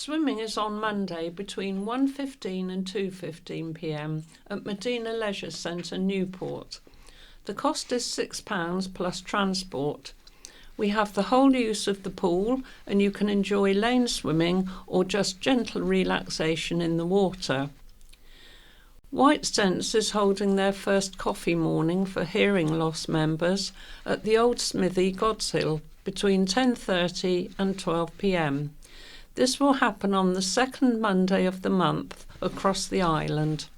Swimming is on Monday between 1:15 and 2:15 p.m. at Medina Leisure Centre, Newport. The cost is £6 plus transport. We have the whole use of the pool and you can enjoy lane swimming or just gentle relaxation in the water. Wight Sense is holding their first coffee morning for hearing loss members at the Old Smithy, Godshill, between 10:30 and 12 p.m. This will happen on the second Monday of the month across the island.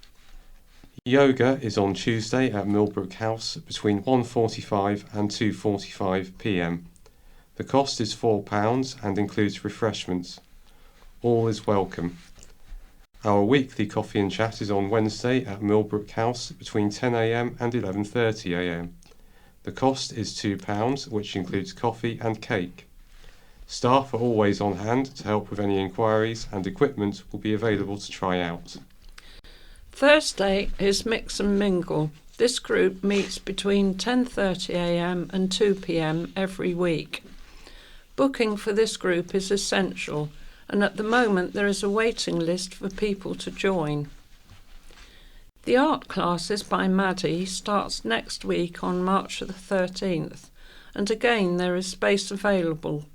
Yoga is on Tuesday at Millbrook House between 1:45 and 2:45 p.m. The cost is £4 and includes refreshments. All is welcome. Our weekly coffee and chat is on Wednesday at Millbrook House between 10 a.m. and 11:30 a.m. The cost is £2, which includes coffee and cake. Staff are always on hand to help with any inquiries and equipment will be available to try out. Thursday is Mix and Mingle. This group meets between 10:30 a.m. and 2 p.m. every week. Booking for this group is essential, and at the moment there is a waiting list for people to join. The art classes by Maddie starts next week on March the 13th, and again there is space available.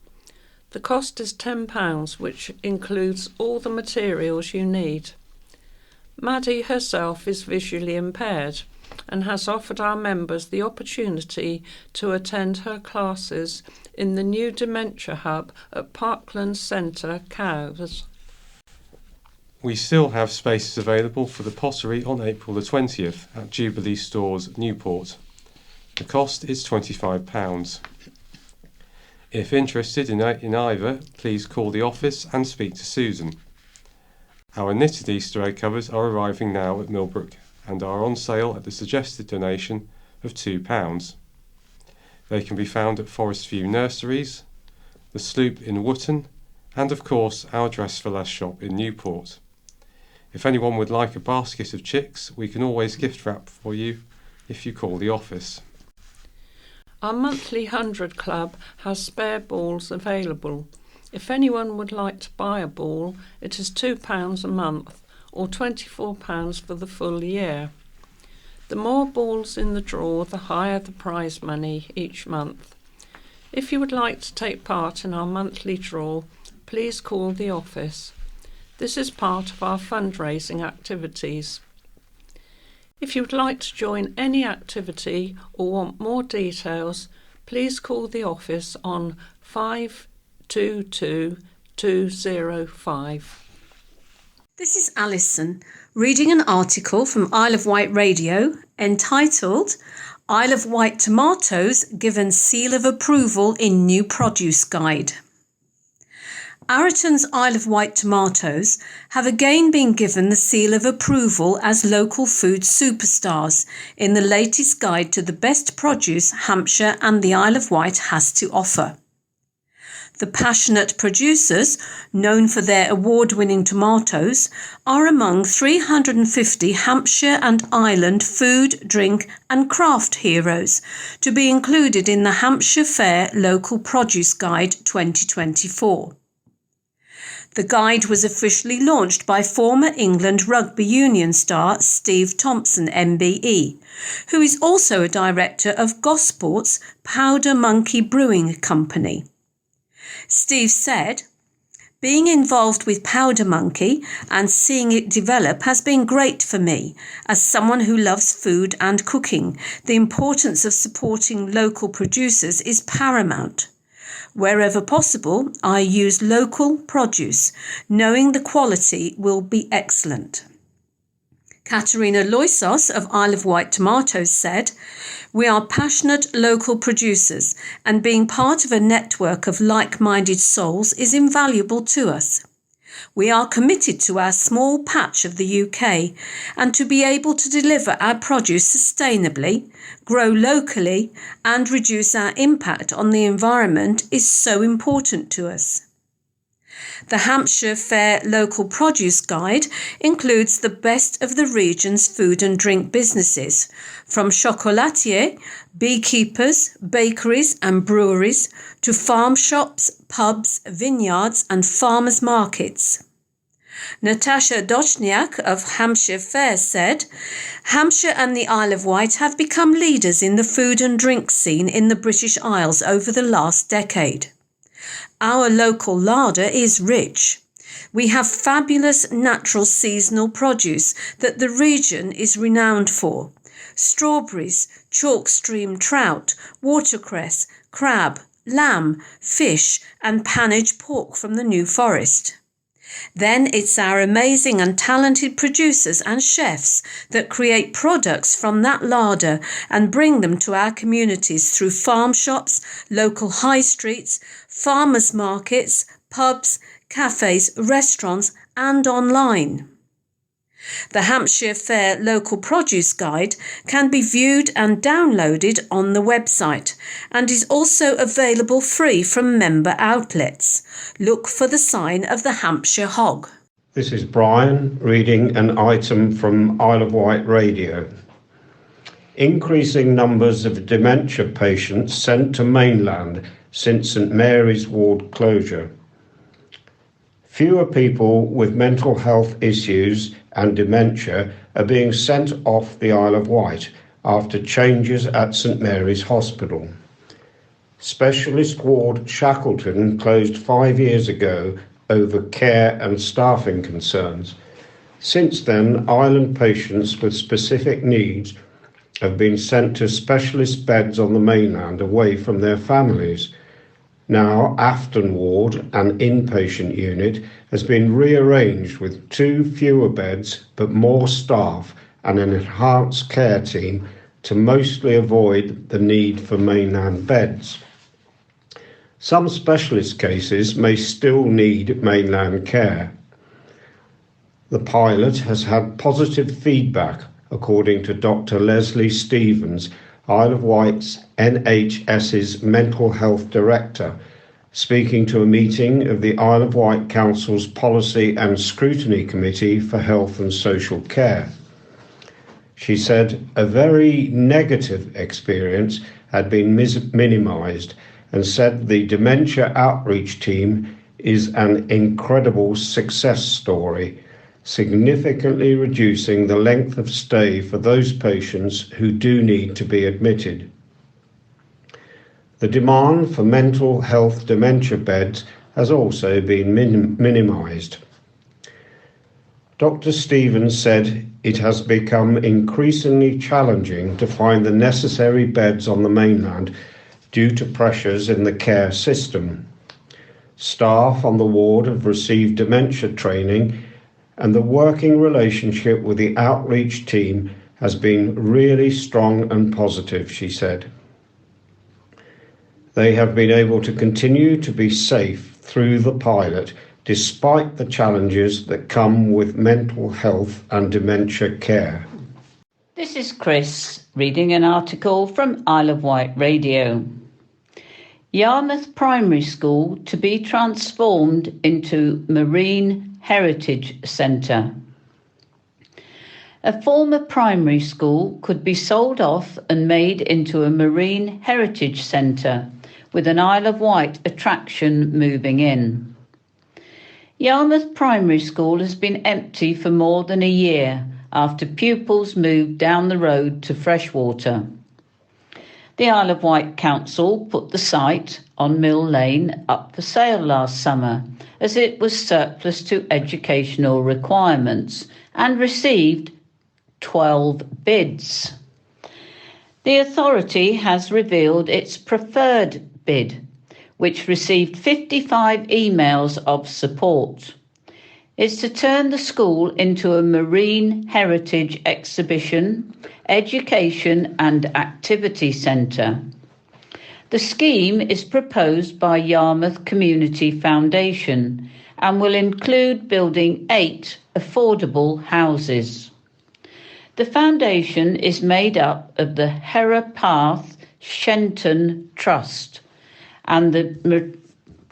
The cost is £10, which includes all the materials you need. Maddie herself is visually impaired and has offered our members the opportunity to attend her classes in the new Dementia Hub at Parkland Centre, Cowes. We still have spaces available for the pottery on April the 20th at Jubilee Stores, Newport. The cost is £25. If interested in either, please call the office and speak to Susan. Our knitted Easter egg covers are arriving now at Millbrook and are on sale at the suggested donation of £2. They can be found at Forest View Nurseries, the Sloop in Wootton, and of course our Dress for Less shop in Newport. If anyone would like a basket of chicks, we can always gift wrap for you if you call the office. Our monthly 100 Club has spare balls available. If anyone would like to buy a ball, it is £2 a month or £24 for the full year. The more balls in the draw, the higher the prize money each month. If you would like to take part in our monthly draw, please call the office. This is part of our fundraising activities. If you would like to join any activity or want more details, please call the office on 522205. This is Alison reading an article from Isle of Wight Radio entitled Isle of Wight Tomatoes Given Seal of Approval in New Produce Guide. Arreton's Isle of Wight tomatoes have again been given the seal of approval as local food superstars in the latest guide to the best produce Hampshire and the Isle of Wight has to offer. The passionate producers, known for their award-winning tomatoes, are among 350 Hampshire and Island food, drink and craft heroes to be included in the Hampshire Fair Local Produce Guide 2024. The guide was officially launched by former England rugby union star Steve Thompson MBE, who is also a director of Gosport's Powder Monkey Brewing Company. Steve said, "Being involved with Powder Monkey and seeing it develop has been great for me. As someone who loves food and cooking, the importance of supporting local producers is paramount. Wherever possible, I use local produce, knowing the quality will be excellent." Katerina Loisos of Isle of Wight Tomatoes said, "We are passionate local producers and being part of a network of like-minded souls is invaluable to us. We are committed to our small patch of the UK and to be able to deliver our produce sustainably, grow locally and reduce our impact on the environment is so important to us." The Hampshire Fair Local Produce Guide includes the best of the region's food and drink businesses, from chocolatiers, beekeepers, bakeries and breweries, to farm shops, pubs, vineyards and farmers' markets. Natasha Dochniak of Hampshire Fair said, "Hampshire and the Isle of Wight have become leaders in the food and drink scene in the British Isles over the last decade. Our local larder is rich. We have fabulous natural seasonal produce that the region is renowned for. Strawberries, chalk stream trout, watercress, crab, lamb, fish and panage pork from the New Forest. Then it's our amazing and talented producers and chefs that create products from that larder and bring them to our communities through farm shops, local high streets, farmers' markets, pubs, cafes, restaurants and online." The Hampshire Fair Local Produce Guide can be viewed and downloaded on the website and is also available free from member outlets. Look for the sign of the Hampshire Hog. This is Brian reading an item from Isle of Wight Radio. Increasing numbers of dementia patients sent to mainland since St Mary's ward closure. Fewer people with mental health issues and dementia are being sent off the Isle of Wight after changes at St Mary's Hospital. Specialist ward Shackleton closed 5 years ago over care and staffing concerns. Since then, island patients with specific needs have been sent to specialist beds on the mainland away from their families. Now, Afton Ward, an inpatient unit, has been rearranged with 2 fewer beds but more staff and an enhanced care team to mostly avoid the need for mainland beds. Some specialist cases may still need mainland care. The pilot has had positive feedback, according to Dr. Leslie Stevens, Isle of Wight's NHS's Mental Health Director, speaking to a meeting of the Isle of Wight Council's Policy and Scrutiny Committee for Health and Social Care. She said a very negative experience had been minimised and said the dementia outreach team is an incredible success story, significantly reducing the length of stay for those patients who do need to be admitted. The demand for mental health dementia beds has also been minimised. Dr. Stevens said it has become increasingly challenging to find the necessary beds on the mainland due to pressures in the care system. Staff on the ward have received dementia training, and the working relationship with the outreach team has been really strong and positive, she said. They have been able to continue to be safe through the pilot despite the challenges that come with mental health and dementia care. This is Chris reading an article from Isle of Wight Radio. Yarmouth Primary School to be transformed into Marine Heritage Centre. A former primary school could be sold off and made into a marine heritage centre with an Isle of Wight attraction moving in. Yarmouth Primary School has been empty for more than a year after pupils moved down the road to Freshwater. The Isle of Wight Council put the site on Mill Lane up for sale last summer as it was surplus to educational requirements and received 12 bids. The authority has revealed its preferred bid, which received 55 emails of support. It's to turn the school into a marine heritage exhibition, education and activity centre. The scheme is proposed by Yarmouth Community Foundation and will include building 8 affordable houses. The foundation is made up of the Hera Path Shenton Trust and the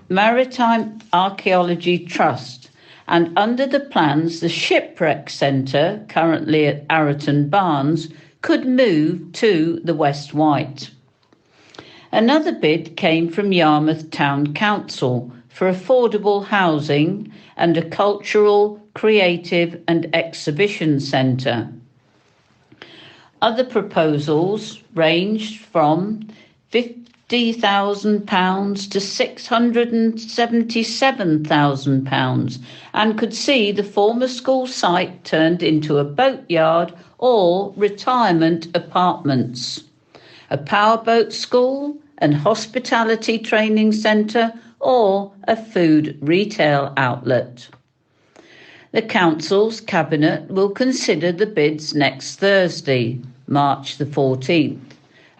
Maritime Archaeology Trust, and under the plans, the Shipwreck Centre, currently at Arreton Barnes, could move to the West Wight. Another bid came from Yarmouth Town Council for affordable housing and a cultural, creative and exhibition centre. Other proposals ranged from £50,000 to £677,000 and could see the former school site turned into a boatyard or retirement apartments, a powerboat school and hospitality training centre, or a food retail outlet. The Council's Cabinet will consider the bids next Thursday, March the 14th,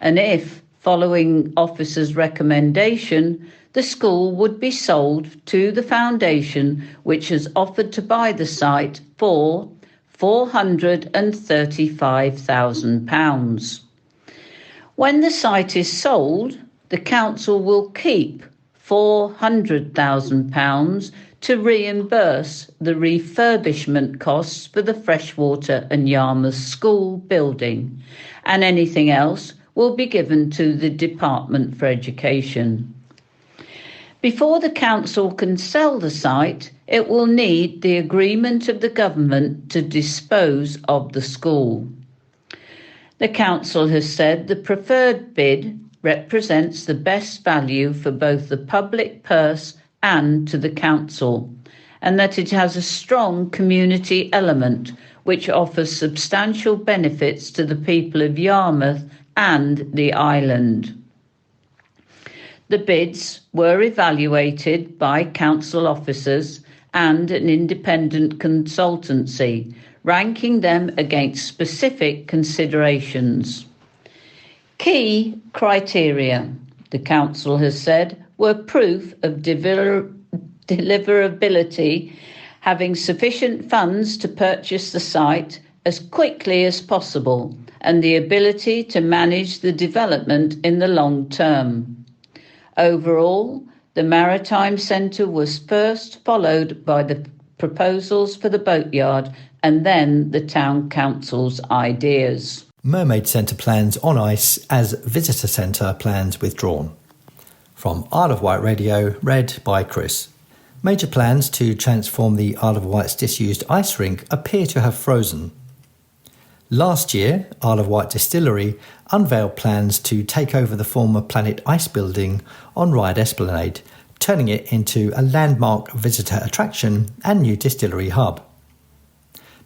and if, following officers' recommendation, the school would be sold to the foundation, which has offered to buy the site for £435,000. When the site is sold, the council will keep £400,000 to reimburse the refurbishment costs for the Freshwater and Yarmouth School building, and anything else will be given to the Department for Education. Before the council can sell the site, it will need the agreement of the government to dispose of the school. The council has said the preferred bid represents the best value for both the public purse and to the council, and that it has a strong community element which offers substantial benefits to the people of Yarmouth and the island. The bids were evaluated by council officers and an independent consultancy, ranking them against specific considerations. Key criteria, the council has said, were proof of deliverability, having sufficient funds to purchase the site as quickly as possible, and the ability to manage the development in the long term. Overall, the Maritime Centre was first, followed by the proposals for the boatyard, and then the town council's ideas. Mermaid Centre plans on ice as visitor centre plans withdrawn. From Isle of Wight Radio, read by Chris. Major plans to transform the Isle of Wight's disused ice rink appear to have frozen. Last year, Isle of Wight Distillery unveiled plans to take over the former Planet Ice building on Ryde Esplanade, turning it into a landmark visitor attraction and new distillery hub.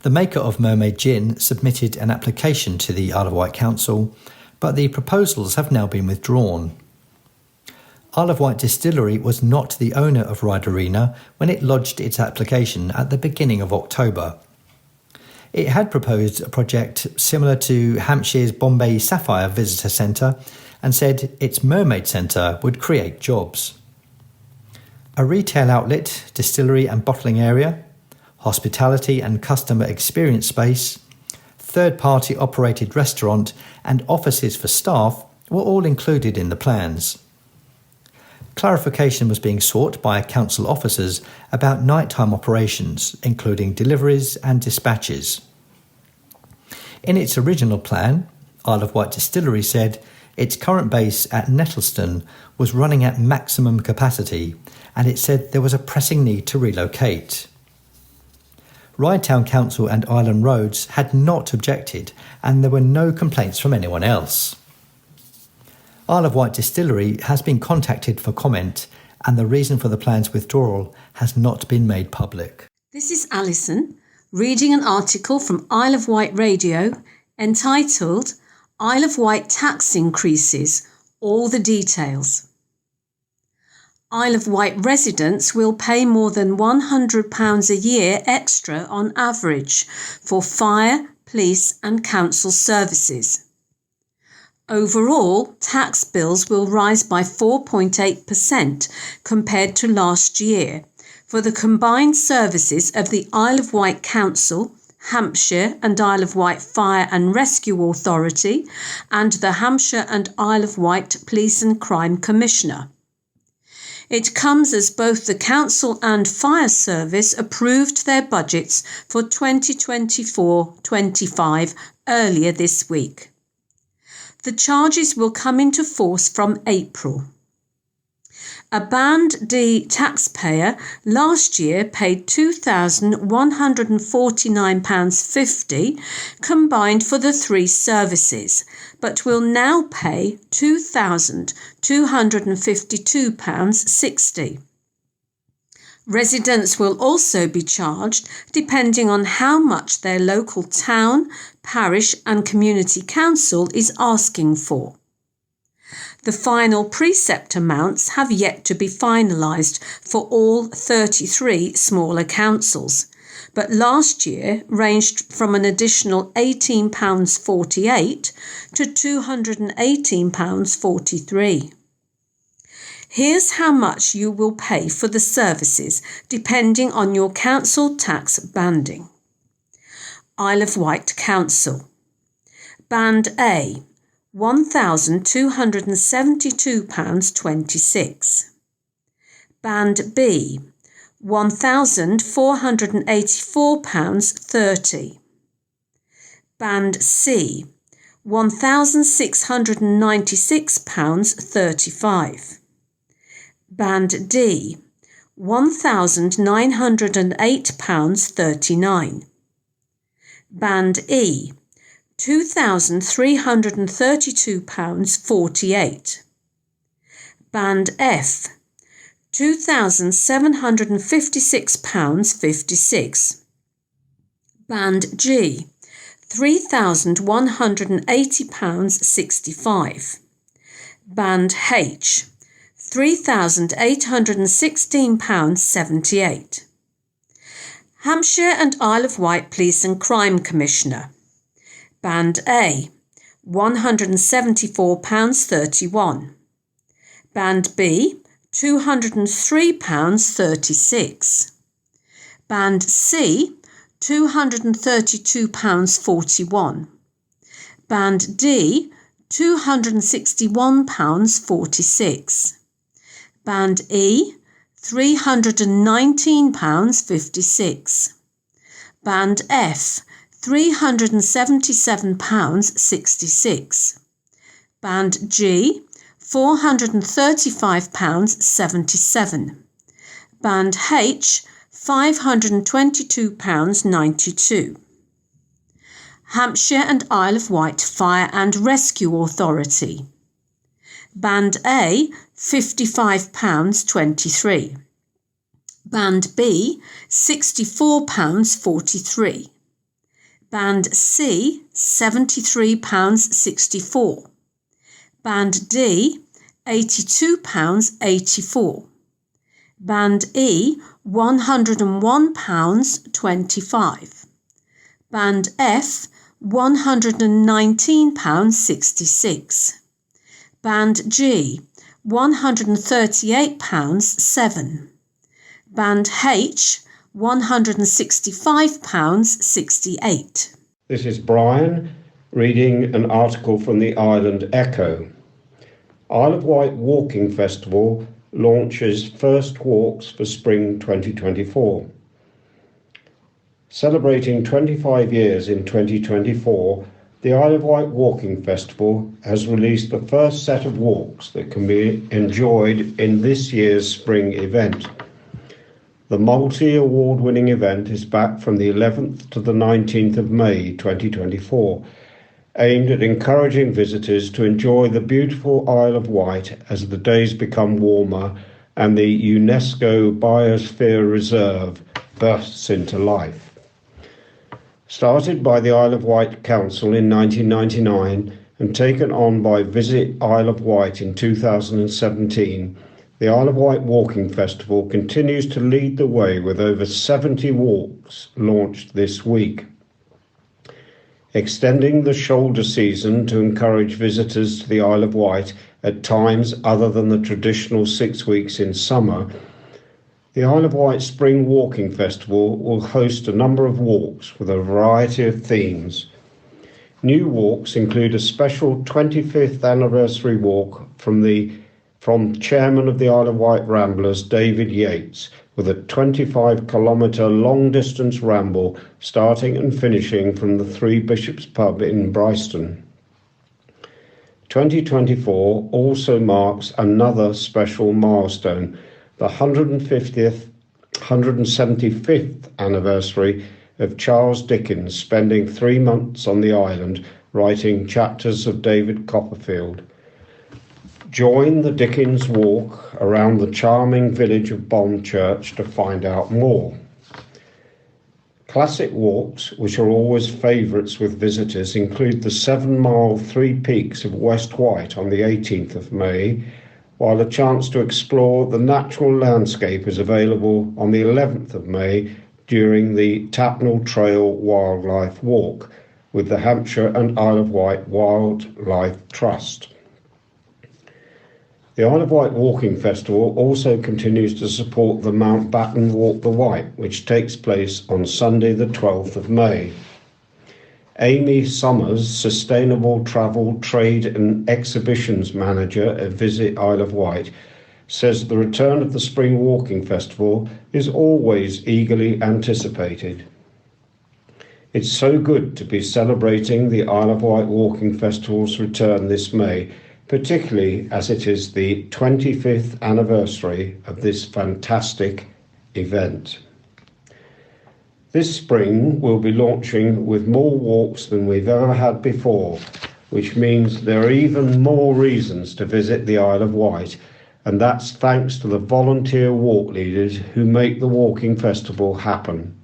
The maker of Mermaid Gin submitted an application to the Isle of Wight Council, but the proposals have now been withdrawn. Isle of Wight Distillery was not the owner of Ryde Arena when it lodged its application at the beginning of October. It had proposed a project similar to Hampshire's Bombay Sapphire Visitor Centre and said its Mermaid Centre would create jobs. A retail outlet, distillery and bottling area, hospitality and customer experience space, third-party operated restaurant and offices for staff were all included in the plans. Clarification was being sought by council officers about nighttime operations, including deliveries and dispatches. In its original plan, Isle of Wight Distillery said its current base at Nettleston was running at maximum capacity, and it said there was a pressing need to relocate. Ryde Town Council and Island Roads had not objected, and there were no complaints from anyone else. Isle of Wight Distillery has been contacted for comment, and the reason for the plan's withdrawal has not been made public. This is Alison, reading an article from Isle of Wight Radio entitled Isle of Wight Tax Increases, All the Details. Isle of Wight residents will pay more than £100 a year extra on average for fire, police and council services. Overall, tax bills will rise by 4.8% compared to last year for the combined services of the Isle of Wight Council, Hampshire and Isle of Wight Fire and Rescue Authority, and the Hampshire and Isle of Wight Police and Crime Commissioner. It comes as both the Council and Fire Service approved their budgets for 2024-25 earlier this week. The charges will come into force from April. A Band D taxpayer last year paid £2,149.50 combined for the three services, but will now pay £2,252.60. Residents will also be charged depending on how much their local town, parish and community council is asking for. The final precept amounts have yet to be finalised for all 33 smaller councils, but last year ranged from an additional £18.48 to £218.43. Here's how much you will pay for the services depending on your council tax banding. Isle of Wight Council. Band A, £1,272.26. Band B, £1,484.30. Band C, £1,696.35. Band D, £1,908.39. Band E, £2,332.48. Band F, £2,756.56. Band G, £3,180.65. Band H, £3,816.78. Hampshire and Isle of Wight Police and Crime Commissioner. Band A, £174.31. Band B, £203.36. Band C, £232.41. Band D, £261.46. Band E, £319.56. Band F, £377.66. Band G, £435.77. Band H, £522.92. Hampshire and Isle of Wight Fire and Rescue Authority. Band A, £55.23. Band B, £64.43. Band C, £73.64. Band D, £82.84. Band E, £101.25. Band F, £119.66. Band G, £138.07. Band H, £165.68. This is Brian reading an article from the Island Echo. Isle of Wight Walking Festival launches first walks for spring 2024. Celebrating 25 years in 2024, the Isle of Wight Walking Festival has released the first set of walks that can be enjoyed in this year's spring event. The multi-award-winning event is back from the 11th to the 19th of May 2024, aimed at encouraging visitors to enjoy the beautiful Isle of Wight as the days become warmer and the UNESCO Biosphere Reserve bursts into life. Started by the Isle of Wight Council in 1999 and taken on by Visit Isle of Wight in 2017, the Isle of Wight Walking Festival continues to lead the way with over 70 walks launched this week. Extending the shoulder season to encourage visitors to the Isle of Wight at times other than the traditional 6 weeks in summer, the Isle of Wight Spring Walking Festival will host a number of walks with a variety of themes. New walks include a special 25th anniversary walk from the from Chairman of the Isle of Wight Ramblers, David Yates, with a 25-kilometre long-distance ramble starting and finishing from the Three Bishops pub in Bryston. 2024 also marks another special milestone, the 175th anniversary of Charles Dickens spending 3 months on the island writing chapters of David Copperfield. Join the Dickens walk around the charming village of Bonchurch to find out more. Classic walks, which are always favourites with visitors, include the 7-mile Three Peaks of West Wight on the 18th of May, while a chance to explore the natural landscape is available on the 11th of May during the Tapnell Trail Wildlife Walk with the Hampshire and Isle of Wight Wildlife Trust. The Isle of Wight Walking Festival also continues to support the Mountbatten Walk the Wight, which takes place on Sunday the 12th of May. Amy Summers, Sustainable Travel, Trade and Exhibitions Manager at Visit Isle of Wight, says the return of the Spring Walking Festival is always eagerly anticipated. It's so good to be celebrating the Isle of Wight Walking Festival's return this May, particularly as it is the 25th anniversary of this fantastic event. This spring we'll be launching with more walks than we've ever had before, which means there are even more reasons to visit the Isle of Wight, and that's thanks to the volunteer walk leaders who make the walking festival happen.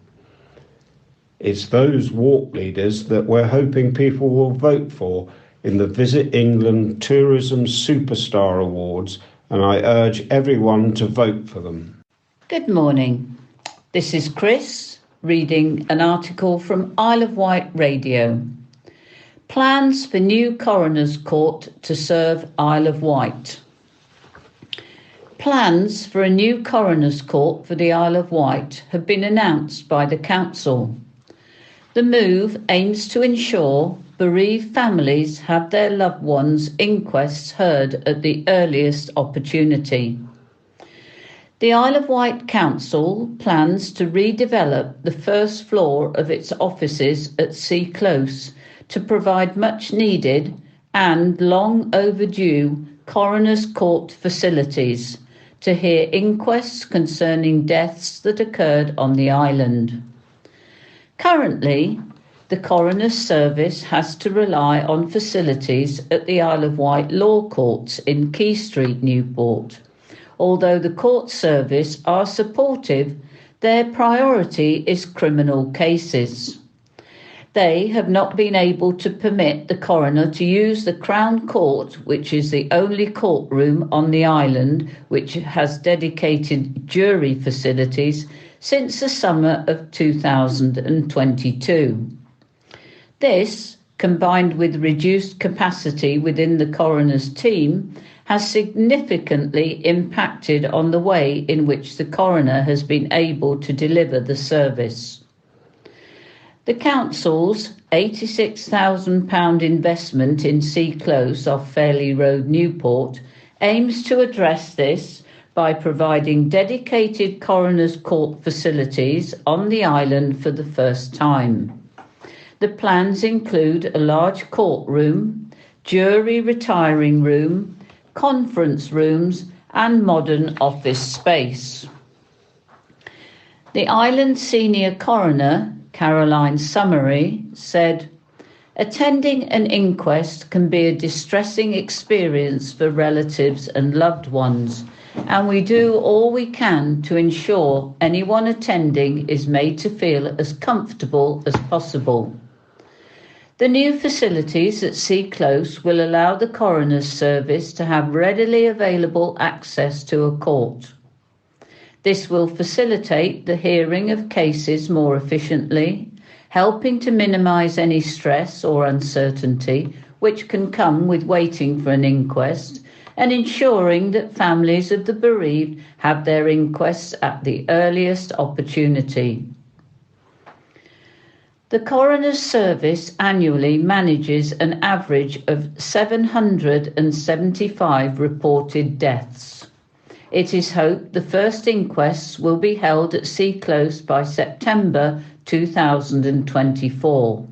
It's those walk leaders that we're hoping people will vote for in the Visit England Tourism Superstar Awards, and I urge everyone to vote for them. Good morning. This is Chris reading an article from Isle of Wight Radio. Plans for new coroner's court to serve Isle of Wight. Plans for a new coroner's court for the Isle of Wight have been announced by the council. The move aims to ensure bereaved families have their loved ones' inquests heard at the earliest opportunity. The Isle of Wight Council plans to redevelop the first floor of its offices at Sea Close to provide much needed and long overdue coroner's court facilities to hear inquests concerning deaths that occurred on the island. Currently, the coroner's service has to rely on facilities at the Isle of Wight Law Courts in Quay Street, Newport. Although the court service are supportive, their priority is criminal cases. They have not been able to permit the coroner to use the Crown Court, which is the only courtroom on the island which has dedicated jury facilities, since the summer of 2022. This, combined with reduced capacity within the coroner's team, has significantly impacted on the way in which the coroner has been able to deliver the service. The council's £86,000 investment in Sea Close off Fairley Road, Newport, aims to address this by providing dedicated coroner's court facilities on the island for the first time. The plans include a large courtroom, jury retiring room, conference rooms and modern office space. The island senior coroner, Caroline Summery, said, "Attending an inquest can be a distressing experience for relatives and loved ones, and we do all we can to ensure anyone attending is made to feel as comfortable as possible." The new facilities at Sea Close will allow the coroner's service to have readily available access to a court. This will facilitate the hearing of cases more efficiently, helping to minimise any stress or uncertainty which can come with waiting for an inquest, and ensuring that families of the bereaved have their inquests at the earliest opportunity. The Coroner's Service annually manages an average of 775 reported deaths. It is hoped the first inquests will be held at Sea Close by September 2024.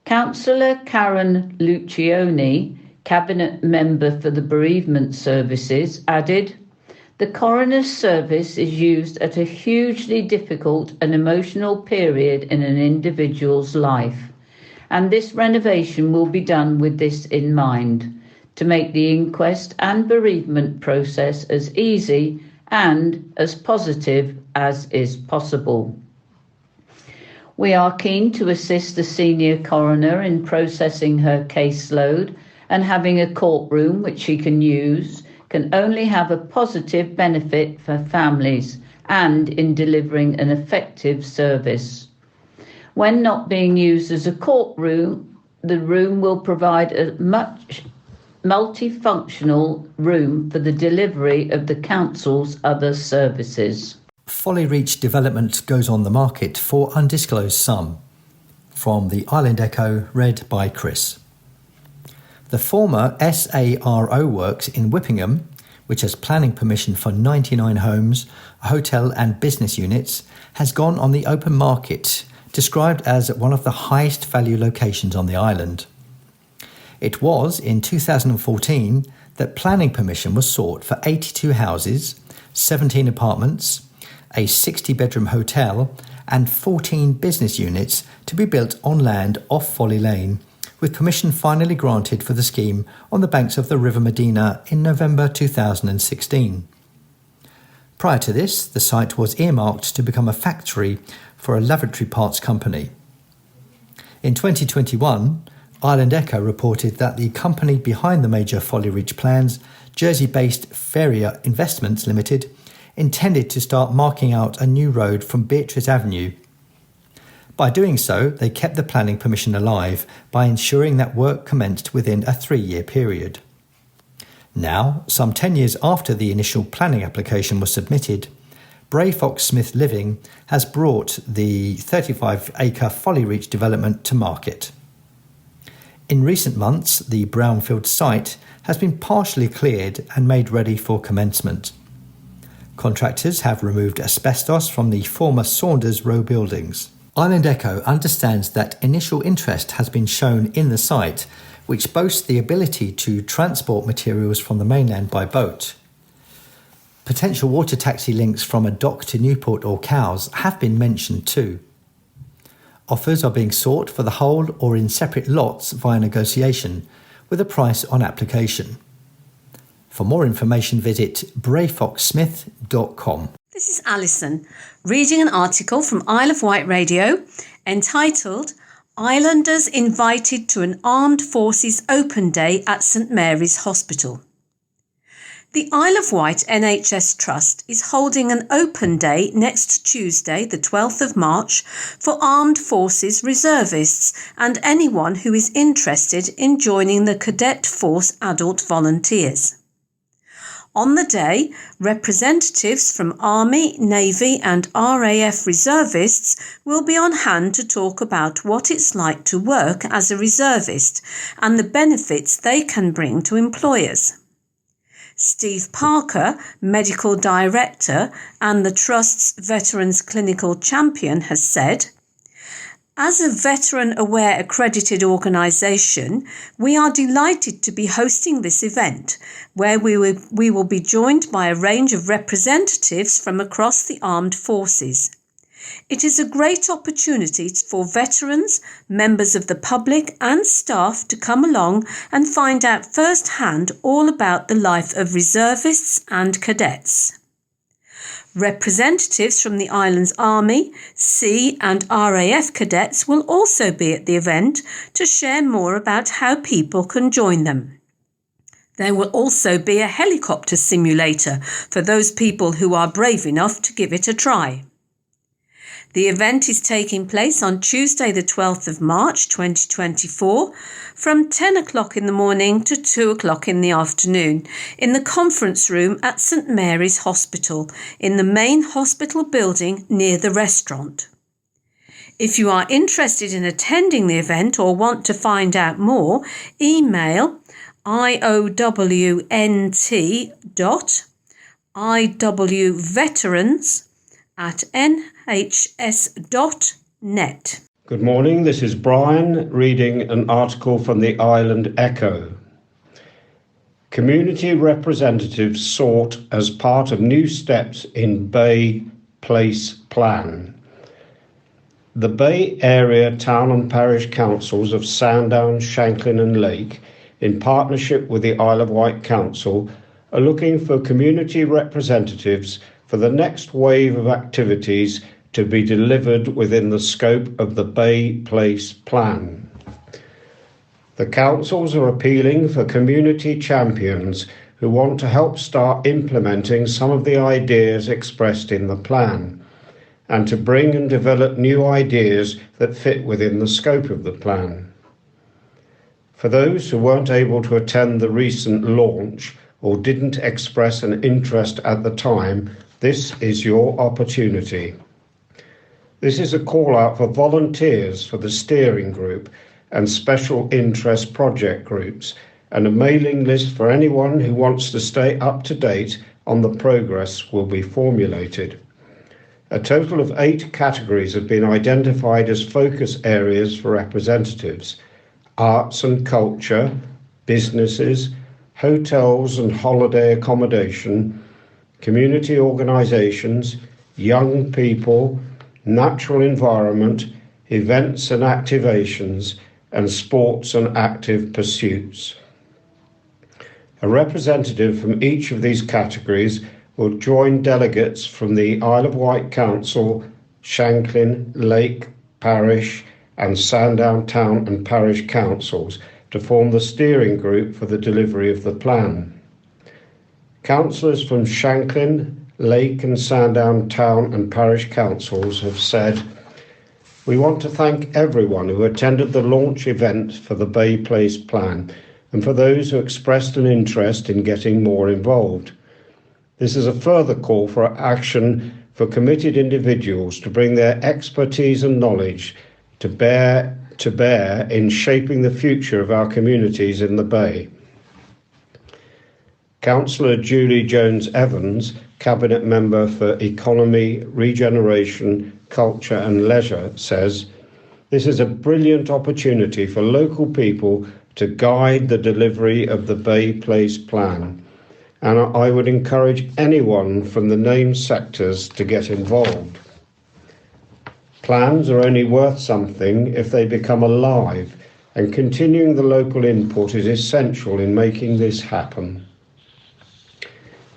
Councillor Karen Lucioni, Cabinet Member for the Bereavement Services, added, "The Coroner's Service is used at a hugely difficult and emotional period in an individual's life, and this renovation will be done with this in mind, to make the inquest and bereavement process as easy and as positive as is possible. We are keen to assist the senior coroner in processing her caseload, and having a courtroom which she can use can only have a positive benefit for families and in delivering an effective service. When not being used as a courtroom, the room will provide a much multifunctional room for the delivery of the council's other services." Folly Reach development goes on the market for undisclosed sum. From the Island Echo, read by Chris. The former SARO Works in Whippingham, which has planning permission for 99 homes, hotel and business units, has gone on the open market, described as one of the highest value locations on the island. It was in 2014 that planning permission was sought for 82 houses, 17 apartments, a 60-bedroom hotel and 14 business units to be built on land off Folly Lane, with permission finally granted for the scheme on the banks of the River Medina in November 2016. Prior to this, the site was earmarked to become a factory for a lavatory parts company. In 2021, Island Echo reported that the company behind the major Folly Reach plans, Jersey-based Ferrier Investments Limited, intended to start marking out a new road from Beatrice Avenue. By doing so, they kept the planning permission alive by ensuring that work commenced within a 3-year period. Now, some 10 years after the initial planning application was submitted, Bray Fox Smith Living has brought the 35-acre Folly Reach development to market. In recent months, the brownfield site has been partially cleared and made ready for commencement. Contractors have removed asbestos from the former Saunders Row buildings. Island Echo understands that initial interest has been shown in the site, which boasts the ability to transport materials from the mainland by boat. Potential water taxi links from a dock to Newport or Cowes have been mentioned too. Offers are being sought for the whole or in separate lots via negotiation, with a price on application. For more information, visit brayfoxsmith.com. This is Alison, reading an article from Isle of Wight Radio entitled "Islanders Invited to an Armed Forces Open Day at St Mary's Hospital." The Isle of Wight NHS Trust is holding an open day next Tuesday, the 12th of March, for Armed Forces reservists and anyone who is interested in joining the Cadet Force adult volunteers. On the day, representatives from Army, Navy and RAF reservists will be on hand to talk about what it's like to work as a reservist and the benefits they can bring to employers. Steve Parker, Medical Director and the Trust's Veterans Clinical Champion, has said, "As a veteran-aware accredited organisation, we are delighted to be hosting this event, where we will be joined by a range of representatives from across the armed forces. It is a great opportunity for veterans, members of the public and staff to come along and find out firsthand all about the life of reservists and cadets." Representatives from the island's Army, Sea and RAF cadets will also be at the event to share more about how people can join them. There will also be a helicopter simulator for those people who are brave enough to give it a try. The event is taking place on Tuesday the 12th of March 2024 from 10 o'clock in the morning to 2 o'clock in the afternoon in the conference room at St Mary's Hospital in the main hospital building near the restaurant. If you are interested in attending the event or want to find out more, email iowveterans@nhs.net. Good morning, this is Brian reading an article from the Island Echo. Community representatives sought as part of new steps in Bay Place Plan. The Bay Area Town and Parish Councils of Sandown, Shanklin and Lake, in partnership with the Isle of Wight Council, are looking for community representatives for the next wave of activities to be delivered within the scope of the Bay Place Plan. The councils are appealing for community champions who want to help start implementing some of the ideas expressed in the plan, and to bring and develop new ideas that fit within the scope of the plan. For those who weren't able to attend the recent launch or didn't express an interest at the time, this is your opportunity. This is a call out for volunteers for the steering group and special interest project groups, and a mailing list for anyone who wants to stay up to date on the progress will be formulated. A total of 8 categories have been identified as focus areas for representatives: arts and culture, businesses, hotels and holiday accommodation, community organisations, young people, natural environment, events and activations, and sports and active pursuits. A representative from each of these categories will join delegates from the Isle of Wight Council, Shanklin, Lake Parish and Sandown Town and Parish Councils to form the steering group for the delivery of the plan. Councillors from Shanklin, Lake and Sandown Town and Parish Councils have said, "We want to thank everyone who attended the launch event for the Bay Place Plan and for those who expressed an interest in getting more involved. This is a further call for action for committed individuals to bring their expertise and knowledge to bear in shaping the future of our communities in the Bay." Councillor Julie Jones-Evans, Cabinet Member for Economy, Regeneration, Culture and Leisure, says, "This is a brilliant opportunity for local people to guide the delivery of the Bay Place Plan, and I would encourage anyone from the named sectors to get involved. Plans are only worth something if they become alive, and continuing the local input is essential in making this happen.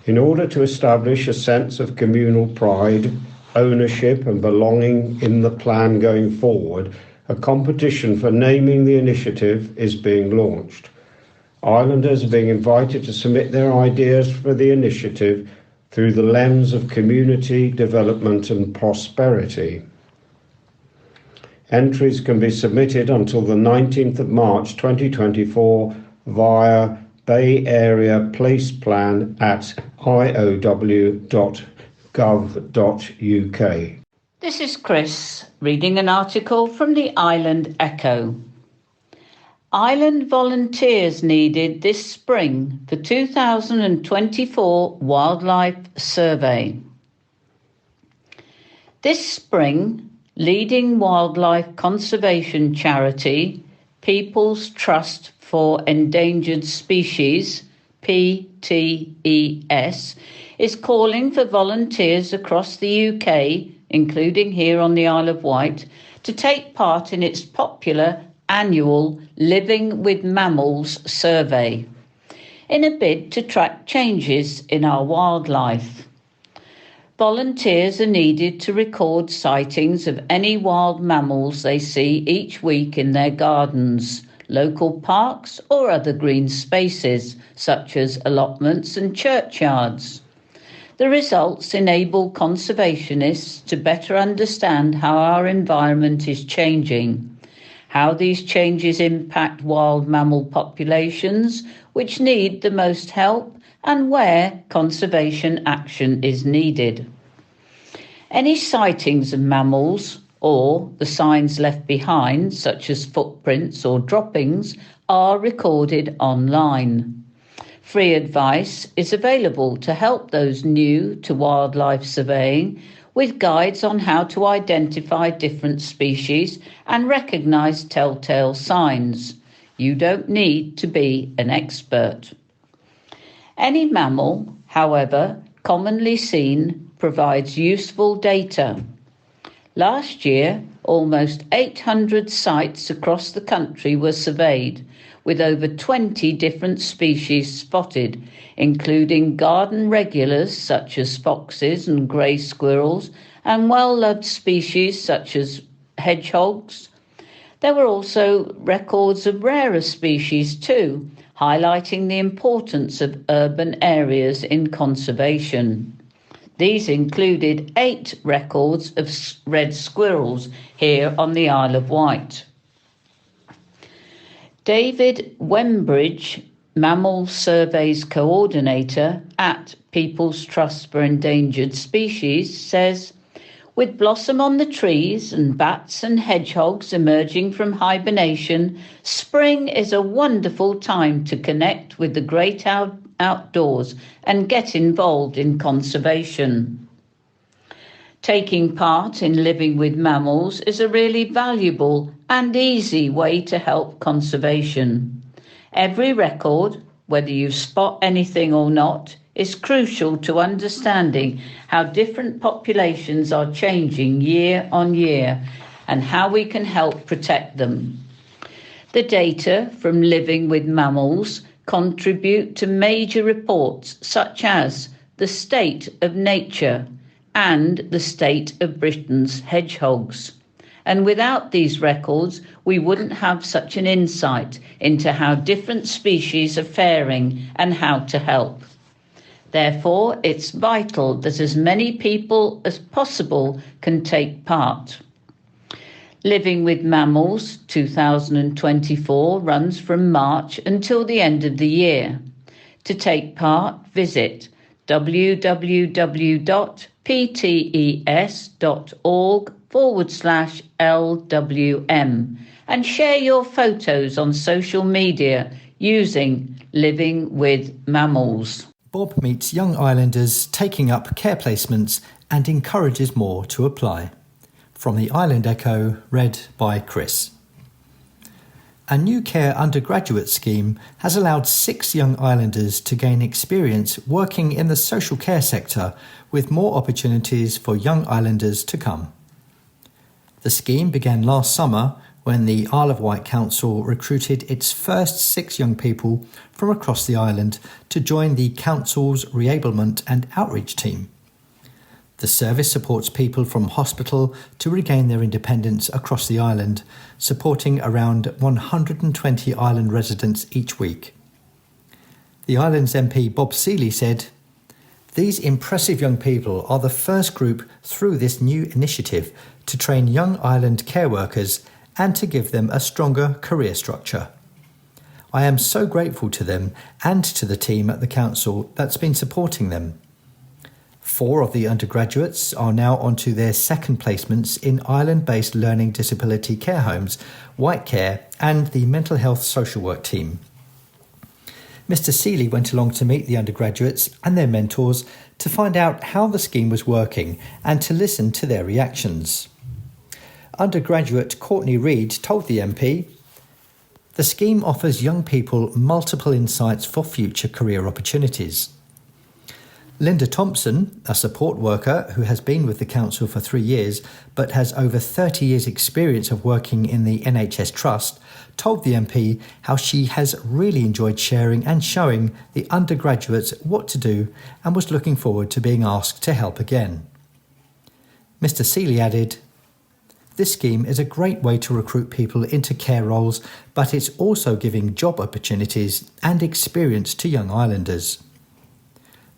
In order to establish a sense of communal pride, ownership and belonging in the plan going forward, a competition for naming the initiative is being launched. Islanders are being invited to submit their ideas for the initiative through the lens of community development and prosperity. Entries can be submitted until the 19th of March 2024 via Bay Area Place Plan at iow.gov.uk. This is Chris reading an article from the Island Echo. Island volunteers needed this spring for 2024 Wildlife Survey. This spring, leading wildlife conservation charity People's Trust for Endangered Species, PTES, is calling for volunteers across the UK, including here on the Isle of Wight, to take part in its popular annual Living with Mammals survey, in a bid to track changes in our wildlife. Volunteers are needed to record sightings of any wild mammals they see each week in their gardens, local parks or other green spaces, such as allotments and churchyards. The results enable conservationists to better understand how our environment is changing, how these changes impact wild mammal populations which need the most help, and where conservation action is needed. Any sightings of mammals or the signs left behind, such as footprints or droppings, are recorded online. Free advice is available to help those new to wildlife surveying, with guides on how to identify different species and recognise telltale signs. You don't need to be an expert. Any mammal, however, commonly seen, provides useful data. Last year, almost 800 sites across the country were surveyed, with over 20 different species spotted, including garden regulars such as foxes and grey squirrels, and well-loved species such as hedgehogs. There were also records of rarer species too, highlighting the importance of urban areas in conservation. These included 8 records of red squirrels here on the Isle of Wight. David Wembridge, Mammal Surveys Coordinator at People's Trust for Endangered Species, says, with blossom on the trees and bats and hedgehogs emerging from hibernation, spring is a wonderful time to connect with the great outdoors and get involved in conservation. Taking part in living with mammals is a really valuable and easy way to help conservation. Every record, whether you spot anything or not, is crucial to understanding how different populations are changing year on year and how we can help protect them. The data from living with mammals contribute to major reports such as the state of nature and the state of Britain's hedgehogs. And without these records, we wouldn't have such an insight into how different species are faring and how to help. Therefore, it's vital that as many people as possible can take part. Living with Mammals 2024 runs from March until the end of the year. To take part, visit www.ptes.org/LWM and share your photos on social media using Living with Mammals. Bob meets young islanders taking up care placements and encourages more to apply. From the Island Echo, read by Chris. A new care undergraduate scheme has allowed 6 young islanders to gain experience working in the social care sector, with more opportunities for young islanders to come. The scheme began last summer when the Isle of Wight Council recruited its first 6 young people from across the island to join the council's reablement and outreach team. The service supports people from hospital to regain their independence across the island, supporting around 120 island residents each week. The island's MP Bob Seeley said, "These impressive young people are the first group through this new initiative to train young island care workers and to give them a stronger career structure. I am so grateful to them and to the team at the council that's been supporting them." 4 of the undergraduates are now onto their second placements in island-based learning disability care homes, Wight Care and the mental health social work team. Mr. Seeley went along to meet the undergraduates and their mentors to find out how the scheme was working and to listen to their reactions. Undergraduate Courtney Reid told the MP, "The scheme offers young people multiple insights for future career opportunities." Linda Thompson, a support worker who has been with the council for 3 years but has over 30 years' experience of working in the NHS Trust, told the MP how she has really enjoyed sharing and showing the undergraduates what to do and was looking forward to being asked to help again. Mr. Seeley added, "This scheme is a great way to recruit people into care roles, but it's also giving job opportunities and experience to young islanders."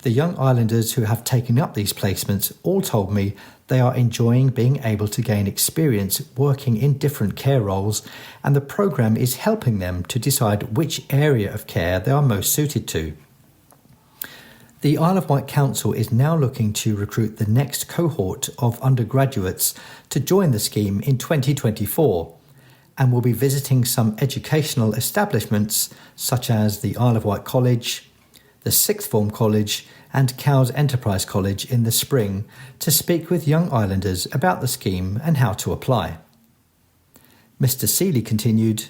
The young islanders who have taken up these placements all told me they are enjoying being able to gain experience working in different care roles, and the programme is helping them to decide which area of care they are most suited to. The Isle of Wight Council is now looking to recruit the next cohort of undergraduates to join the scheme in 2024 and will be visiting some educational establishments such as the Isle of Wight College, the Sixth Form College and Cowes Enterprise College in the spring to speak with young islanders about the scheme and how to apply. Mr. Seeley continued,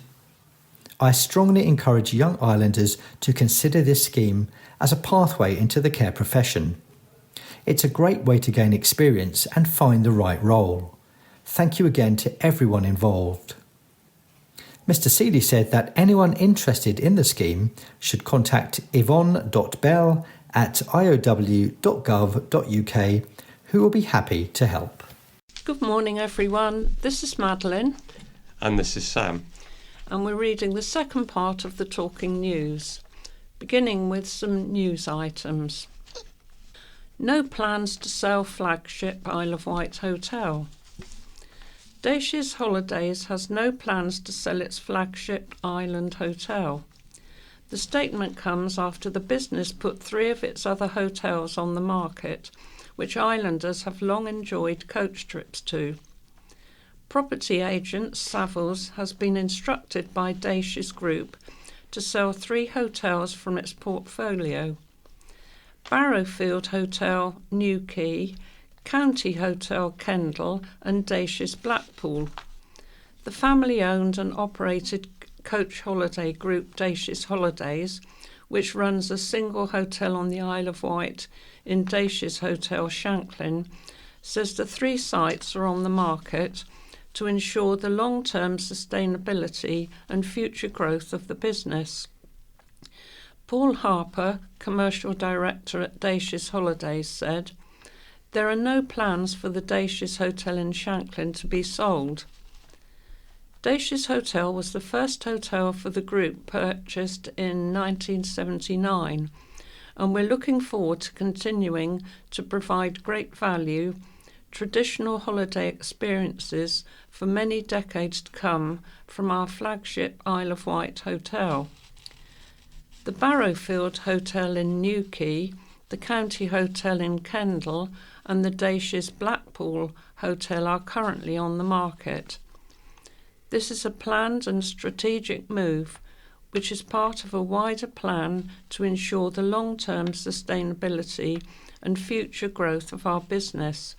"I strongly encourage young islanders to consider this scheme as a pathway into the care profession. It's a great way to gain experience and find the right role. Thank you again to everyone involved." Mr. Seeley said that anyone interested in the scheme should contact yvonne.bell@iow.gov.uk, who will be happy to help. Good morning, everyone. This is Madeline. And this is Sam. And we're reading the second part of the Talking News, beginning with some news items. No plans to sell flagship Isle of Wight hotel. Dacia's Holidays has no plans to sell its flagship island hotel. The statement comes after the business put 3 of its other hotels on the market, which islanders have long enjoyed coach trips to. Property agent Savills has been instructed by Dacia's Group to sell 3 hotels from its portfolio: Barrowfield Hotel, New Quay, County Hotel Kendal and Dacia's Blackpool. The family-owned and operated coach holiday group Dacia's Holidays, which runs a single hotel on the Isle of Wight in Dacia's Hotel Shanklin, says the 3 sites are on the market to ensure the long-term sustainability and future growth of the business. Paul Harper, Commercial Director at Dacia's Holidays, said, "There are no plans for the Dacia's Hotel in Shanklin to be sold." Dacia's Hotel was the first hotel for the group purchased in 1979, and we're looking forward to continuing to provide great value, traditional holiday experiences for many decades to come from our flagship Isle of Wight hotel. The Barrowfield Hotel in New Quay, the County Hotel in Kendal and the Dacia's Blackpool Hotel are currently on the market. This is a planned and strategic move, which is part of a wider plan to ensure the long-term sustainability and future growth of our business.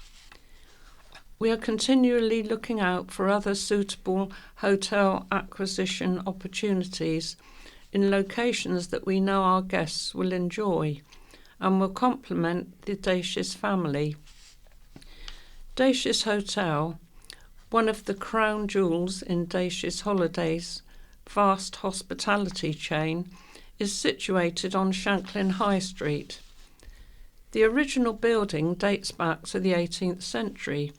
We are continually looking out for other suitable hotel acquisition opportunities in locations that we know our guests will enjoy and will complement the Dacia's family. Dacia's Hotel, one of the crown jewels in Dacia's Holidays' vast hospitality chain, is situated on Shanklin High Street. The original building dates back to the 18th century,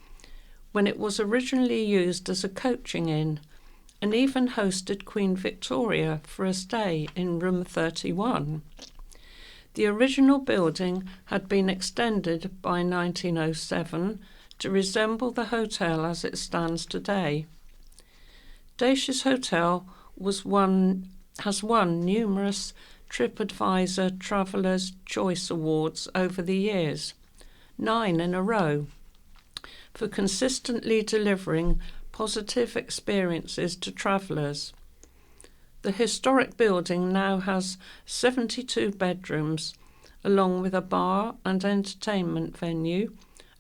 when it was originally used as a coaching inn and even hosted Queen Victoria for a stay in room 31. The original building had been extended by 1907 to resemble the hotel as it stands today. Dacia's Hotel has won numerous TripAdvisor Traveller's Choice Awards over the years, 9 in a row, for consistently delivering positive experiences to travellers. The historic building now has 72 bedrooms, along with a bar and entertainment venue,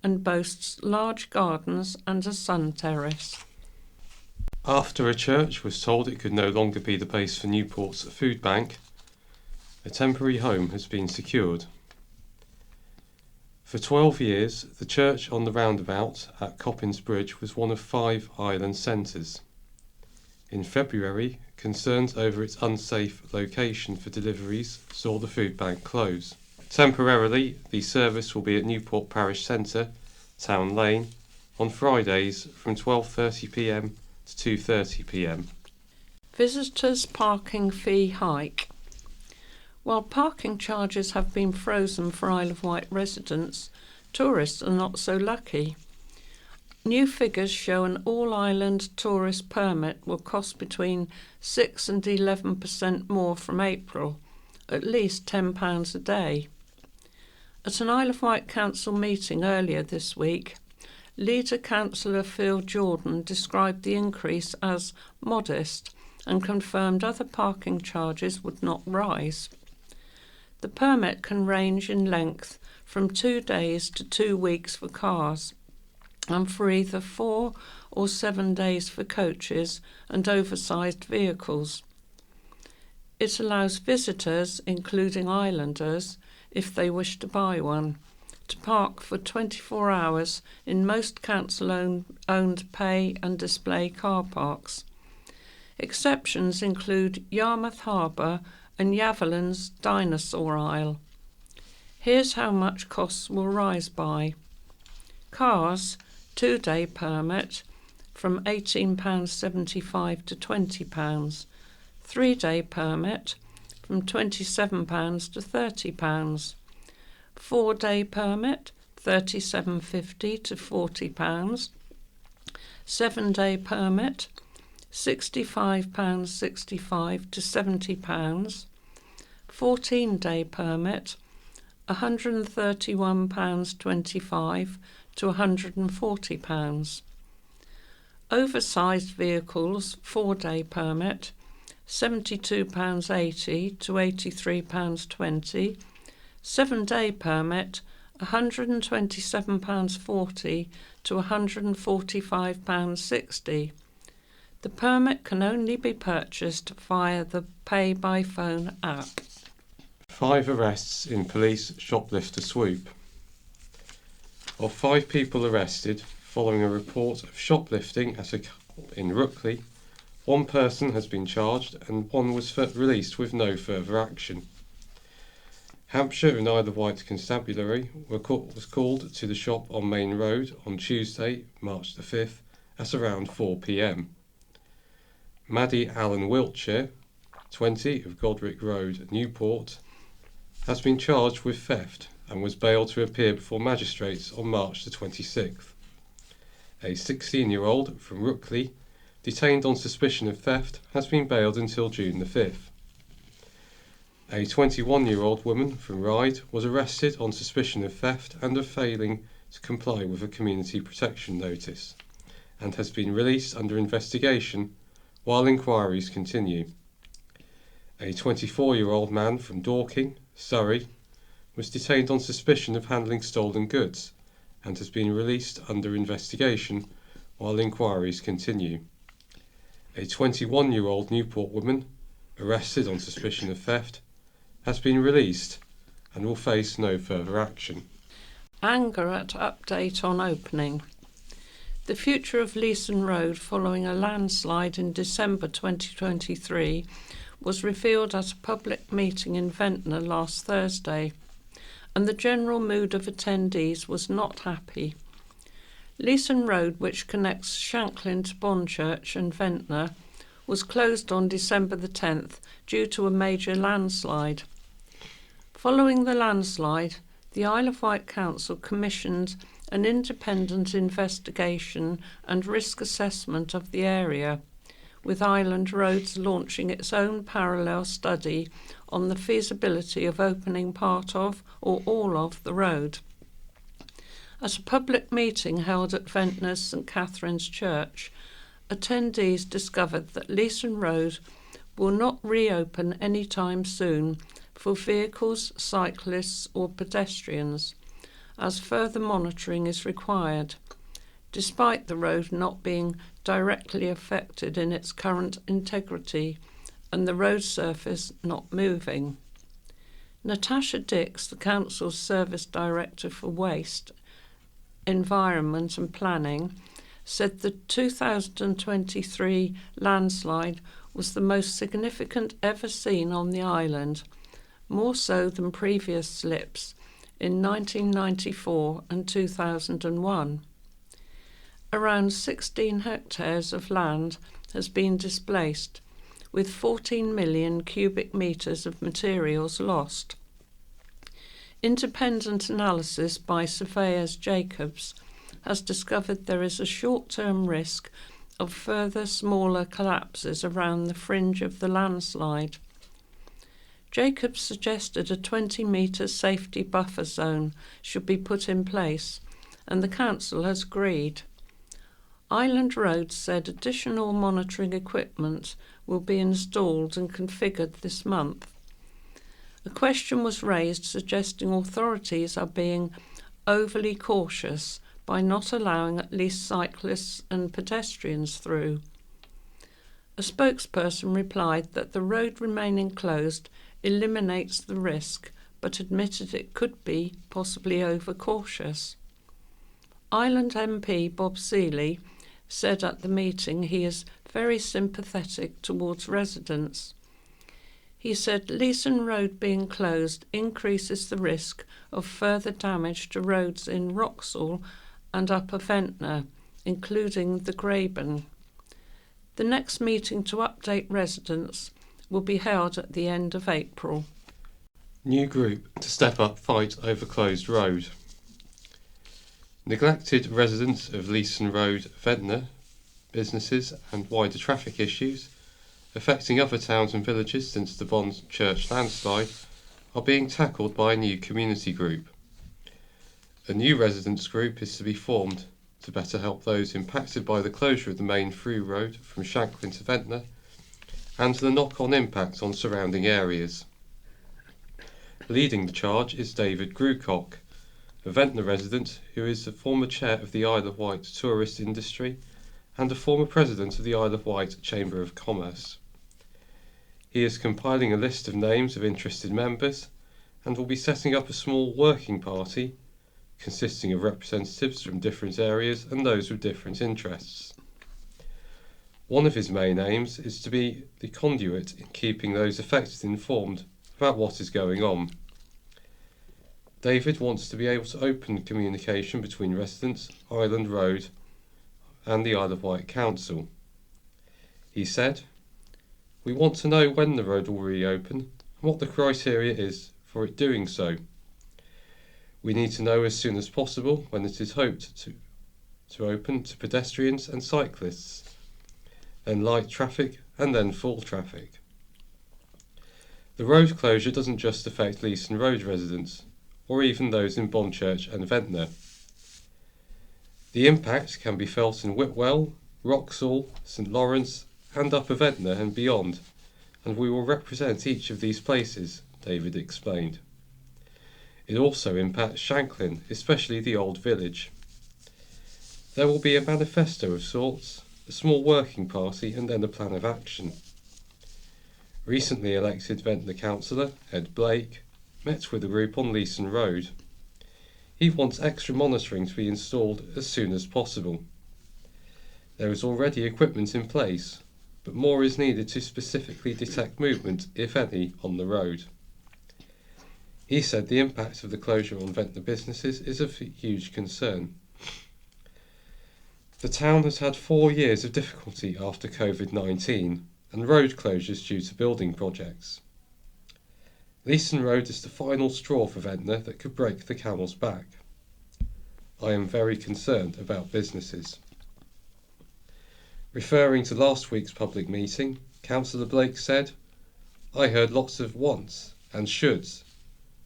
and boasts large gardens and a sun terrace. After a church was told it could no longer be the base for Newport's food bank, a temporary home has been secured. For 12 years, the church on the roundabout at Coppins Bridge was one of 5 island centres. In February, concerns over its unsafe location for deliveries saw the food bank close. Temporarily, the service will be at Newport Parish Centre, Town Lane, on Fridays from 12:30pm to 2:30pm. Visitors' parking fee hike. While parking charges have been frozen for Isle of Wight residents, tourists are not so lucky. New figures show an all-island tourist permit will cost between 6 and 11% more from April, at least £10 a day. At an Isle of Wight Council meeting earlier this week, Leader Councillor Phil Jordan described the increase as modest and confirmed other parking charges would not rise. The permit can range in length from 2 days to 2 weeks for cars, and for either 4 or 7 days for coaches and oversized vehicles. It allows visitors, including islanders, if they wish to buy one, to park for 24 hours in most council-owned pay and display car parks. Exceptions include Yarmouth Harbour and Yaverland's Dinosaur Isle. Here's how much costs will rise by. Cars, 2-day permit, from £18.75 to £20. 3-day permit, from £27 to £30. 4-day permit, £37.50 to £40. 7-day permit, £65.65 to £70. 14-day permit, £131.25 to £140. Oversized vehicles, 4-day permit, £72.80 to £83.20. 7-day permit, £127.40 to £145.60. The permit can only be purchased via the Pay by Phone app. 5 arrests in police shoplifter swoop. Of 5 people arrested following a report of shoplifting at a club in Ruckley, 1 person has been charged and 1 was released with no further action. Hampshire and Isle of Wight Constabulary was called to the shop on Main Road on Tuesday, March the 5th, at around 4 p.m. Maddie Allen Wiltshire, 20, of Godric Road, Newport, has been charged with theft and was bailed to appear before magistrates on March the 26th. A 16-year-old from Ruckley, detained on suspicion of theft, has been bailed until June the 5th. A 21-year-old woman from Ryde was arrested on suspicion of theft and of failing to comply with a community protection notice, and has been released under investigation while inquiries continue. A 24-year-old man from Dorking, Surrey, was detained on suspicion of handling stolen goods and has been released under investigation while inquiries continue. A 21-year-old Newport woman, arrested on suspicion of theft, has been released and will face no further action. Anger at update on opening. The future of Leeson Road following a landslide in December 2023 was revealed at a public meeting in Ventnor last Thursday, and the general mood of attendees was not happy. Leeson Road, which connects Shanklin to Bonchurch and Ventnor, was closed on December the 10th due to a major landslide. Following the landslide, the Isle of Wight Council commissioned an independent investigation and risk assessment of the area, with Island Roads launching its own parallel study on the feasibility of opening part of or all of the road. At a public meeting held at Ventnor's St Catherine's Church, attendees discovered that Leeson Road will not reopen any time soon for vehicles, cyclists or pedestrians, as further monitoring is required, despite the road not being directly affected in its current integrity and the road surface not moving. Natasha Dix, the Council's Service Director for Waste, Environment and Planning, said the 2023 landslide was the most significant ever seen on the island, more so than previous slips in 1994 and 2001. Around 16 hectares of land has been displaced, with 14 million cubic metres of materials lost. Independent analysis by surveyors Jacobs has discovered there is a short-term risk of further smaller collapses around the fringe of the landslide. Jacob suggested a 20-metre safety buffer zone should be put in place, and the council has agreed. Island Road said additional monitoring equipment will be installed and configured this month. A question was raised suggesting authorities are being overly cautious by not allowing at least cyclists and pedestrians through. A spokesperson replied that the road remaining closed eliminates the risk, but admitted it could be possibly overcautious. Island MP Bob Seeley said at the meeting he is very sympathetic towards residents. He said Leeson Road being closed increases the risk of further damage to roads in Wroxall and Upper Ventnor, including the Graben. The next meeting to update residents will be held at the end of April. New group to step up fight over closed road. Neglected residents of Leeson Road, Ventnor, businesses and wider traffic issues affecting other towns and villages since the Bond Church landslide are being tackled by a new community group. A new residents group is to be formed to better help those impacted by the closure of the main through road from Shanklin to Ventnor and the knock-on impact on surrounding areas. Leading the charge is David Grucock, a Ventnor resident who is the former chair of the Isle of Wight tourist industry and a former president of the Isle of Wight Chamber of Commerce. He is compiling a list of names of interested members and will be setting up a small working party consisting of representatives from different areas and those with different interests. One of his main aims is to be the conduit in keeping those affected informed about what is going on. David wants to be able to open communication between residents, Island Road and the Isle of Wight Council. He said, "We want to know when the road will reopen and what the criteria is for it doing so. We need to know as soon as possible when it is hoped to open to pedestrians and cyclists, then light traffic and then full traffic. The road closure doesn't just affect Leeson Road residents, or even those in Bonchurch and Ventnor. The impact can be felt in Whitwell, Wroxall, St Lawrence and Upper Ventnor and beyond, and we will represent each of these places," David explained. It also impacts Shanklin, especially the old village. There will be a manifesto of sorts, a small working party and then a plan of action. Recently elected Ventnor councillor Ed Blake met with a group on Leeson Road. He wants extra monitoring to be installed as soon as possible. There is already equipment in place, but more is needed to specifically detect movement, if any, on the road. He said the impact of the closure on Ventnor businesses is of huge concern. The town has had 4 years of difficulty after COVID-19 and road closures due to building projects. Leeson Road is the final straw for Ventnor that could break the camel's back. I am very concerned about businesses. Referring to last week's public meeting, Councillor Blake said, "I heard lots of wants and shoulds,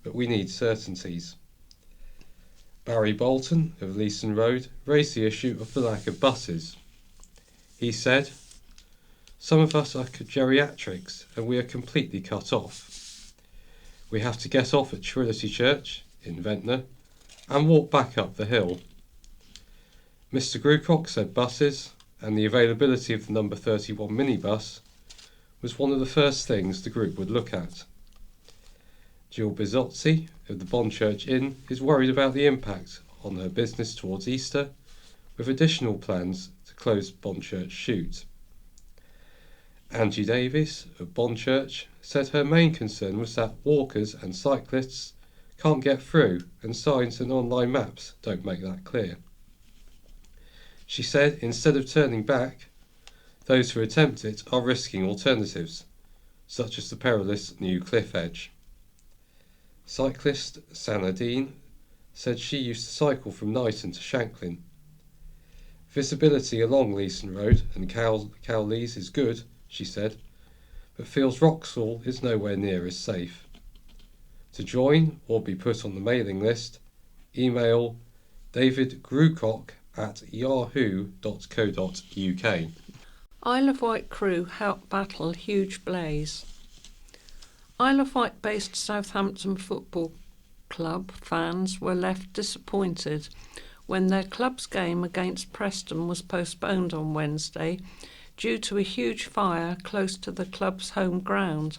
but we need certainties." Barry Bolton of Leeson Road raised the issue of the lack of buses. He said, "Some of us are geriatrics and we are completely cut off. We have to get off at Trinity Church in Ventnor and walk back up the hill." Mr Grucock said buses and the availability of the number 31 minibus was one of the first things the group would look at. Jill Bizzozzi of the Bonchurch Inn is worried about the impact on her business towards Easter, with additional plans to close Bonchurch Shoot. Angie Davies of Bonchurch said her main concern was that walkers and cyclists can't get through and signs and online maps don't make that clear. She said instead of turning back, those who attempt it are risking alternatives, such as the perilous new cliff edge. Cyclist Sanna Dean said she used to cycle from Knighton to Shanklin. Visibility along Leeson Road and Cowleys is good, she said, but feels Wroxall is nowhere near as safe. To join or be put on the mailing list, email davidgrucock@yahoo.co.uk. Isle of Wight crew help battle huge blaze. Isle of Wight based Southampton Football Club fans were left disappointed when their club's game against Preston was postponed on Wednesday due to a huge fire close to the club's home ground.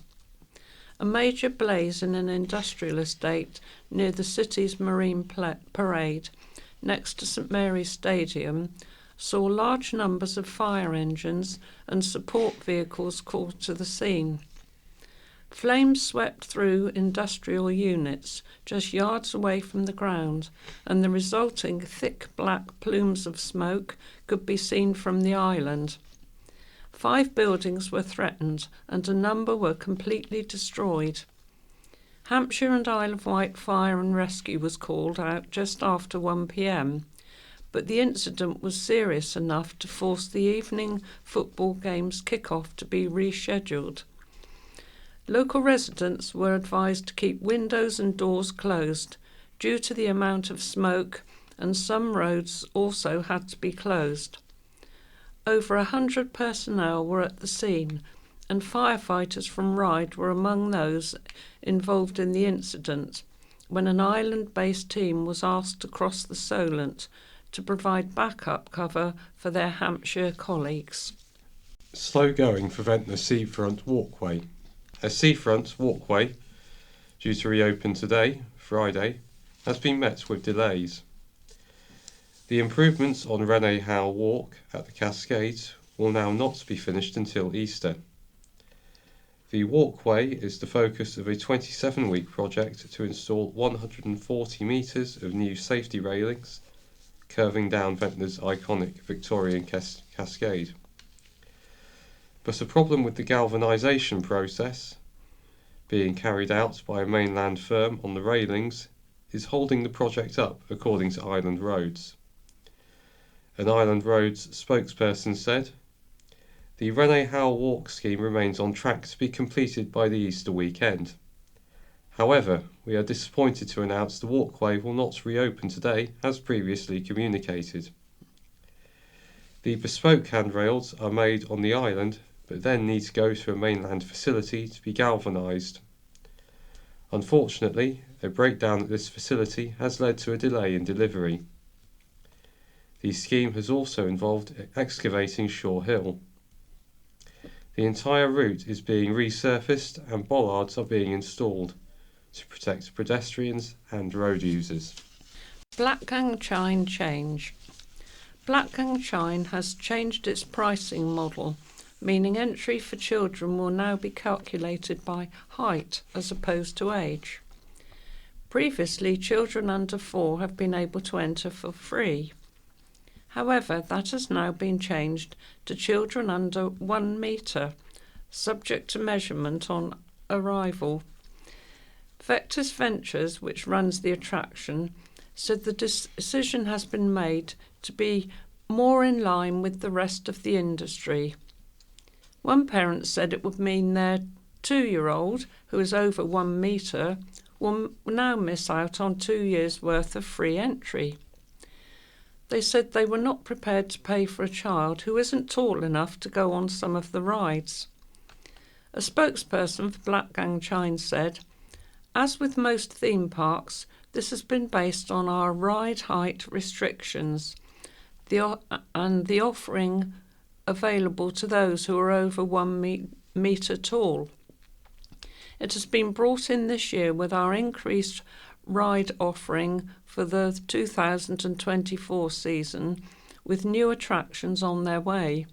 A major blaze in an industrial estate near the city's Marine Parade, next to St Mary's Stadium, saw large numbers of fire engines and support vehicles called to the scene. Flames swept through industrial units just yards away from the ground, and the resulting thick black plumes of smoke could be seen from the island. 5 buildings were threatened and a number were completely destroyed. Hampshire and Isle of Wight Fire and Rescue was called out just after 1 p.m, but the incident was serious enough to force the evening football game's kick-off to be rescheduled. Local residents were advised to keep windows and doors closed due to the amount of smoke, and some roads also had to be closed. Over 100 personnel were at the scene, and firefighters from Ryde were among those involved in the incident when an island-based team was asked to cross the Solent to provide backup cover for their Hampshire colleagues. Slow going for Ventnor Seafront Walkway. A seafront walkway, due to reopen today, Friday, has been met with delays. The improvements on Rene Howe Walk at the Cascades will now not be finished until Easter. The walkway is the focus of a 27-week project to install 140 metres of new safety railings, curving down Ventnor's iconic Victorian cascade. But a problem with the galvanisation process, being carried out by a mainland firm on the railings, is holding the project up, according to Island Roads. An Island Roads spokesperson said, "The Rene Howe Walk scheme remains on track to be completed by the Easter weekend. However, we are disappointed to announce the walkway will not reopen today as previously communicated. The bespoke handrails are made on the island but then need to go to a mainland facility to be galvanised. Unfortunately, a breakdown at this facility has led to a delay in delivery. The scheme has also involved excavating Shore Hill. The entire route is being resurfaced and bollards are being installed to protect pedestrians and road users." Blackgang Chine change. Blackgang Chine has changed its pricing model, meaning entry for children will now be calculated by height as opposed to age. Previously, children under 4 have been able to enter for free. However, that has now been changed to children under 1 metre, subject to measurement on arrival. Vectis Ventures, which runs the attraction, said the decision has been made to be more in line with the rest of the industry. One parent said it would mean their 2-year-old, who is over 1 metre, will now miss out on 2 years' worth of free entry. They said they were not prepared to pay for a child who isn't tall enough to go on some of the rides. A spokesperson for Blackgang Chine said, "As with most theme parks, this has been based on our ride height restrictions and the offering available to those who are over 1 metre tall. It has been brought in this year with our increased ride offering for the 2024 season, with new attractions on their way.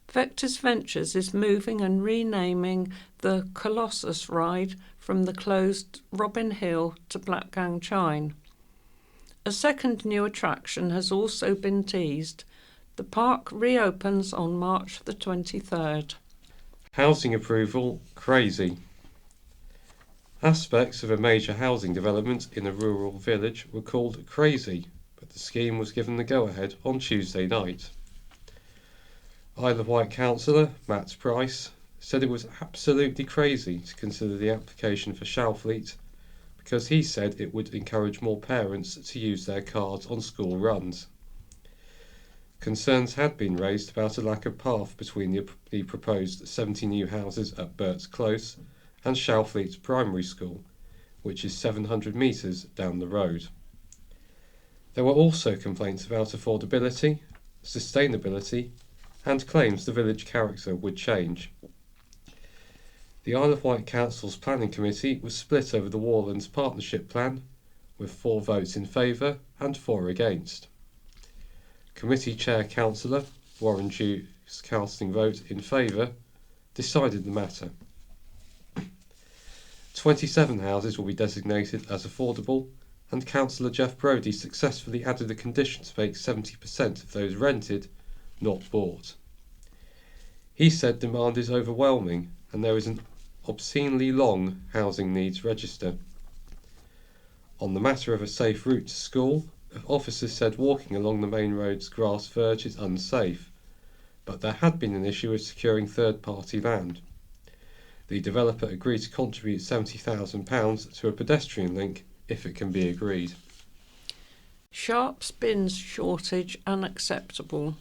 Vectis Ventures is moving and renaming the Colossus ride from the closed Robin Hill to Blackgang Chine. A second new attraction has also been teased. The park reopens on March the 23rd. Housing approval crazy. Aspects of a major housing development in a rural village were called crazy, but the scheme was given the go-ahead on Tuesday night. Isle of Wight councillor Matt Price said it was absolutely crazy to consider the application for Shalfleet because he said it would encourage more parents to use their cards on school runs. Concerns had been raised about a lack of path between the proposed 70 new houses at Burt's Close and Shalfleet Primary School, which is 700 metres down the road. There were also complaints about affordability, sustainability, and claims the village character would change. The Isle of Wight Council's planning committee was split over the Warlands Partnership Plan, with 4 votes in favour and 4 against. Committee Chair Councillor Warren Dew's casting vote in favour decided the matter. 27 houses will be designated as affordable, and Councillor Jeff Brodie successfully added a condition to make 70% of those rented not bought. He said demand is overwhelming and there is an obscenely long housing needs register. On the matter of a safe route to school, officers said walking along the main road's grass verge is unsafe, but there had been an issue with securing third-party land. The developer agreed to contribute £70,000 to a pedestrian link if it can be agreed. Sharps bins shortage unacceptable.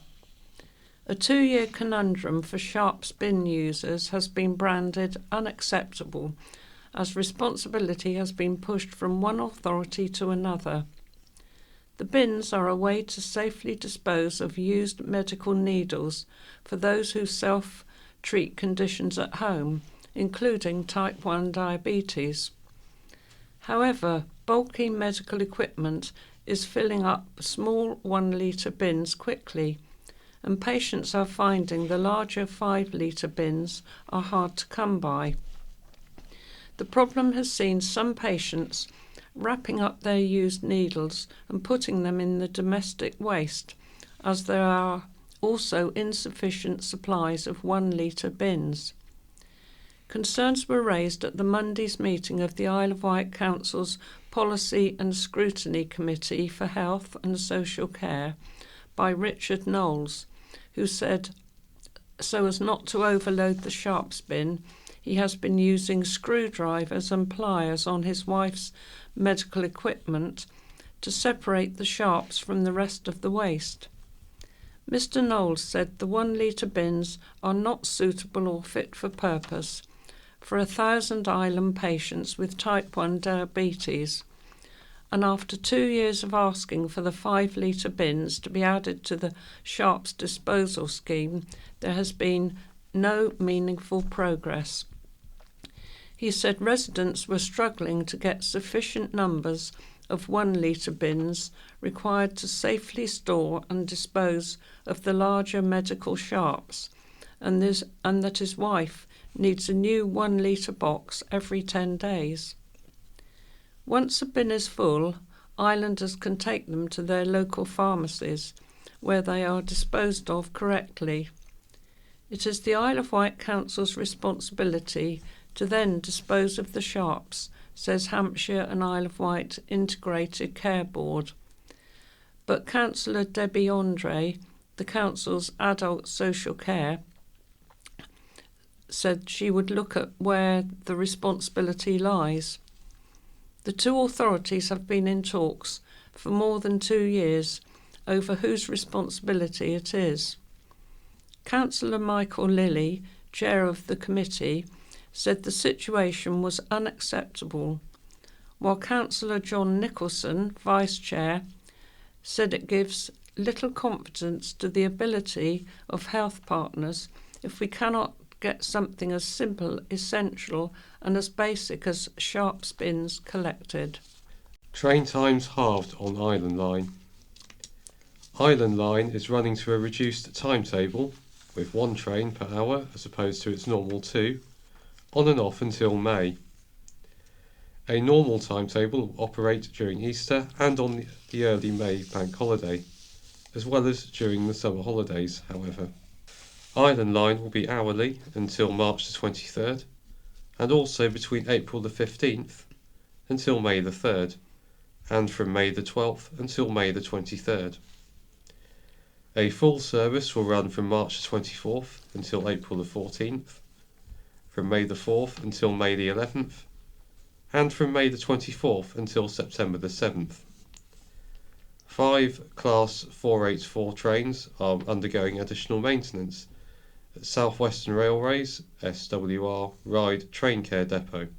A 2-year conundrum for Sharps bin users has been branded unacceptable as responsibility has been pushed from one authority to another. The bins are a way to safely dispose of used medical needles for those who self-treat conditions at home, including type 1 diabetes. However, bulky medical equipment is filling up small 1-litre bins quickly, and patients are finding the larger 5-litre bins are hard to come by. The problem has seen some patients wrapping up their used needles and putting them in the domestic waste, as there are also insufficient supplies of 1-litre bins. Concerns were raised at the Monday's meeting of the Isle of Wight Council's Policy and Scrutiny Committee for Health and Social Care by Richard Knowles, who said, so as not to overload the Sharps bin, he has been using screwdrivers and pliers on his wife's medical equipment to separate the Sharps from the rest of the waste. Mr. Knowles said the 1-litre bins are not suitable or fit for purpose for 1,000 island patients with type 1 diabetes, and after 2 years of asking for the 5-litre bins to be added to the Sharps disposal scheme, there has been no meaningful progress. He said residents were struggling to get sufficient numbers of 1-litre bins required to safely store and dispose of the larger medical Sharps, and that his wife needs a new 1-litre box every 10 days. Once a bin is full, islanders can take them to their local pharmacies, where they are disposed of correctly. It is the Isle of Wight Council's responsibility to then dispose of the Sharps, says Hampshire and Isle of Wight Integrated Care Board. But Councillor Debbie Andre, the Council's Adult Social Care, said she would look at where the responsibility lies. The 2 authorities have been in talks for more than 2 years over whose responsibility it is. Councillor Michael Lilly, chair of the committee, said the situation was unacceptable, while Councillor John Nicholson, vice chair, said it gives little confidence to the ability of health partners if we cannot get something as simple, essential and as basic as Sharps bins collected. Train times halved on Island Line. Island Line is running to a reduced timetable, with 1 train per hour as opposed to its normal 2, on and off until May. A normal timetable will operate during Easter and on the early May bank holiday, as well as during the summer holidays, however. Island Line will be hourly until March the 23rd, and also between April the 15th until May the 3rd, and from May the 12th until May the 23rd. A full service will run from March the 24th until April the 14th, from May the 4th until May the 11th, and from May the 24th until September the 7th. 5 Class 484 trains are undergoing additional maintenance at South Western Railway's SWR Ryde Train Care Depot.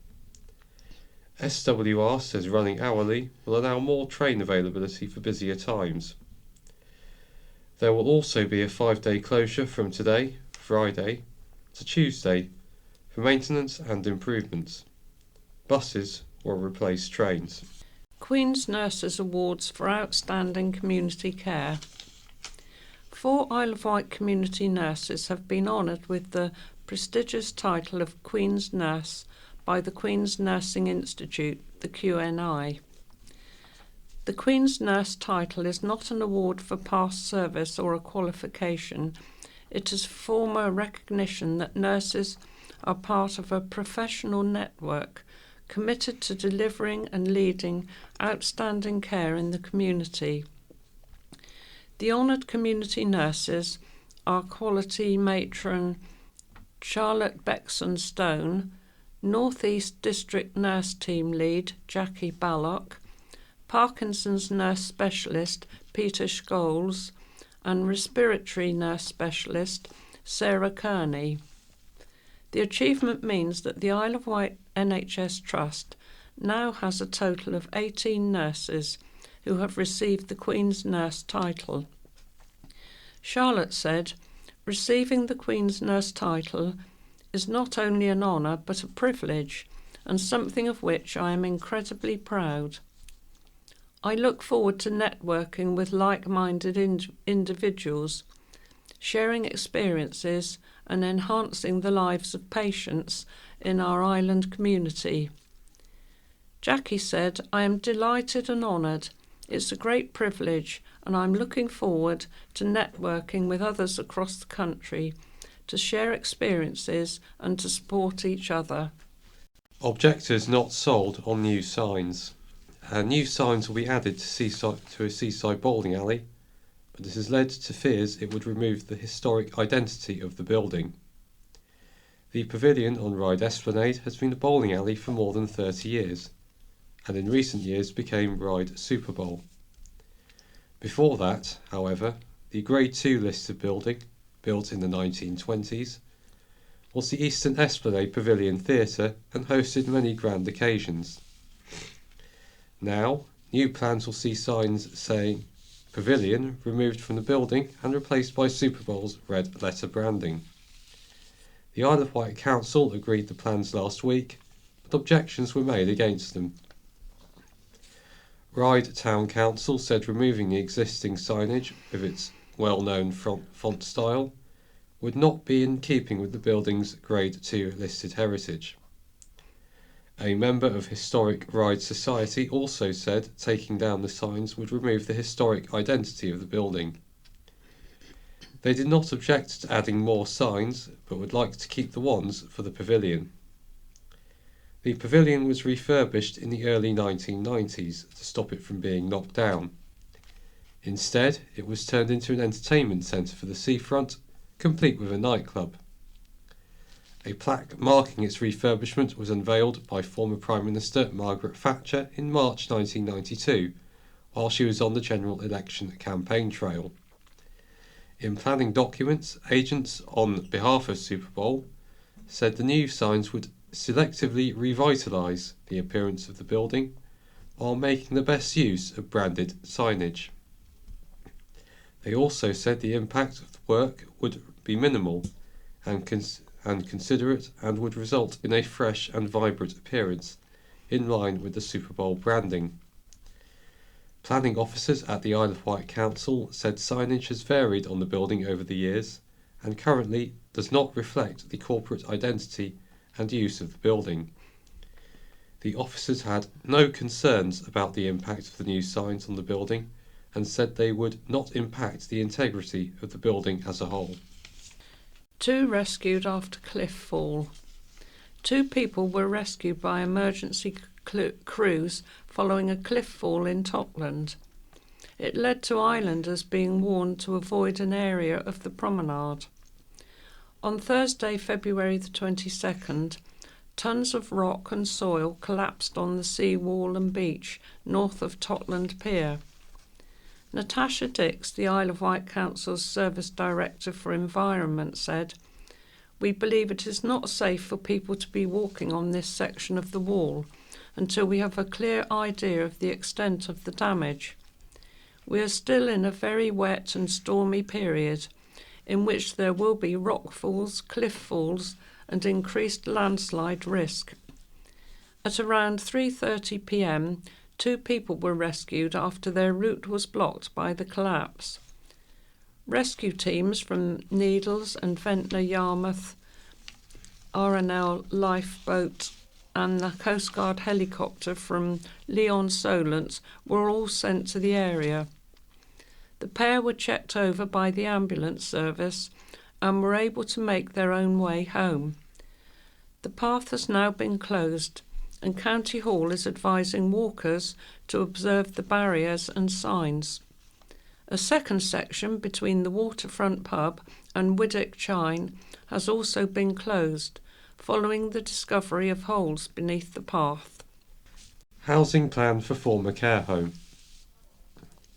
SWR says running hourly will allow more train availability for busier times. There will also be a 5-day closure from today, Friday, to Tuesday for maintenance and improvements. Buses will replace trains. Queen's Nurses Awards for Outstanding Community Care. 4 Isle of Wight community nurses have been honoured with the prestigious title of Queen's Nurse by the Queen's Nursing Institute, the QNI. The Queen's Nurse title is not an award for past service or a qualification. It is a formal recognition that nurses are part of a professional network committed to delivering and leading outstanding care in the community. The honoured community nurses are Quality Matron Charlotte Bexon Stone, North East District Nurse Team Lead Jackie Ballock, Parkinson's Nurse Specialist Peter Scholes, and Respiratory Nurse Specialist Sarah Kearney. The achievement means that the Isle of Wight NHS Trust now has a total of 18 nurses who have received the Queen's Nurse title. Charlotte said, "Receiving the Queen's Nurse title is not only an honour but a privilege, and something of which I am incredibly proud. I look forward to networking with like-minded individuals, sharing experiences and enhancing the lives of patients in our island community." Jackie said, "I am delighted and honoured. It's a great privilege, and I'm looking forward to networking with others across the country to share experiences and to support each other." Objectors not sold on new signs. New signs will be added to a seaside bowling alley, but this has led to fears it would remove the historic identity of the building. The pavilion on Ryde Esplanade has been a bowling alley for more than 30 years, and in recent years became Ryde Super Bowl. Before that, however, the Grade 2 listed building, built in the 1920s, was the Eastern Esplanade Pavilion Theatre and hosted many grand occasions. Now, new plans will see signs saying Pavilion removed from the building and replaced by Super Bowl's red letter branding. The Isle of Wight Council agreed the plans last week, but objections were made against them. Ryde Town Council said removing the existing signage with its well-known font style would not be in keeping with the building's Grade 2 listed heritage. A member of Historic Ryde Society also said taking down the signs would remove the historic identity of the building. They did not object to adding more signs, but would like to keep the ones for the pavilion. The pavilion was refurbished in the early 1990s to stop it from being knocked down. Instead, it was turned into an entertainment centre for the seafront, complete with a nightclub. A plaque marking its refurbishment was unveiled by former Prime Minister Margaret Thatcher in March 1992, while she was on the general election campaign trail. In planning documents, agents on behalf of Super Bowl said the new signs would selectively revitalise the appearance of the building while making the best use of branded signage. They also said the impact of the work would be minimal and considerate and would result in a fresh and vibrant appearance in line with the Super Bowl branding. Planning officers at the Isle of Wight Council said signage has varied on the building over the years and currently does not reflect the corporate identity and use of the building. The officers had no concerns about the impact of the new signs on the building and said they would not impact the integrity of the building as a whole. 2 rescued after cliff fall. 2 people were rescued by emergency crews following a cliff fall in Topland. It led to islanders being warned to avoid an area of the promenade. On Thursday, February the 22nd, tons of rock and soil collapsed on the sea wall and beach north of Totland Pier. Natasha Dix, the Isle of Wight Council's Service Director for Environment, said, "We believe it is not safe for people to be walking on this section of the wall until we have a clear idea of the extent of the damage. We are still in a very wet and stormy period in which there will be rock falls, cliff falls and increased landslide risk." At around 3:30 p.m, 2 people were rescued after their route was blocked by the collapse. Rescue teams from Needles and Ventnor Yarmouth, RNL lifeboat and the Coast Guard helicopter from Lyon Solent were all sent to the area. The pair were checked over by the ambulance service and were able to make their own way home. The path has now been closed, and County Hall is advising walkers to observe the barriers and signs. A second section between the waterfront pub and Widdick Chine has also been closed, following the discovery of holes beneath the path. Housing plan for former care home.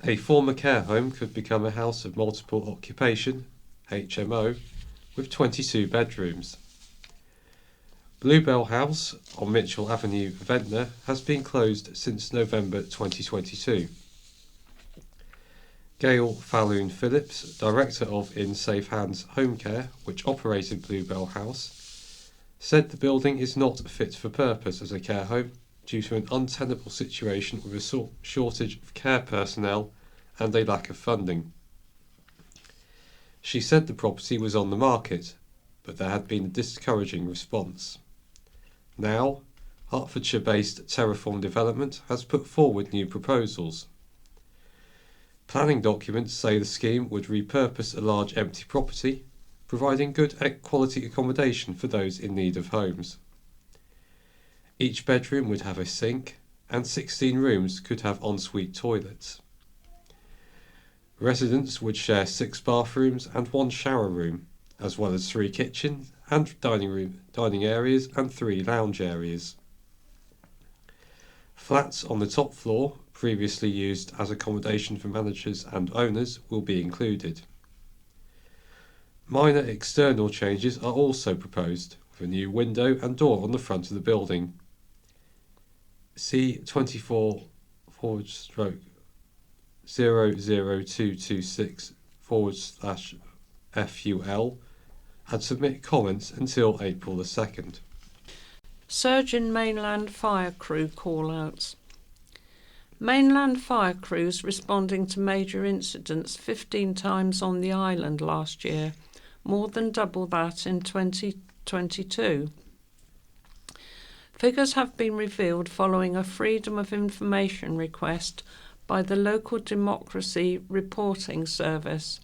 A former care home could become a house of multiple occupation, HMO, with 22 bedrooms. Bluebell House on Mitchell Avenue, Ventnor, has been closed since November 2022. Gail Falloon Phillips, director of In Safe Hands Home Care, which operated Bluebell House, said the building is not fit for purpose as a care home due to an untenable situation with a shortage of care personnel and a lack of funding. She said the property was on the market, but there had been a discouraging response. Now, Hertfordshire-based Terraform Development has put forward new proposals. Planning documents say the scheme would repurpose a large empty property, providing good quality accommodation for those in need of homes. Each bedroom would have a sink, and 16 rooms could have ensuite toilets. Residents would share 6 bathrooms and 1 shower room, as well as 3 kitchens and dining areas and 3 lounge areas. Flats on the top floor, previously used as accommodation for managers and owners, will be included. Minor external changes are also proposed, with a new window and door on the front of the building. C 24/00226/FUL and submit comments until April the 2nd. Surge in mainland fire crew call-outs. Mainland fire crews responding to major incidents 15 times on the island last year, more than double that in 2022. Figures have been revealed following a Freedom of Information request by the Local Democracy Reporting Service,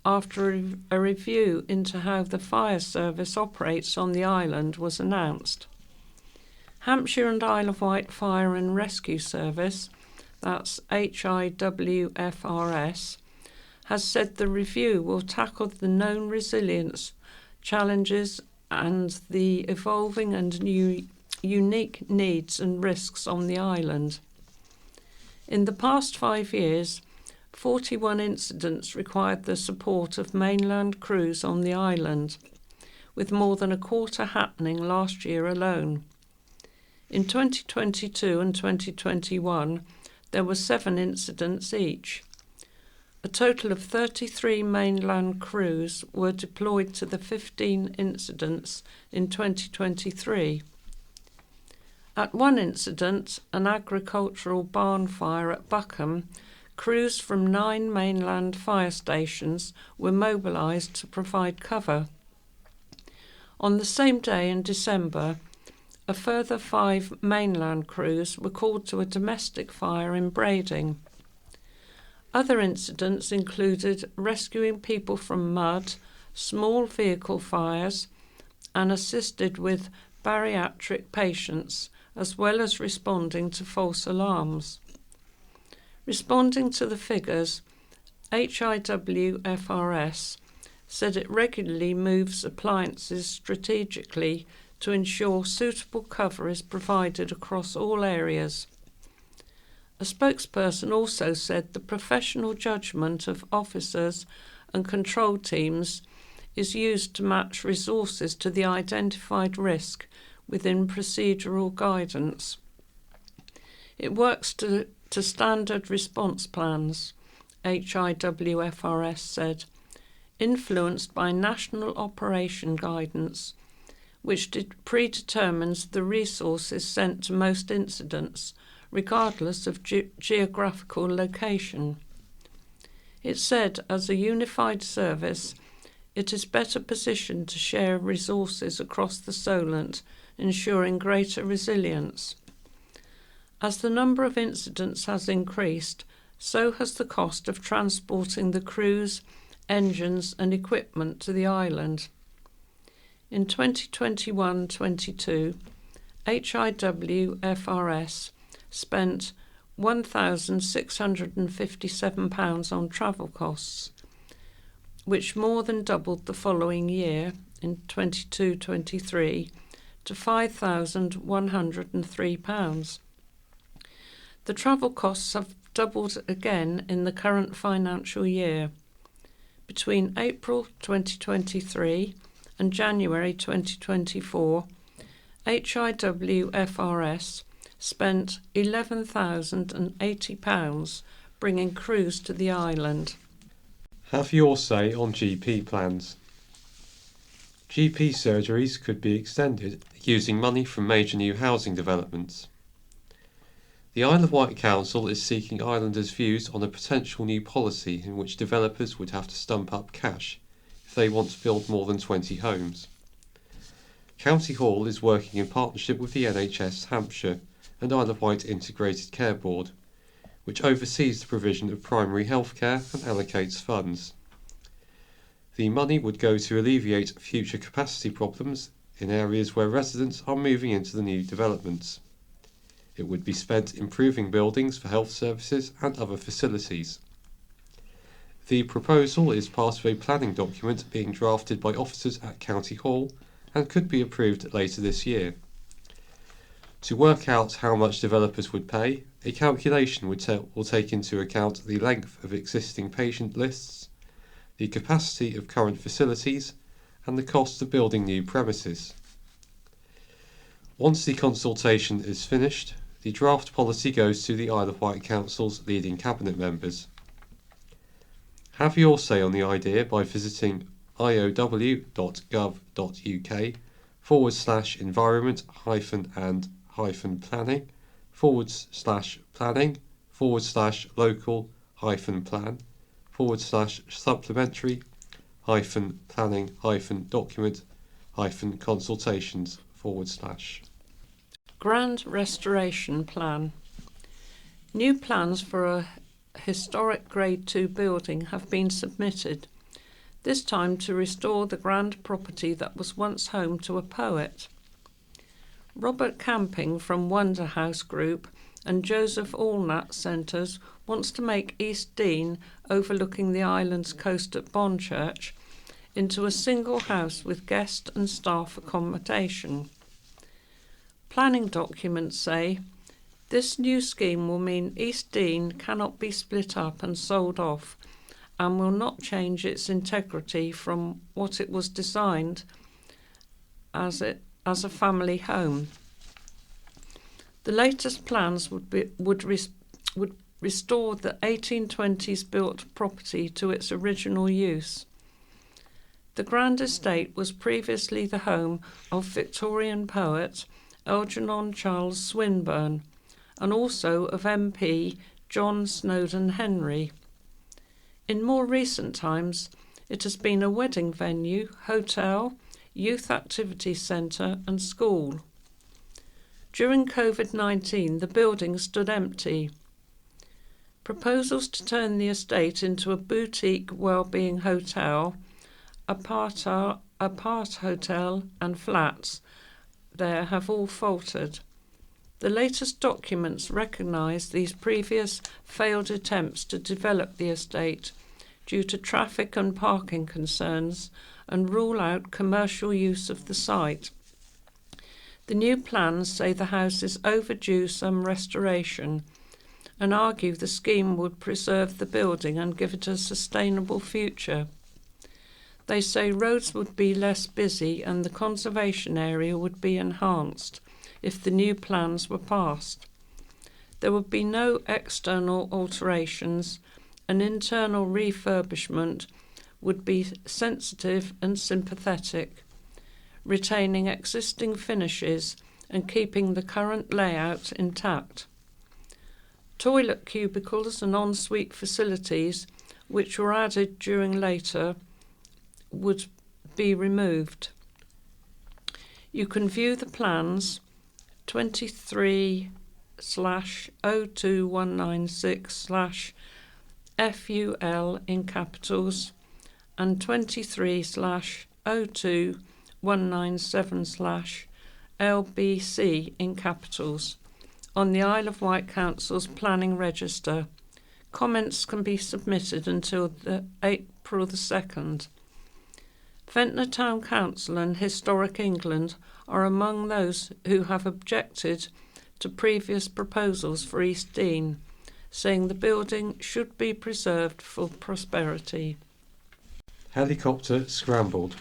after a review into how the fire service operates on the island was announced. Hampshire and Isle of Wight Fire and Rescue Service, that's HIWFRS, has said the review will tackle the known resilience challenges and the evolving and new unique needs and risks on the island. In the past 5 years, 41 incidents required the support of mainland crews on the island, with more than a quarter happening last year alone. In 2022 and 2021, there were 7 incidents each. A total of 33 mainland crews were deployed to the 15 incidents in 2023. At one incident, an agricultural barn fire at Buckham, crews from 9 mainland fire stations were mobilised to provide cover. On the same day in December, a further 5 mainland crews were called to a domestic fire in Brading. Other incidents included rescuing people from mud, small vehicle fires, and assisted with bariatric patients, as well as responding to false alarms. Responding to the figures, HIWFRS said it regularly moves appliances strategically to ensure suitable cover is provided across all areas. A spokesperson also said the professional judgment of officers and control teams is used to match resources to the identified risk within procedural guidance. It works to standard response plans, HIWFRS said, influenced by national operation guidance, which predetermines the resources sent to most incidents, regardless of geographical location. It said, as a unified service, it is better positioned to share resources across the Solent, ensuring greater resilience. As the number of incidents has increased, so has the cost of transporting the crews, engines and equipment to the island. In 2021-22, HIWFRS spent £1,657 on travel costs, which more than doubled the following year, in 22-23, to £5,103. The travel costs have doubled again in the current financial year. Between April 2023 and January 2024, HIWFRS spent £11,080 bringing crews to the island. Have your say on GP plans. GP surgeries could be extended using money from major new housing developments. The Isle of Wight Council is seeking islanders' views on a potential new policy in which developers would have to stump up cash if they want to build more than 20 homes. County Hall is working in partnership with the NHS Hampshire and Isle of Wight Integrated Care Board, which oversees the provision of primary health care and allocates funds. The money would go to alleviate future capacity problems in areas where residents are moving into the new developments. It would be spent improving buildings for health services and other facilities. The proposal is part of a planning document being drafted by officers at County Hall and could be approved later this year. To work out how much developers would pay, a calculation will take into account the length of existing patient lists, the capacity of current facilities, and the cost of building new premises. Once the consultation is finished, the draft policy goes to the Isle of Wight Council's leading cabinet members. Have your say on the idea by visiting iow.gov.uk/environment-planning/supplementary/planning/document-consultations/ Grand Restoration Plan. New plans for a historic Grade 2 building have been submitted, this time to restore the grand property that was once home to a poet. Robert Camping from Wonder House Group and Joseph Allnut Centres wants to make East Dean, overlooking the island's coast at Bonchurch, into a single house with guest and staff accommodation. Planning documents say this new scheme will mean East Dean cannot be split up and sold off and will not change its integrity from what it was designed as a family home. The latest plans would restore the 1820s built property to its original use. The Grand Estate was previously the home of Victorian poet Algernon Charles Swinburne and also of MP John Snowdon Henry. In more recent times, it has been a wedding venue, hotel, youth activity centre and school. During COVID-19, the building stood empty. Proposals to turn the estate into a boutique wellbeing hotel, apart hotel and flats there have all faltered. The latest documents recognise these previous failed attempts to develop the estate due to traffic and parking concerns and rule out commercial use of the site. The new plans say the house is overdue some restoration and argue the scheme would preserve the building and give it a sustainable future. They say roads would be less busy and the conservation area would be enhanced if the new plans were passed. There would be no external alterations, and internal refurbishment would be sensitive and sympathetic, retaining existing finishes and keeping the current layout intact. Toilet cubicles and ensuite facilities, which were added during later, would be removed. You can view the plans 23/02196/FUL in capitals and 23/02197/LBC in capitals on the Isle of Wight Council's planning register. Comments can be submitted until April the 2nd. Ventnor Town Council and Historic England are among those who have objected to previous proposals for East Dean, saying the building should be preserved for prosperity. Helicopter scrambled.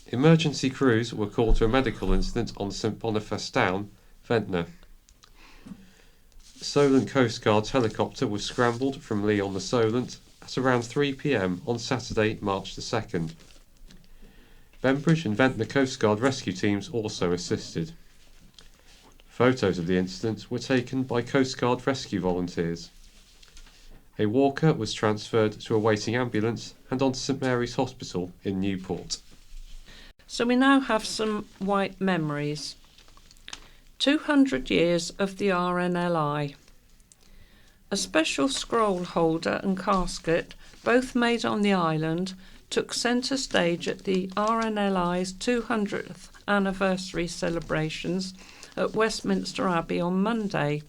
Emergency crews were called to a medical incident on St Boniface Down, Ventnor. Solent Coast Guard's helicopter was scrambled from Lee on the Solent at around 3 p.m. on Saturday, March the 2nd. Bembridge and Ventnor Coast Guard rescue teams also assisted. Photos of the incident were taken by Coast Guard rescue volunteers. A walker was transferred to a waiting ambulance and on to St Mary's Hospital in Newport. So we now have some Wight memories. 200 years of the RNLI. A special scroll holder and casket, both made on the island, took centre stage at the RNLI's 200th anniversary celebrations at Westminster Abbey on Monday.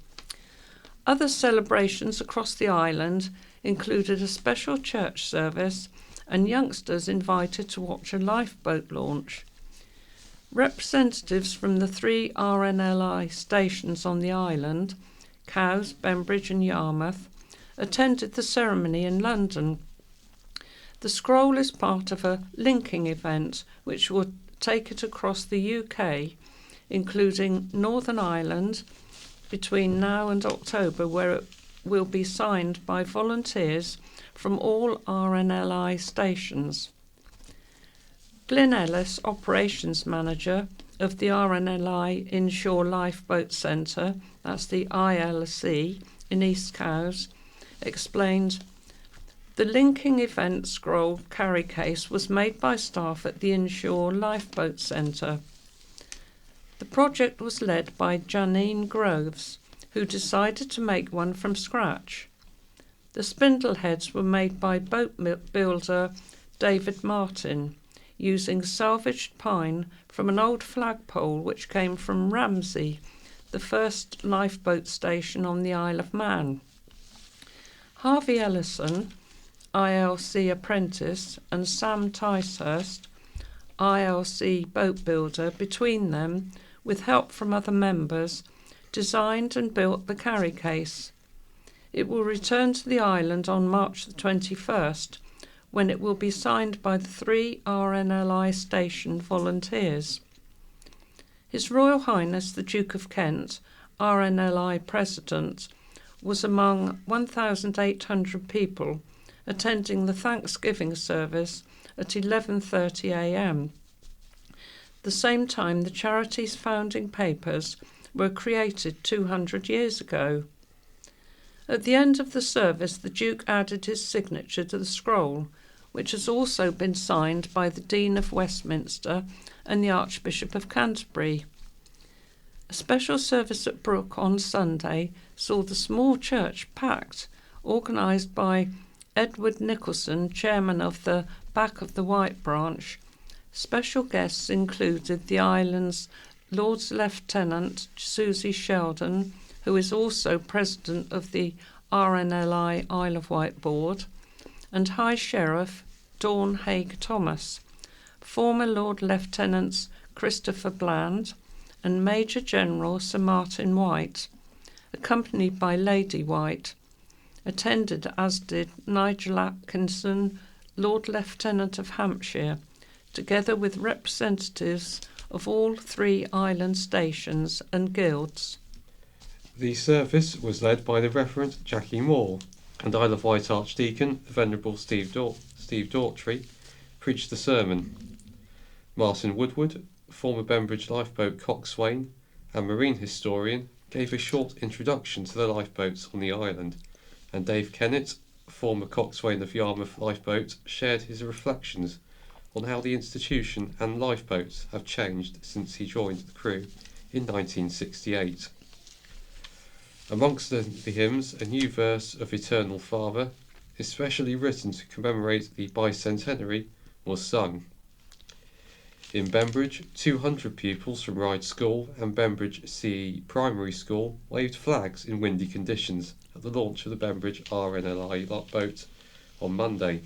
Other celebrations across the island included a special church service and youngsters invited to watch a lifeboat launch. Representatives from the 3 RNLI stations on the island, Cowes, Bembridge and Yarmouth, attended the ceremony in London. The scroll is part of a linking event which will take it across the UK, including Northern Ireland, between now and October, where it will be signed by volunteers from all RNLI stations. Glyn Ellis, Operations Manager of the RNLI Inshore Lifeboat Centre, that's the ILC, in East Cowes, explained, "The linking event scroll carry case was made by staff at the Inshore Lifeboat Centre. The project was led by Janine Groves, who decided to make one from scratch. The spindle heads were made by boat builder David Martin, using salvaged pine from an old flagpole which came from Ramsey, the first lifeboat station on the Isle of Man. Harvey Ellison, ILC apprentice, and Sam Ticehurst, ILC boat builder, between them, with help from other members, designed and built the carry case. It will return to the island on March the 21st, when it will be signed by the 3 RNLI station volunteers. His Royal Highness the Duke of Kent, RNLI President, was among 1,800 people attending the Thanksgiving service at 11:30 a.m. The same time the charity's founding papers were created 200 years ago. At the end of the service, the Duke added his signature to the scroll, which has also been signed by the Dean of Westminster and the Archbishop of Canterbury. A special service at Brook on Sunday saw the small church packed, organised by Edward Nicholson, chairman of the Back of the Wight branch. Special guests included the island's Lord's Lieutenant Susie Sheldon, who is also president of the RNLI Isle of Wight board, and High Sheriff Dawn Haig Thomas, former Lord Lieutenants Christopher Bland and Major General Sir Martin Wight, accompanied by Lady Wight, attended as did Nigel Atkinson, Lord Lieutenant of Hampshire, together with representatives of all 3 island stations and guilds. The service was led by the Reverend Jackie Moore, and Isle of Wight Archdeacon, the Venerable Steve Daughtry, preached the sermon. Martin Woodward, former Bembridge lifeboat coxswain and marine historian, gave a short introduction to the lifeboats on the island, and Dave Kennett, former coxswain of Yarmouth Lifeboat, shared his reflections on how the institution and lifeboats have changed since he joined the crew in 1968. Amongst the hymns, a new verse of Eternal Father, especially written to commemorate the bicentenary, was sung. In Bembridge, 200 pupils from Ryde School and Bembridge CE Primary School waved flags in windy conditions at the launch of the Bembridge RNLI boat on Monday.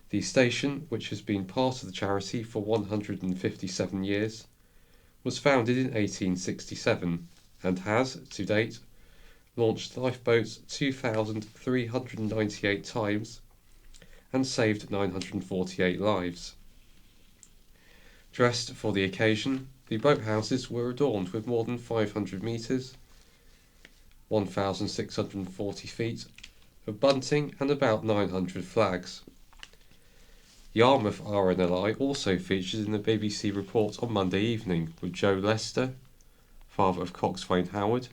The station, which has been part of the charity for 157 years, was founded in 1867 and has, to date, launched lifeboats 2,398 times and saved 948 lives. Dressed for the occasion, the boathouses were adorned with more than 500 metres, 1,640 feet, of bunting and about 900 flags. Yarmouth RNLI also featured in the BBC report on Monday evening with Joe Lester, father of coxswain Howard,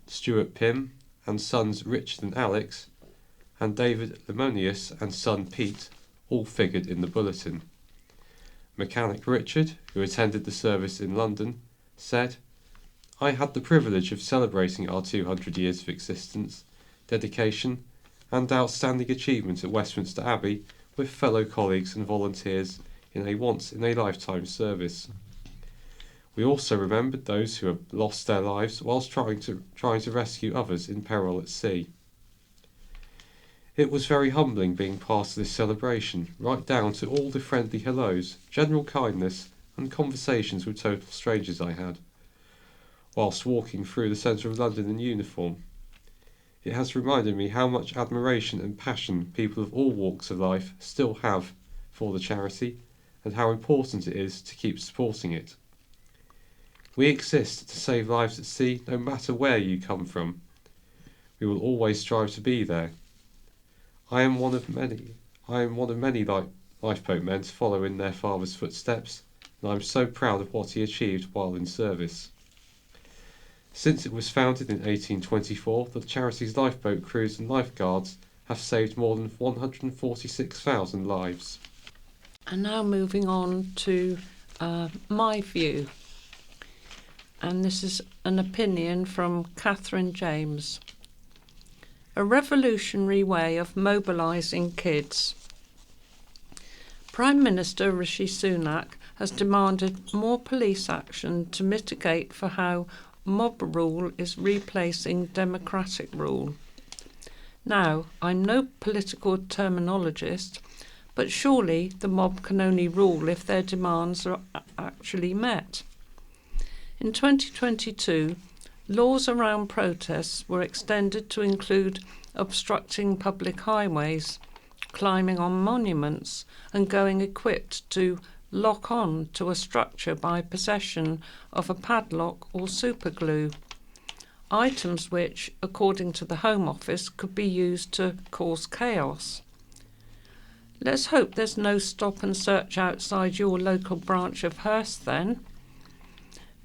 Stuart Pym and sons Richard and Alex, and David Lemonius and son Pete all figured in the bulletin. Mechanic Richard, who attended the service in London, said, "I had the privilege of celebrating our 200 years of existence, dedication and outstanding achievement at Westminster Abbey with fellow colleagues and volunteers in a once-in-a-lifetime service. We also remembered those who have lost their lives whilst trying to rescue others in peril at sea. It was very humbling being part of this celebration, right down to all the friendly hellos, general kindness and conversations with total strangers I had, whilst walking through the centre of London in uniform. It has reminded me how much admiration and passion people of all walks of life still have for the charity and how important it is to keep supporting it. We exist to save lives at sea no matter where you come from. We will always strive to be there. I am one of many lifeboat men to follow in their father's footsteps, and I am so proud of what he achieved while in service. Since it was founded in 1824, the charity's lifeboat crews and lifeguards have saved more than 146,000 lives." And now moving on to my view. And this is an opinion from Catherine James. A revolutionary way of mobilising kids. Prime Minister Rishi Sunak has demanded more police action to mitigate for how mob rule is replacing democratic rule. Now, I'm no political terminologist, but surely the mob can only rule if their demands are actually met. In 2022, laws around protests were extended to include obstructing public highways, climbing on monuments, and going equipped to lock on to a structure by possession of a padlock or superglue, items which, according to the Home Office, could be used to cause chaos. Let's hope there's no stop and search outside your local branch of Hearst then.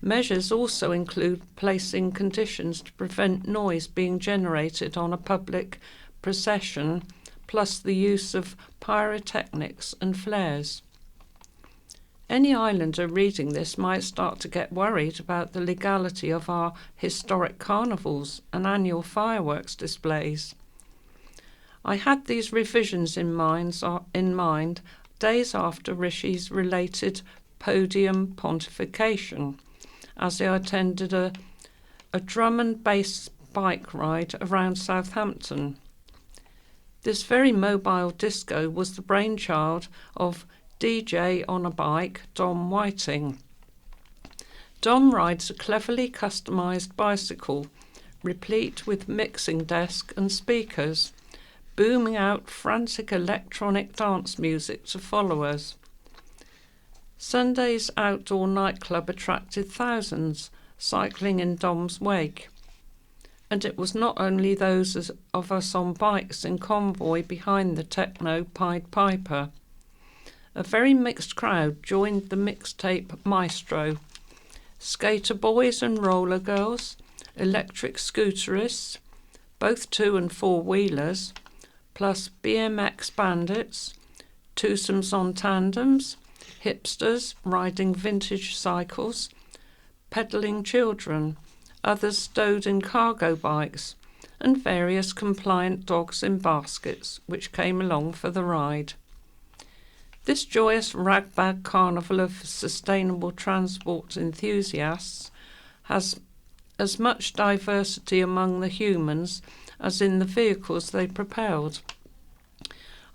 Measures also include placing conditions to prevent noise being generated on a public procession, plus the use of pyrotechnics and flares. Any islander reading this might start to get worried about the legality of our historic carnivals and annual fireworks displays. I had these revisions in mind days after Rishi's related podium pontification, as I attended a drum and bass bike ride around Southampton. This very mobile disco was the brainchild of DJ on a bike, Dom Whiting. Dom rides a cleverly customised bicycle, replete with mixing desk and speakers, booming out frantic electronic dance music to followers. Sunday's outdoor nightclub attracted thousands, cycling in Dom's wake. And it was not only those of us on bikes in convoy behind the techno Pied Piper. A very mixed crowd joined the mixtape maestro. Skater boys and roller girls, electric scooterists, both 2- and 4-wheelers, plus BMX bandits, twosomes on tandems, hipsters riding vintage cycles, peddling children, others stowed in cargo bikes, and various compliant dogs in baskets which came along for the ride. This joyous ragbag carnival of sustainable transport enthusiasts has as much diversity among the humans as in the vehicles they propelled.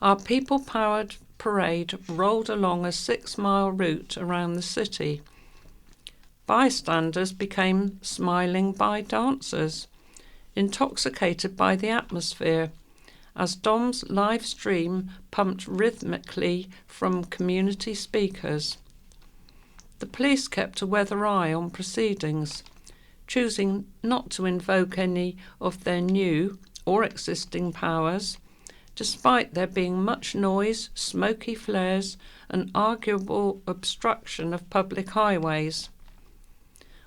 Our people-powered parade rolled along a 6-mile route around the city. Bystanders became smiling by dancers, intoxicated by the atmosphere, as Dom's live stream pumped rhythmically from community speakers. The police kept a weather eye on proceedings, choosing not to invoke any of their new or existing powers, despite there being much noise, smoky flares, and arguable obstruction of public highways.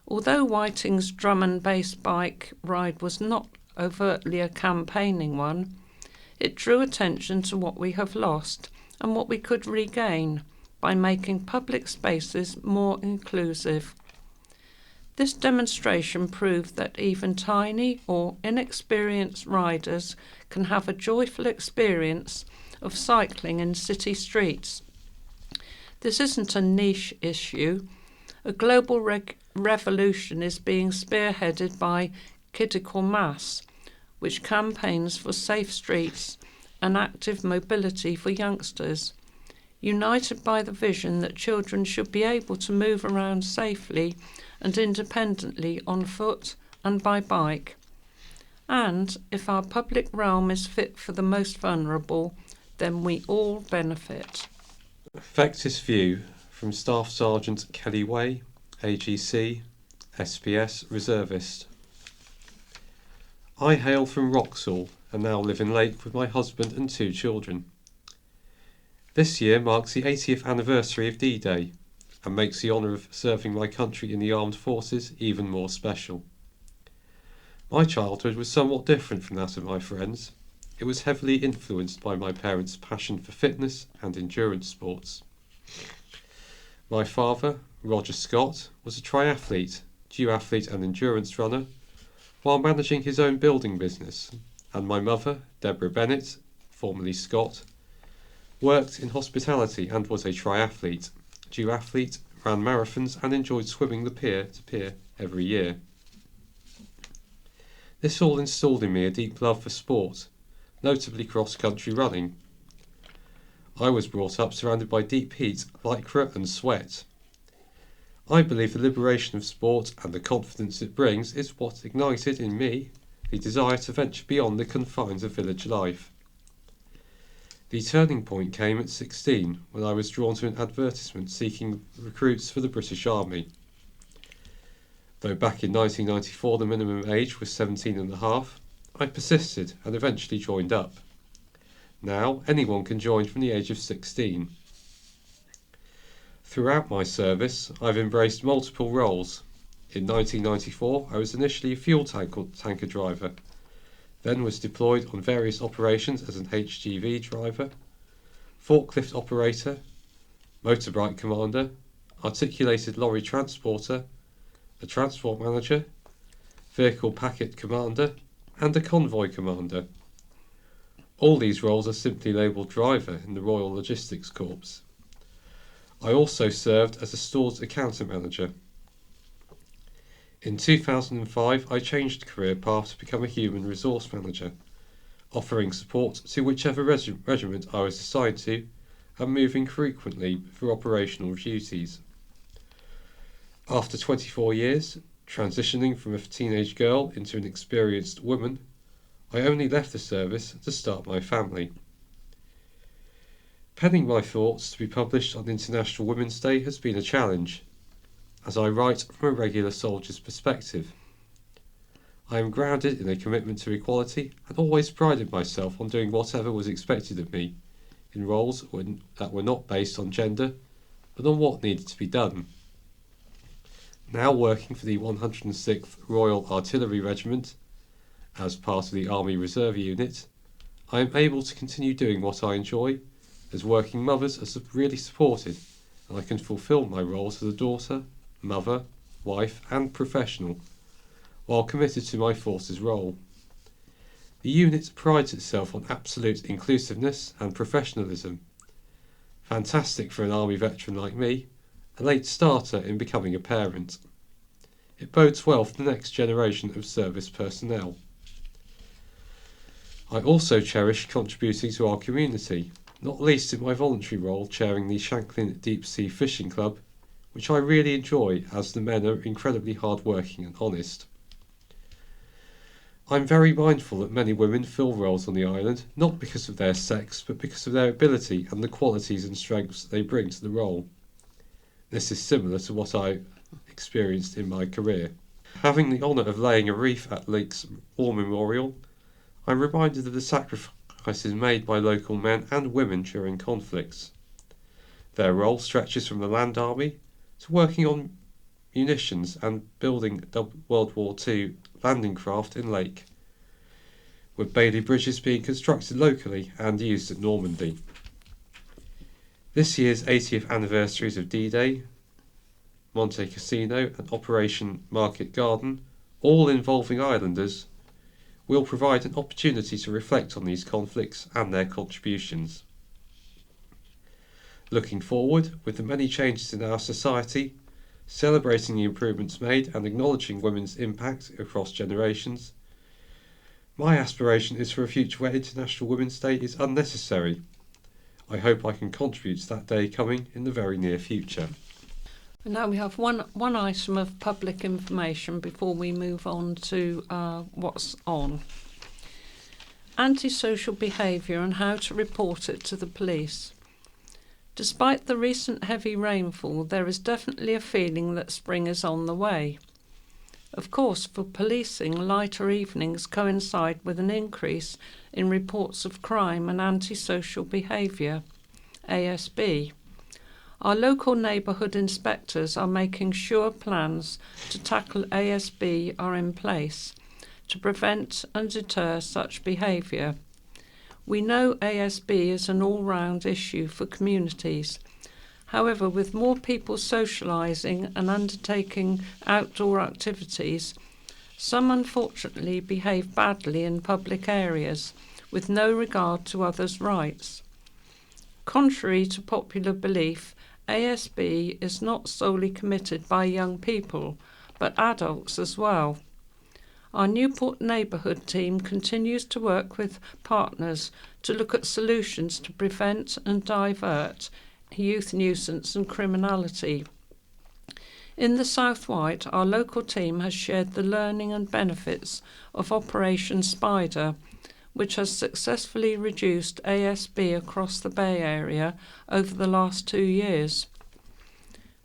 Although Whiting's drum and bass bike ride was not overtly a campaigning one, it drew attention to what we have lost and what we could regain by making public spaces more inclusive. This demonstration proved that even tiny or inexperienced riders can have a joyful experience of cycling in city streets. This isn't a niche issue. A global revolution is being spearheaded by Critical Mass, which campaigns for safe streets and active mobility for youngsters, united by the vision that children should be able to move around safely and independently on foot and by bike. And if our public realm is fit for the most vulnerable, then we all benefit. Effective view from Staff Sergeant Kelly Way, AGC, SPS Reservist. I hail from Wroxall and now live in Lake with my husband and 2 children. This year marks the 80th anniversary of D-Day and makes the honour of serving my country in the armed forces even more special. My childhood was somewhat different from that of my friends. It was heavily influenced by my parents' passion for fitness and endurance sports. My father, Roger Scott, was a triathlete, duathlete and endurance runner, while managing his own building business, and my mother, Deborah Bennett, formerly Scott, worked in hospitality and was a triathlete, duathlete, ran marathons and enjoyed swimming the pier to pier every year. This all installed in me a deep love for sport, notably cross-country running. I was brought up surrounded by deep heat, lycra and sweat. I believe the liberation of sport and the confidence it brings is what ignited in me the desire to venture beyond the confines of village life. The turning point came at 16 when I was drawn to an advertisement seeking recruits for the British Army. Though back in 1994 the minimum age was 17 and a half, I persisted and eventually joined up. Now anyone can join from the age of 16. Throughout my service, I've embraced multiple roles. In 1994, I was initially a fuel tanker driver, then was deployed on various operations as an HGV driver, forklift operator, motorbike commander, articulated lorry transporter, a transport manager, vehicle packet commander, and a convoy commander. All these roles are simply labelled driver in the Royal Logistics Corps. I also served as a stores accountant manager. In 2005, I changed career path to become a human resource manager, offering support to whichever regiment I was assigned to, and moving frequently for operational duties. After 24 years, transitioning from a teenage girl into an experienced woman, I only left the service to start my family. Penning my thoughts to be published on International Women's Day has been a challenge, as I write from a regular soldier's perspective. I am grounded in a commitment to equality and always prided myself on doing whatever was expected of me, in roles that were not based on gender, but on what needed to be done. Now working for the 106th Royal Artillery Regiment, as part of the Army Reserve Unit, I am able to continue doing what I enjoy, as working mothers are really supported, and I can fulfil my roles as a daughter, mother, wife and professional, while committed to my forces role. The unit prides itself on absolute inclusiveness and professionalism. Fantastic for an army veteran like me, a late starter in becoming a parent. It bodes well for the next generation of service personnel. I also cherish contributing to our community, not least in my voluntary role chairing the Shanklin Deep Sea Fishing Club, which I really enjoy as the men are incredibly hard-working and honest. I'm very mindful that many women fill roles on the island, not because of their sex, but because of their ability and the qualities and strengths they bring to the role. This is similar to what I experienced in my career. Having the honour of laying a wreath at Lake's War Memorial, I'm reminded of the sacrifices made by local men and women during conflicts. Their role stretches from the land army to working on munitions and building World War II landing craft in Lake, with Bailey bridges being constructed locally and used at Normandy. This year's 80th anniversaries of D-Day, Monte Cassino and Operation Market Garden, all involving islanders, will provide an opportunity to reflect on these conflicts and their contributions. Looking forward, with the many changes in our society, celebrating the improvements made and acknowledging women's impact across generations, my aspiration is for a future where International Women's Day is unnecessary. I hope I can contribute to that day coming in the very near future. And now we have one item of public information before we move on to what's on. Antisocial behaviour and how to report it to the police. Despite the recent heavy rainfall, there is definitely a feeling that spring is on the way. Of course, for policing, lighter evenings coincide with an increase in reports of crime and antisocial behaviour, ASB. Our local neighbourhood inspectors are making sure plans to tackle ASB are in place to prevent and deter such behaviour. We know ASB is an all-round issue for communities. However, with more people socialising and undertaking outdoor activities, some unfortunately behave badly in public areas with no regard to others' rights. Contrary to popular belief, ASB is not solely committed by young people, but adults as well. Our Newport neighbourhood team continues to work with partners to look at solutions to prevent and divert youth nuisance and criminality. In the South Wight, our local team has shared the learning and benefits of Operation Spider, which has successfully reduced ASB across the Bay Area over the last 2 years.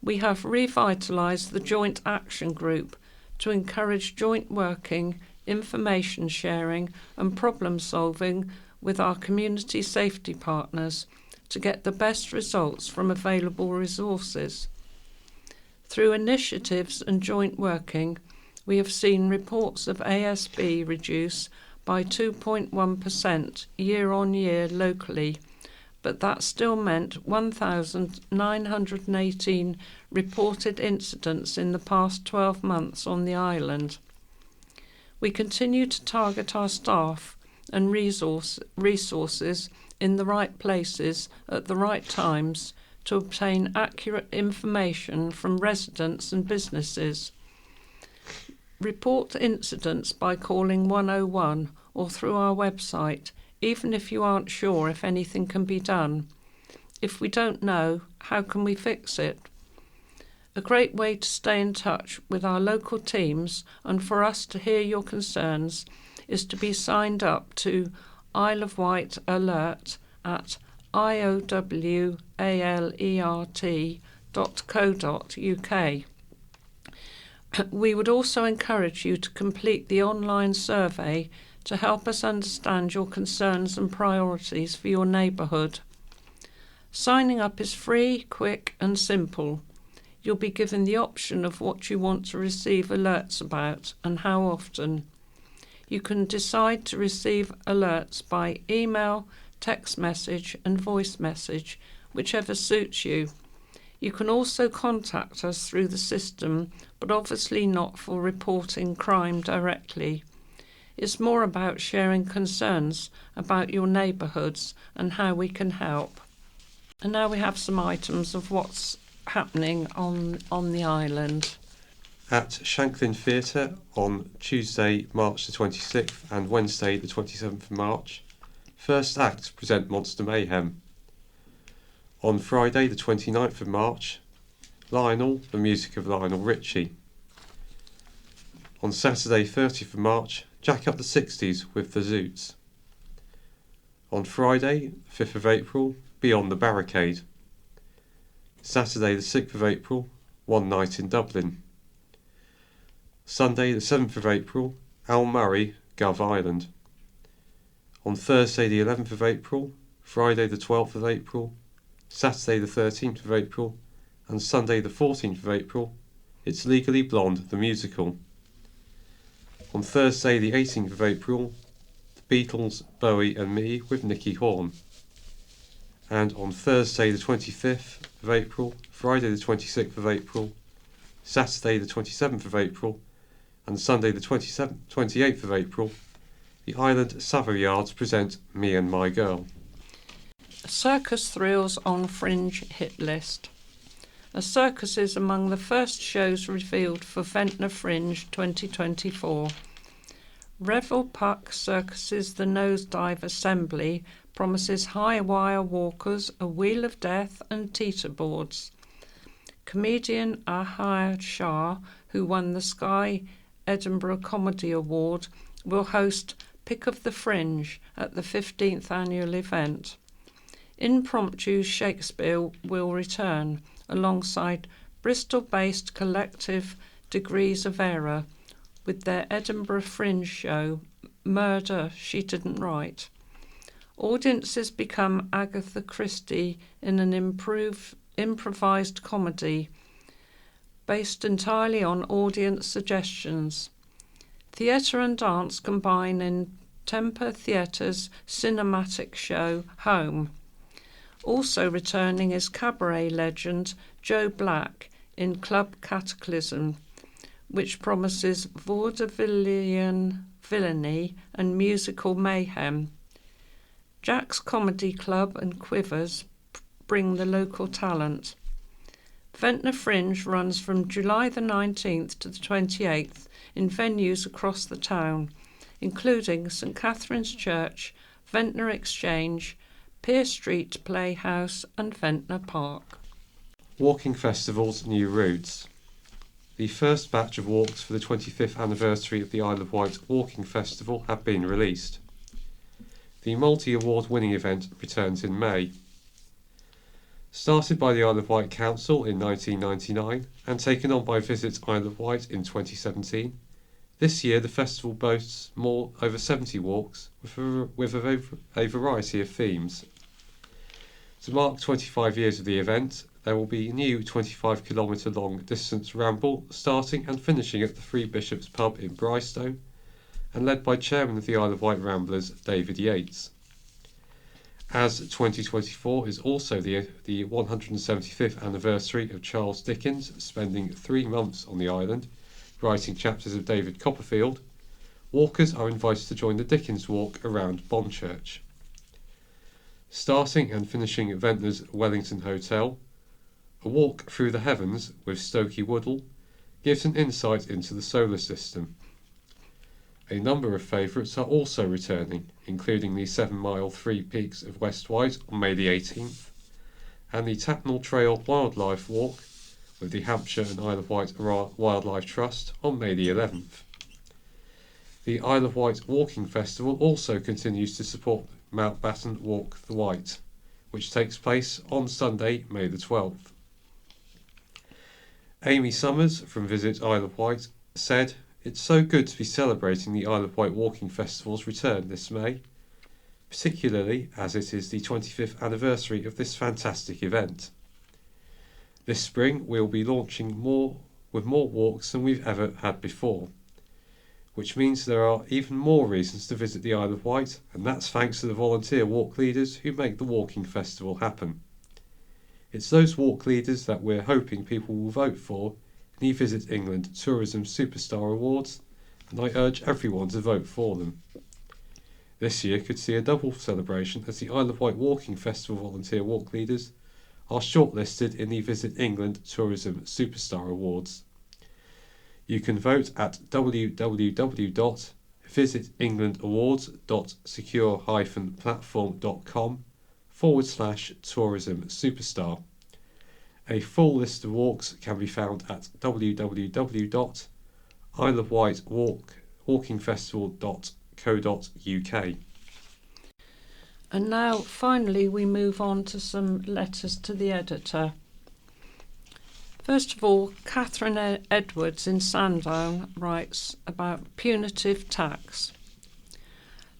We have revitalised the Joint Action Group to encourage joint working, information sharing and problem solving with our community safety partners to get the best results from available resources. Through initiatives and joint working, we have seen reports of ASB reduce by 2.1% year on year locally, but that still meant 1,918 reported incidents in the past 12 months on the island. We continue to target our staff and resources in the right places at the right times to obtain accurate information from residents and businesses. Report incidents by calling 101 or through our website, even if you aren't sure if anything can be done. If we don't know, how can we fix it? A great way to stay in touch with our local teams and for us to hear your concerns is to be signed up to Isle of Wight Alert at iowalert.co.uk. We would also encourage you to complete the online survey to help us understand your concerns and priorities for your neighbourhood. Signing up is free, quick and simple. You'll be given the option of what you want to receive alerts about and how often. You can decide to receive alerts by email, text message and voice message, whichever suits you. You can also contact us through the system, but obviously not for reporting crime directly. It's more about sharing concerns about your neighbourhoods and how we can help. And now we have some items of what's happening on the island. At Shanklin Theatre on Tuesday, March the 26th and Wednesday the 27th of March, First Act present Monster Mayhem. On Friday the 29th of March, Lionel, the music of Lionel Richie. On Saturday 30th of March, Jack Up the 60s with the Zoots. On Friday 5th of April, Beyond the Barricade. Saturday the 6th of April, One Night in Dublin. Sunday the 7th of April, Al Murray, Gov Island. On Thursday the 11th of April, Friday the 12th of April, Saturday the 13th of April and Sunday the 14th of April, It's Legally Blonde the musical. On Thursday the 18th of April, The Beatles, Bowie and Me with Nicky Horn. And on Thursday the 25th of April, Friday the 26th of April, Saturday the 27th of April and Sunday the 28th of April, the Island Savoyards present Me and My Girl. Circus thrills on Fringe hit list. A circus is among the first shows revealed for Ventnor Fringe 2024. Revel Puck Circus's The Nosedive Assembly promises high wire walkers, a wheel of death and teeter boards. Comedian Ahir Shah, who won the Sky Edinburgh Comedy Award, will host Pick of the Fringe at the 15th annual event. Impromptu Shakespeare will return alongside Bristol-based collective Degrees of Error with their Edinburgh Fringe show Murder She Didn't Write. Audiences become Agatha Christie in an improvised comedy based entirely on audience suggestions. Theatre and dance combine in Temper Theatre's cinematic show Home. Also returning is cabaret legend Joe Black in Club Cataclysm, which promises vaudevillian villainy and musical mayhem. Jack's Comedy Club and Quivers bring the local talent. Ventnor Fringe runs from July the 19th to the 28th in venues across the town, including St Catherine's Church, Ventnor Exchange, Pier Street Playhouse and Ventnor Park. Walking Festival's new routes. The first batch of walks for the 25th anniversary of the Isle of Wight Walking Festival have been released. The multi-award winning event returns in May. Started by the Isle of Wight Council in 1999 and taken on by Visit Isle of Wight in 2017, this year the festival boasts over 70 walks with a variety of themes. To mark 25 years of the event, there will be a new 25-kilometre long distance ramble starting and finishing at the Three Bishops pub in Brystone and led by Chairman of the Isle of Wight Ramblers, David Yates. As 2024 is also the 175th anniversary of Charles Dickens spending 3 months on the island, writing chapters of David Copperfield, walkers are invited to join the Dickens Walk around Bonchurch. Starting and finishing at Ventnor's Wellington Hotel, a walk through the heavens with Stokey Woodle, gives an insight into the solar system. A number of favourites are also returning, including the 7-mile Three Peaks of West Wight on May the 18th, and the Tapnell Trail Wildlife Walk with the Hampshire and Isle of Wight Wildlife Trust on May the 11th. The Isle of Wight Walking Festival also continues to support Mountbatten Walk the Wight, which takes place on Sunday, May the 12th. Amy Summers from Visit Isle of Wight said, "It's so good to be celebrating the Isle of Wight Walking Festival's return this May, particularly as it is the 25th anniversary of this fantastic event. This spring we'll be launching with more walks than we've ever had before, which means there are even more reasons to visit the Isle of Wight, and that's thanks to the volunteer walk leaders who make the walking festival happen. It's those walk leaders that we're hoping people will vote for in the Visit England Tourism Superstar Awards, and I urge everyone to vote for them." This year could see a double celebration as the Isle of Wight Walking Festival volunteer walk leaders are shortlisted in the Visit England Tourism Superstar Awards. You can vote at www.visitenglandawards.secure-platform.com/tourism superstar. A full list of walks can be found at www.isleofwightwalkingfestival.co.uk. And now, finally, we move on to some letters to the editor. First of all, Catherine Edwards in Sandown writes about punitive tax.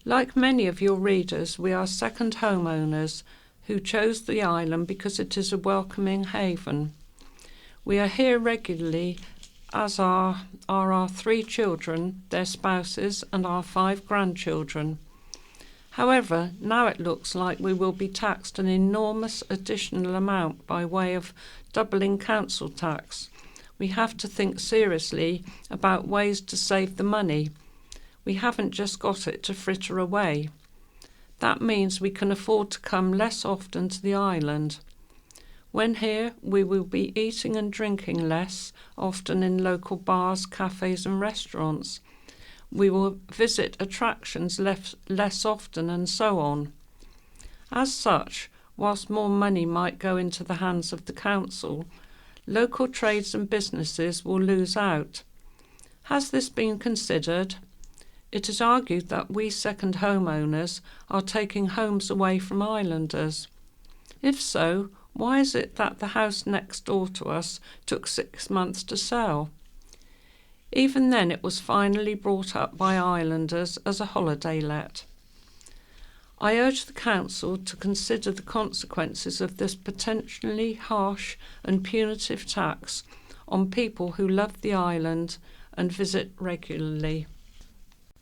Like many of your readers, we are second homeowners who chose the island because it is a welcoming haven. We are here regularly, as are our 3 children, their spouses, and our 5 grandchildren. However, now it looks like we will be taxed an enormous additional amount by way of doubling council tax. We have to think seriously about ways to save the money. We haven't just got it to fritter away. That means we can afford to come less often to the island. When here, we will be eating and drinking less often in local bars, cafes and restaurants. We will visit attractions less often and so on. As such, whilst more money might go into the hands of the council, local trades and businesses will lose out. Has this been considered? It is argued that we second homeowners are taking homes away from islanders. If so, why is it that the house next door to us took 6 months to sell? Even then it was finally brought up by islanders as a holiday let. I urge the council to consider the consequences of this potentially harsh and punitive tax on people who love the island and visit regularly.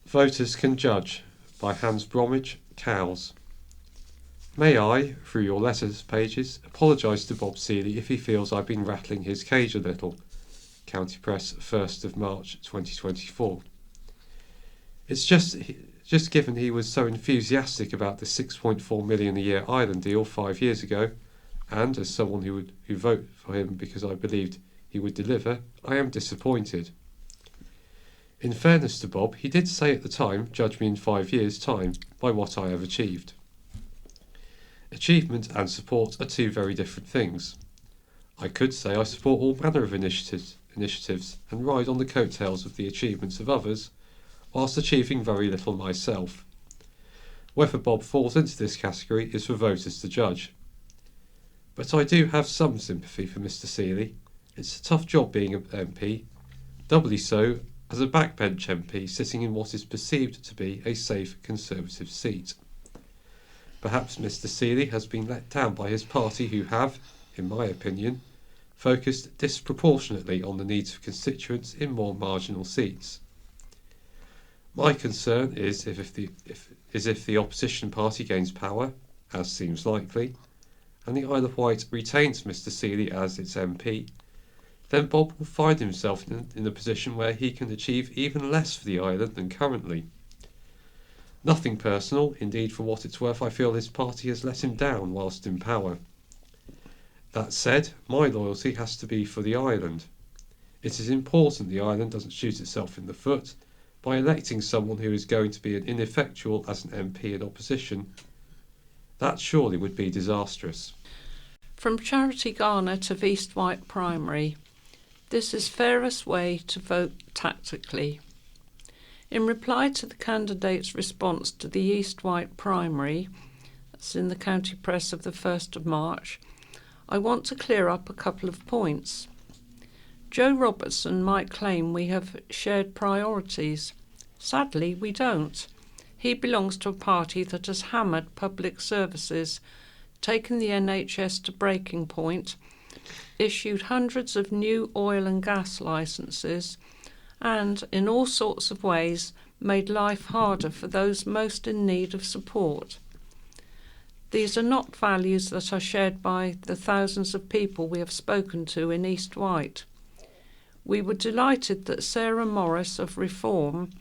Voters Can Judge by Hans Bromwich, Cowes. May I, through your letters pages, apologise to Bob Seeley if he feels I've been rattling his cage a little. County Press, 1st of March 2024. It's just given he was so enthusiastic about the 6.4 million a year island deal 5 years ago, and as someone who voted for him because I believed he would deliver, I am disappointed. In fairness to Bob, he did say at the time, judge me in 5 years' time by what I have achieved. Achievement and support are 2 very different things. I could say I support all manner of initiatives and ride on the coattails of the achievements of others, whilst achieving very little myself. Whether Bob falls into this category is for voters to judge. But I do have some sympathy for Mr. Seeley. It's a tough job being an MP, doubly so as a backbench MP sitting in what is perceived to be a safe Conservative seat. Perhaps Mr. Seeley has been let down by his party who have, in my opinion, focused disproportionately on the needs of constituents in more marginal seats. My concern is if the opposition party gains power, as seems likely, and the Isle of Wight retains Mr. Seeley as its MP, then Bob will find himself in a position where he can achieve even less for the island than currently. Nothing personal, indeed for what it's worth I feel his party has let him down whilst in power. That said, my loyalty has to be for the island. It is important the island doesn't shoot itself in the foot by electing someone who is going to be an ineffectual as an MP in opposition. That surely would be disastrous. From Charity Garner to East Wight Primary. This is fairest way to vote tactically. In reply to the candidate's response to the East Wight Primary, that's in the County Press of the 1st of March, I want to clear up a couple of points. Joe Robertson might claim we have shared priorities. Sadly, we don't. He belongs to a party that has hammered public services, taken the NHS to breaking point, issued hundreds of new oil and gas licences, and, in all sorts of ways, made life harder for those most in need of support. These are not values that are shared by the thousands of people we have spoken to in East Wight. We were delighted that Sarah Morris of Reform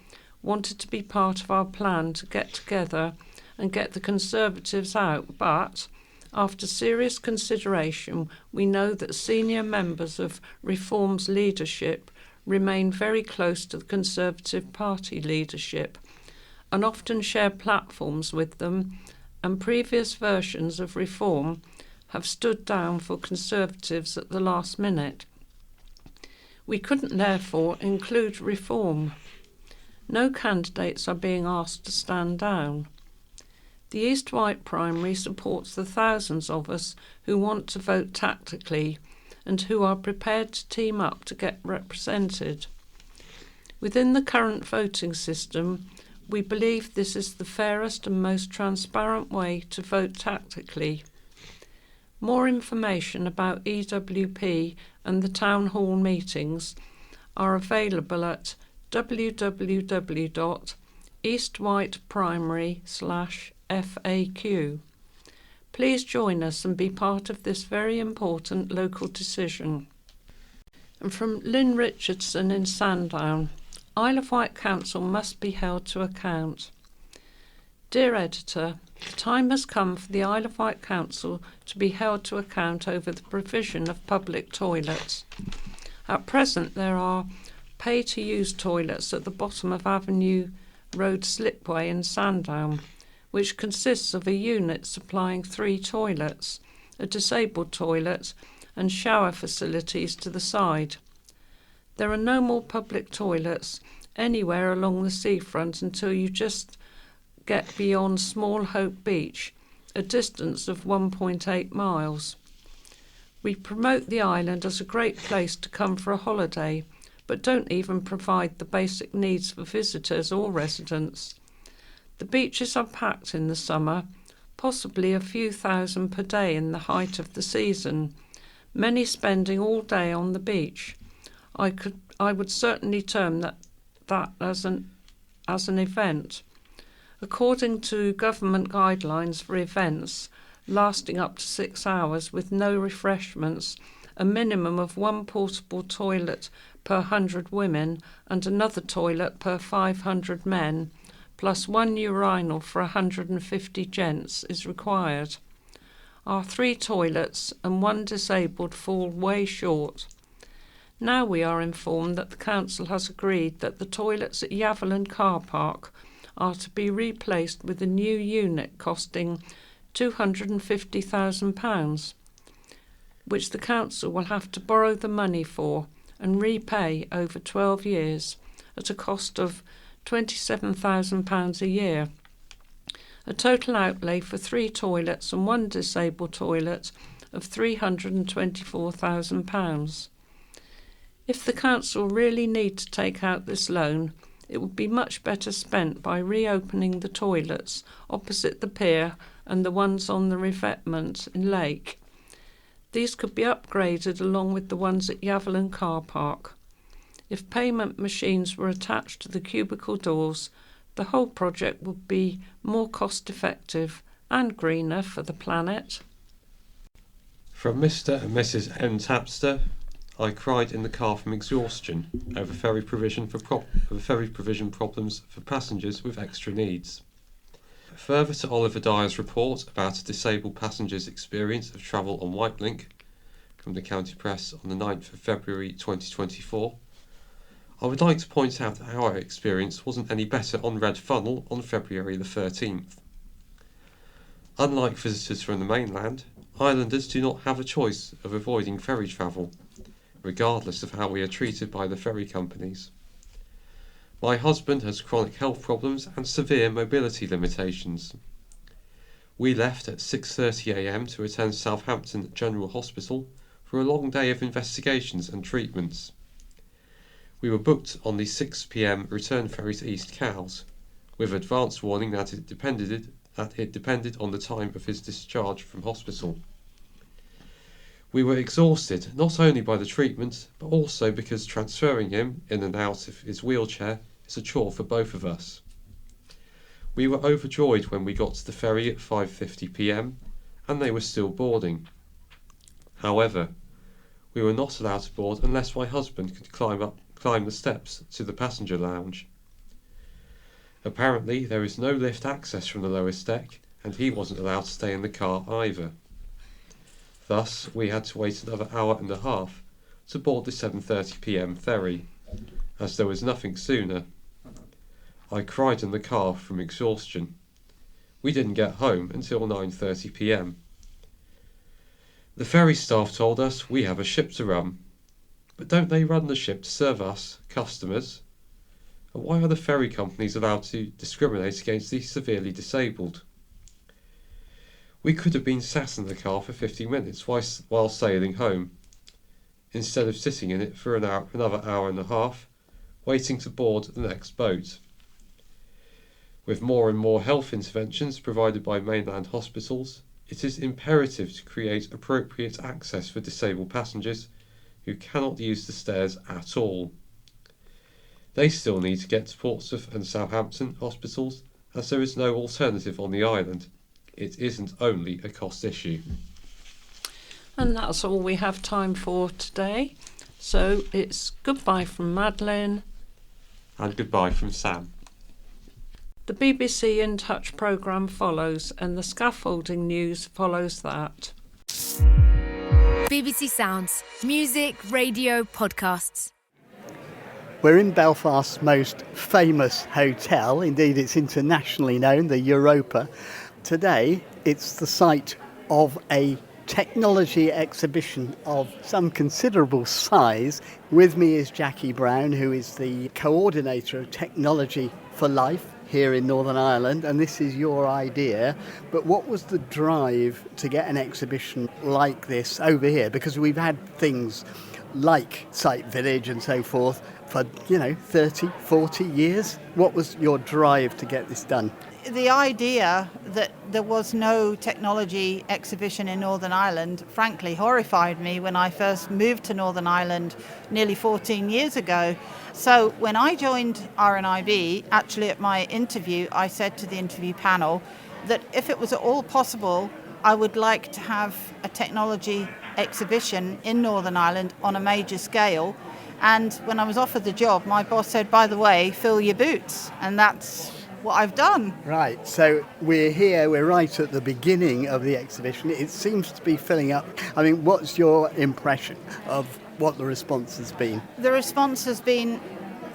wanted to be part of our plan to get together and get the Conservatives out, but after serious consideration we know that senior members of Reform's leadership remain very close to the Conservative Party leadership and often share platforms with them, and previous versions of Reform have stood down for Conservatives at the last minute. We couldn't therefore include Reform. No candidates are being asked to stand down. The East Wight Primary supports the thousands of us who want to vote tactically and who are prepared to team up to get represented. Within the current voting system, we believe this is the fairest and most transparent way to vote tactically. More information about EWP and the Town Hall meetings are available at www.eastwhiteprimary.com/FAQ. Please join us and be part of this very important local decision. And from Lynn Richardson in Sandown, Isle of Wight Council must be held to account. Dear Editor, the time has come for the Isle of Wight Council to be held to account over the provision of public toilets. At present there are pay-to-use toilets at the bottom of Avenue Road Slipway in Sandown, which consists of a unit supplying 3 toilets, a disabled toilet and shower facilities to the side. There are no more public toilets anywhere along the seafront until you just get beyond Small Hope Beach, a distance of 1.8 miles. We promote the island as a great place to come for a holiday, but don't even provide the basic needs for visitors or residents. The beaches are packed in the summer, possibly a few thousand per day in the height of the season, many spending all day on the beach. I would certainly term that as an event. According to government guidelines for events lasting up to 6 hours with no refreshments, a minimum of 1 portable toilet per 100 women and another toilet per 500 men, plus 1 urinal for 150 gents is required. Our 3 toilets and 1 disabled fall way short. Now we are informed that the council has agreed that the toilets at Yaverland Car Park are to be replaced with a new unit costing £250,000, which the council will have to borrow the money for and repay over 12 years at a cost of £27,000 a year. A total outlay for 3 toilets and 1 disabled toilet of £324,000. If the council really need to take out this loan, it would be much better spent by reopening the toilets opposite the pier and the ones on the revetment in Lake. These could be upgraded along with the ones at Yaverland Car Park. If payment machines were attached to the cubicle doors, the whole project would be more cost-effective and greener for the planet. From Mr. and Mrs. M. Tapster, I cried in the car from exhaustion over ferry provision problems for passengers with extra needs. Further to Oliver Dyer's report about a disabled passenger's experience of travel on Wight Link, from the County Press on the 9th of February 2024, I would like to point out that our experience wasn't any better on Red Funnel on February the 13th. Unlike visitors from the mainland, islanders do not have a choice of avoiding ferry travel, regardless of how we are treated by the ferry companies. My husband has chronic health problems and severe mobility limitations. We left at 6:30 a.m. to attend Southampton General Hospital for a long day of investigations and treatments. We were booked on the 6 p.m. return ferry to East Cowes, with advance warning that it depended on the time of his discharge from hospital. We were exhausted not only by the treatment, but also because transferring him in and out of his wheelchair is a chore for both of us. We were overjoyed when we got to the ferry at 5:50 p.m. and they were still boarding. However, we were not allowed to board unless my husband could climb the steps to the passenger lounge. Apparently there is no lift access from the lowest deck, and he wasn't allowed to stay in the car either. Thus, we had to wait another hour and a half to board the 7:30 p.m. ferry, as there was nothing sooner. I cried in the car from exhaustion. We didn't get home until 9:30 p.m. The ferry staff told us we have a ship to run, but don't they run the ship to serve us, customers? And why are the ferry companies allowed to discriminate against the severely disabled? We could have been sat in the car for 50 minutes while sailing home, instead of sitting in it for another hour and a half, waiting to board the next boat. With more and more health interventions provided by mainland hospitals, it is imperative to create appropriate access for disabled passengers who cannot use the stairs at all. They still need to get to Portsmouth and Southampton hospitals, as there is no alternative on the island. It isn't only a cost issue. And that's all we have time for today. So it's goodbye from Madeline. And goodbye from Sam. The BBC In Touch programme follows, and the scaffolding news follows that. BBC Sounds. Music, radio, podcasts. We're in Belfast's most famous hotel. Indeed, it's internationally known, the Europa. Today, it's the site of a technology exhibition of some considerable size. With me is Jackie Brown, who is the coordinator of Technology for Life here in Northern Ireland, and this is your idea. But what was the drive to get an exhibition like this over here? Because we've had things like Site Village and so forth for, 30, 40 years. What was your drive to get this done? The idea that there was no technology exhibition in Northern Ireland, frankly, horrified me when I first moved to Northern Ireland nearly 14 years ago. So when I joined RNIB, actually at my interview, I said to the interview panel that if it was at all possible, I would like to have a technology exhibition in Northern Ireland on a major scale. And when I was offered the job, my boss said, by the way, fill your boots. And that's what I've done. Right, so we're right at the beginning of the exhibition. It seems to be filling up. I mean, what's your impression of what the response has been? The response has been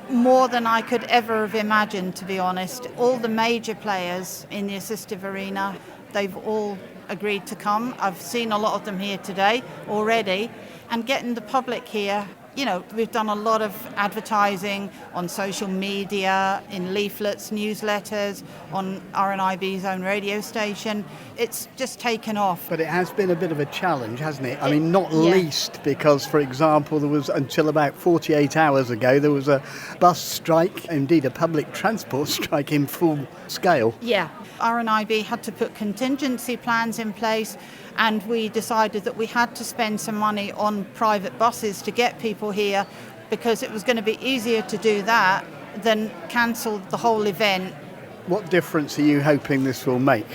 more than I could ever have imagined, to be honest. All the major players in the assistive arena, they've all agreed to come. I've seen a lot of them here today already. And getting the public here, we've done a lot of advertising on social media, in leaflets, newsletters, on RNIB's own radio station. It's just taken off. But it has been a bit of a challenge, hasn't it? I mean, not least because, for example, there was, until about 48 hours ago, there was a bus strike, indeed a public transport strike in full scale. Yeah. RNIB had to put contingency plans in place, and we decided that we had to spend some money on private buses to get people here, because it was going to be easier to do that than cancel the whole event. What difference are you hoping this will make?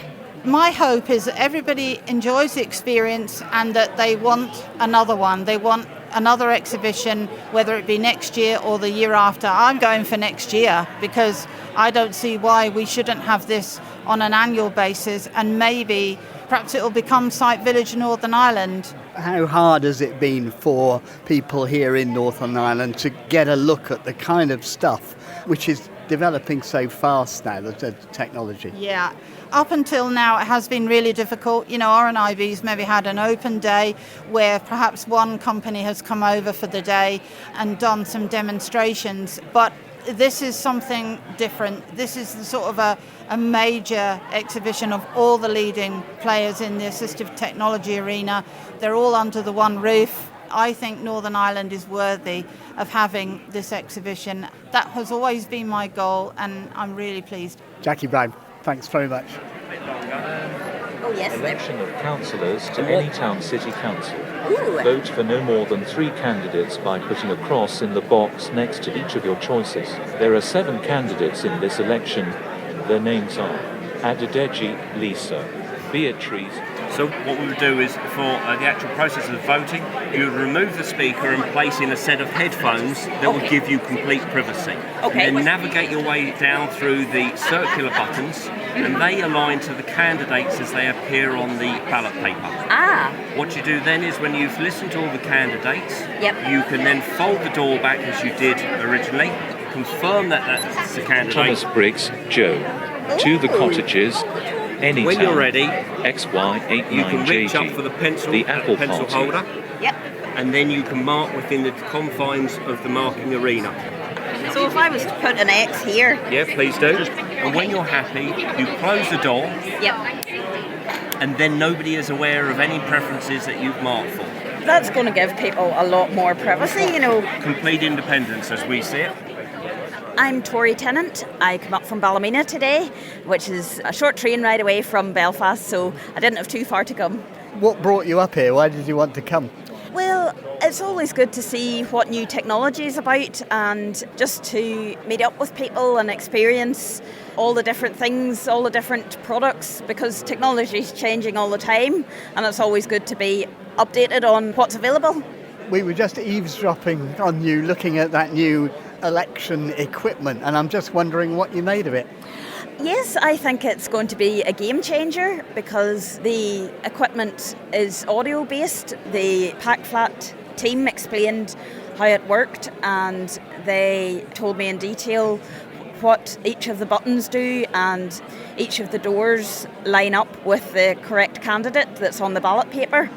My hope is that everybody enjoys the experience and that they want another one. They want another exhibition, whether it be next year or the year after. I'm going for next year because I don't see why we shouldn't have this on an annual basis, and maybe perhaps it will become Site Village Northern Ireland. How hard has it been for people here in Northern Ireland to get a look at the kind of stuff which is developing so fast now, the technology? Yeah, up until now it has been really difficult. You know, RNIB's maybe had an open day where perhaps one company has come over for the day and done some demonstrations, but this is something different. This is sort of a major exhibition of all the leading players in the assistive technology arena. They're all under the one roof. I think Northern Ireland is worthy of having this exhibition. That has always been my goal, and I'm really pleased. Jackie Brown, thanks very much. Election of councillors to any town city council. Vote for no more than 3 candidates by putting a cross in the box next to each of your choices. There are 7 candidates in this election. Their names are Adedeji Lisa, Beatrice. So what we would do is, for the actual process of voting, you would remove the speaker and place in a set of headphones that would give you complete privacy. And then navigate your way down through the circular buttons, and they align to the candidates as they appear on the ballot paper. What you do then is, when you've listened to all the candidates, you can then fold the door back as you did originally, confirm that that's the candidate. Thomas Briggs, Joe. To the cottages. Any when town, you're ready, XY89JG, you can reach up for the pencil Party. holder, and then you can mark within the confines of the marking arena. So if I was to put an X here... Yeah, please do. And when you're happy, you close the door, and then nobody is aware of any preferences that you've marked for. That's going to give people a lot more privacy, you know. Complete independence, as we see it. I'm Tori Tennant. I come up from Ballymena today, which is a short train ride away from Belfast, so I didn't have too far to come. What brought you up here? Why did you want to come? Well, it's always good to see what new technology is about, and just to meet up with people and experience all the different things, all the different products, because technology is changing all the time, and it's always good to be updated on what's available. We were just eavesdropping on you, looking at that new election equipment, and I'm just wondering what you made of it. Yes, I think it's going to be a game changer, because the equipment is audio based. The Pack Flat team explained how it worked, and they told me in detail what each of the buttons do, and each of the doors line up with the correct candidate that's on the ballot paper.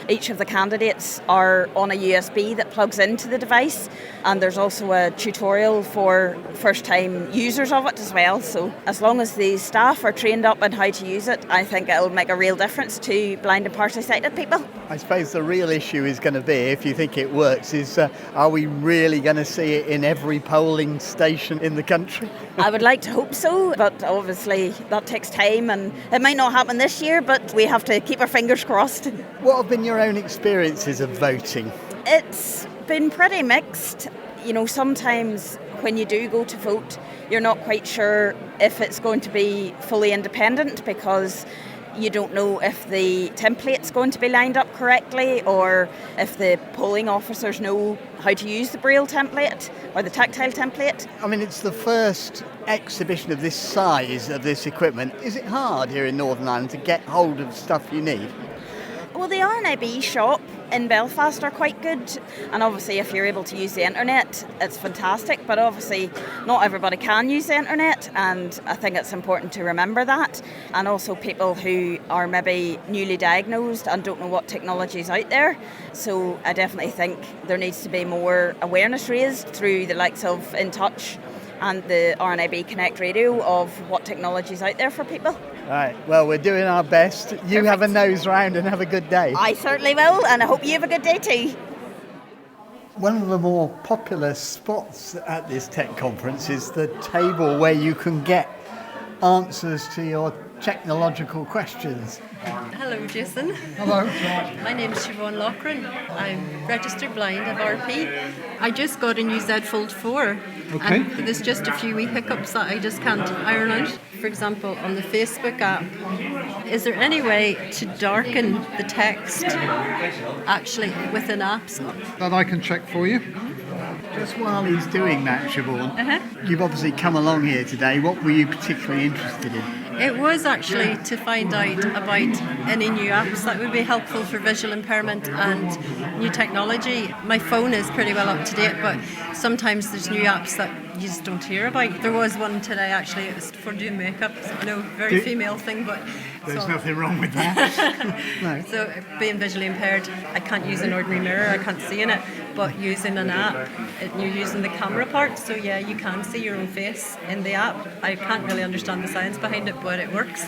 Each of the candidates are on a USB that plugs into the device, and there's also a tutorial for first-time users of it as well. So as long as the staff are trained up on how to use it, I think it'll make a real difference to blind and partially sighted people. I suppose the real issue is going to be, if you think it works, is are we really going to see it in every polling station in the country? I would like to hope so, but obviously that takes time, and it might not happen this year, but we have to keep our fingers crossed. What have been your own experiences of voting? It's been pretty mixed. You know, sometimes when you do go to vote, you're not quite sure if it's going to be fully independent, because you don't know if the template's going to be lined up correctly, or if the polling officers know how to use the Braille template or the tactile template. I mean, it's the first exhibition of this size of this equipment. Is it hard here in Northern Ireland to get hold of stuff you need? Well, the RNIB shop in Belfast are quite good, and obviously if you're able to use the internet, it's fantastic, but obviously not everybody can use the internet, and I think it's important to remember that. And also people who are maybe newly diagnosed and don't know what technology is out there. So I definitely think there needs to be more awareness raised through the likes of In Touch and the RNIB Connect radio of what technology is out there for people. Right, well, we're doing our best. You Perfect. have a nose round and have a good day. I certainly will, and I hope you have a good day too. One of the more popular spots at this tech conference is the table where you can get answers to your technological questions. Hello, Jason. Hello. My name is Siobhan Loughran. I'm registered blind of RP. I just got a new Z Fold 4. Okay. And there's just a few wee hiccups that I just can't iron out. For example, on the Facebook app, is there any way to darken the text actually within apps? That I can check for you. Just while he's doing that, Siobhan, you've obviously come along here today. What were you particularly interested in? It was actually to find out about any new apps that would be helpful for visual impairment and new technology. My phone is pretty well up to date, but sometimes there's new apps that you just don't hear about. There was one today actually, it was for doing makeup. I know, very female thing, but... There's nothing wrong with that. No. So being visually impaired, I can't use an ordinary mirror, I can't see in it, but using an app, you're using the camera part, so yeah, you can see your own face in the app. I can't really understand the science behind it, but it works.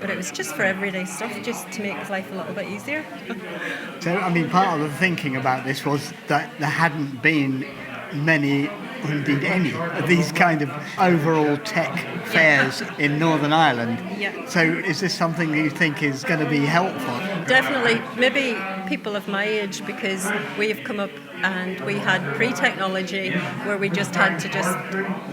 But it was just for everyday stuff, just to make life a little bit easier. So, I mean, part of the thinking about this was that there hadn't been many, or indeed any, of these kind of overall tech fairs in Northern Ireland. Yeah. So is this something you think is going to be helpful? Definitely. Maybe people of my age, because we've come up and we had pre-technology where we just had to just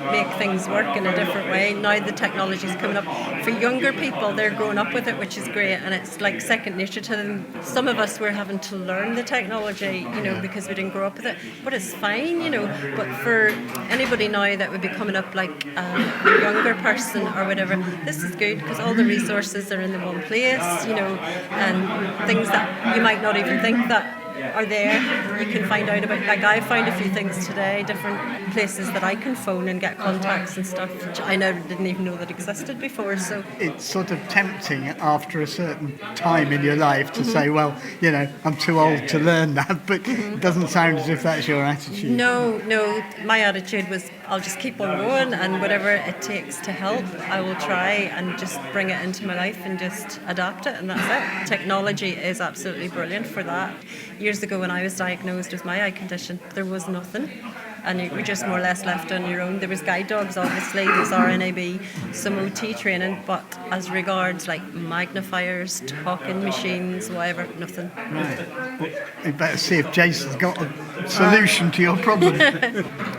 make things work in a different way. Now the technology's coming up. For younger people, they're growing up with it, which is great, and it's like second nature to them. Some of us were having to learn the technology, because we didn't grow up with it, but it's fine, But for anybody now that would be coming up like a younger person or whatever, this is good because all the resources are in the one place, and things that you might not even think that are there, you can find out about. Like I found a few things today, different places that I can phone and get contacts and stuff, which I didn't even know that existed before. So it's sort of tempting after a certain time in your life to say, well, I'm too old to learn that, but it doesn't sound as if that's your attitude. No, my attitude was I'll just keep on going, and whatever it takes to help, I will try and just bring it into my life and just adapt it, and that's it. Technology is absolutely brilliant for that. Years ago when I was diagnosed with my eye condition, there was nothing, and you were just more or less left on your own. There was guide dogs, obviously, there was RNAB, some OT training, but as regards like magnifiers, talking machines, whatever, nothing. Right. Well, you better see if Jason's got a solution to your problem.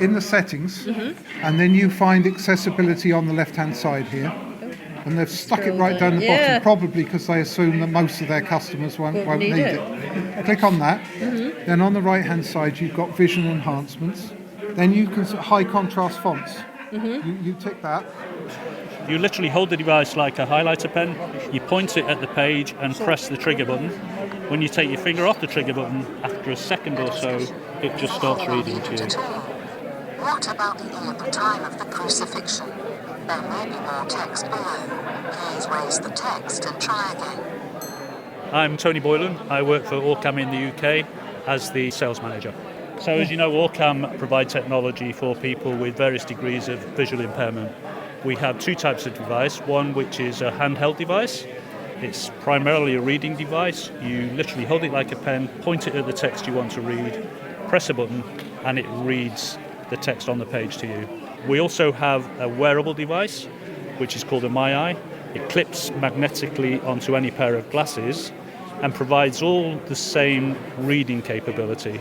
In the settings, and then you find accessibility on the left-hand side here. And they've stuck it right down the bottom, probably because they assume that most of their customers won't need it. Click on that. Then on the right-hand side, you've got vision enhancements. Then you can high contrast fonts. You tick that. You literally hold the device like a highlighter pen. You point it at the page and press the trigger button. When you take your finger off the trigger button, after a second or so, it just starts reading to you. What about the time of the crucifixion? There may be more text below. Please raise the text and try again. I'm Tony Boylan. I work for Orcam in the UK as the sales manager. So as you know, Orcam provide technology for people with various degrees of visual impairment. We have two types of device. One which is a handheld device. It's primarily a reading device. You literally hold it like a pen, point it at the text you want to read, press a button, and it reads the text on the page to you. We also have a wearable device, which is called a MyEye. It clips magnetically onto any pair of glasses and provides all the same reading capability.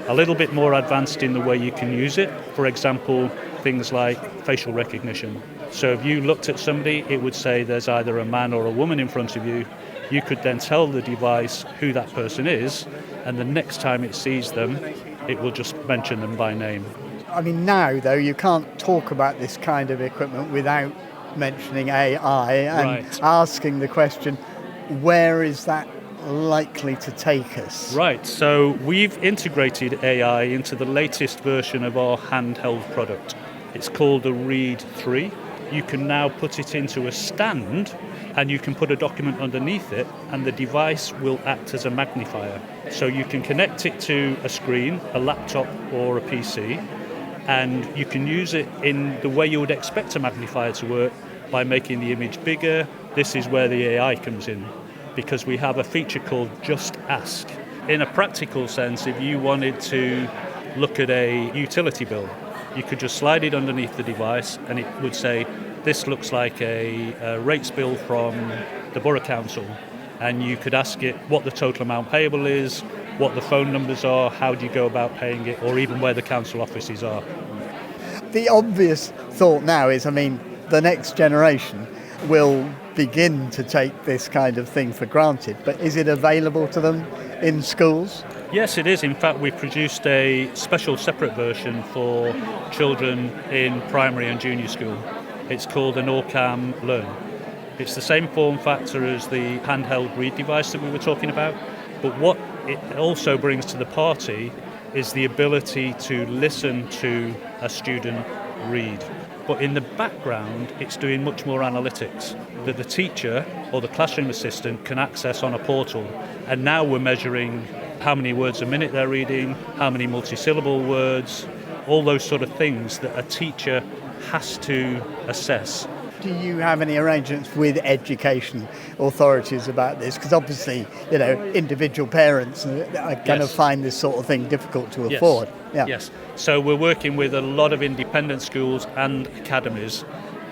A little bit more advanced in the way you can use it. For example, things like facial recognition. So if you looked at somebody, it would say there's either a man or a woman in front of you. You could then tell the device who that person is, and the next time it sees them, it will just mention them by name. I mean, now, though, you can't talk about this kind of equipment without mentioning AI and asking the question, where is that likely to take us? Right, so we've integrated AI into the latest version of our handheld product. It's called the Read 3. You can now put it into a stand and you can put a document underneath it and the device will act as a magnifier. So you can connect it to a screen, a laptop or a PC, and you can use it in the way you would expect a magnifier to work by making the image bigger. This is where the AI comes in, because we have a feature called Just Ask. In a practical sense, if you wanted to look at a utility bill, you could just slide it underneath the device and it would say, this looks like a rates bill from the Borough Council. And you could ask it what the total amount payable is, what the phone numbers are, how do you go about paying it, or even where the council offices are. The obvious thought now is, the next generation will begin to take this kind of thing for granted, but is it available to them in schools? Yes, it is. In fact, we produced a special separate version for children in primary and junior school. It's called an Orcam Learn. It's the same form factor as the handheld read device that we were talking about, but what it also brings to the party is the ability to listen to a student read. But in the background, it's doing much more analytics that the teacher or the classroom assistant can access on a portal. And now we're measuring how many words a minute they're reading, how many multisyllable words, all those sort of things that a teacher has to assess. Do you have any arrangements with education authorities about this? Because obviously, individual parents are going to find this sort of thing difficult to afford. Yeah. Yes. So we're working with a lot of independent schools and academies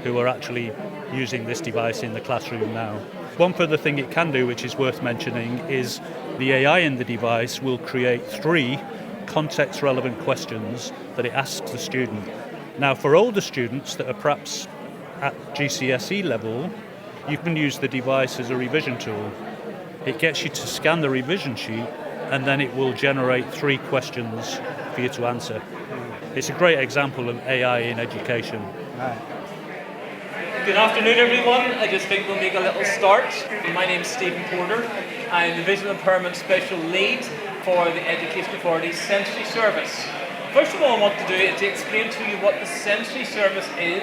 who are actually using this device in the classroom now. One further thing it can do, which is worth mentioning, is the AI in the device will create 3 context-relevant questions that it asks the student. Now, for older students that are perhaps at GCSE level, you can use the device as a revision tool. It gets you to scan the revision sheet, and then it will generate 3 questions for you to answer. It's a great example of AI in education. Right. Good afternoon, everyone. I just think we'll make a little start. My name's Stephen Porter. I'm the Visual Impairment Special Lead for the Education Authority's Sensory Service. First of all, I want to do is to explain to you what the Sensory Service is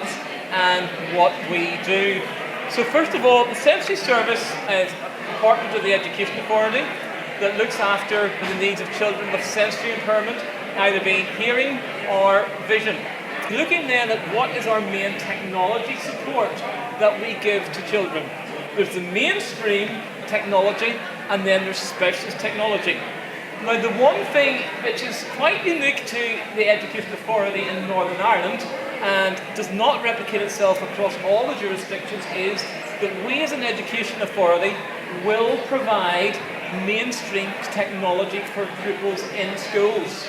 and what we do. So first of all, the Sensory Service is a department of the Education Authority that looks after the needs of children with sensory impairment, either being hearing or vision. Looking then at what is our main technology support that we give to children. There's the mainstream technology and then there's specialist technology. Now the one thing which is quite unique to the Education Authority in Northern Ireland and does not replicate itself across all the jurisdictions is that we as an Education Authority will provide mainstream technology for pupils in schools.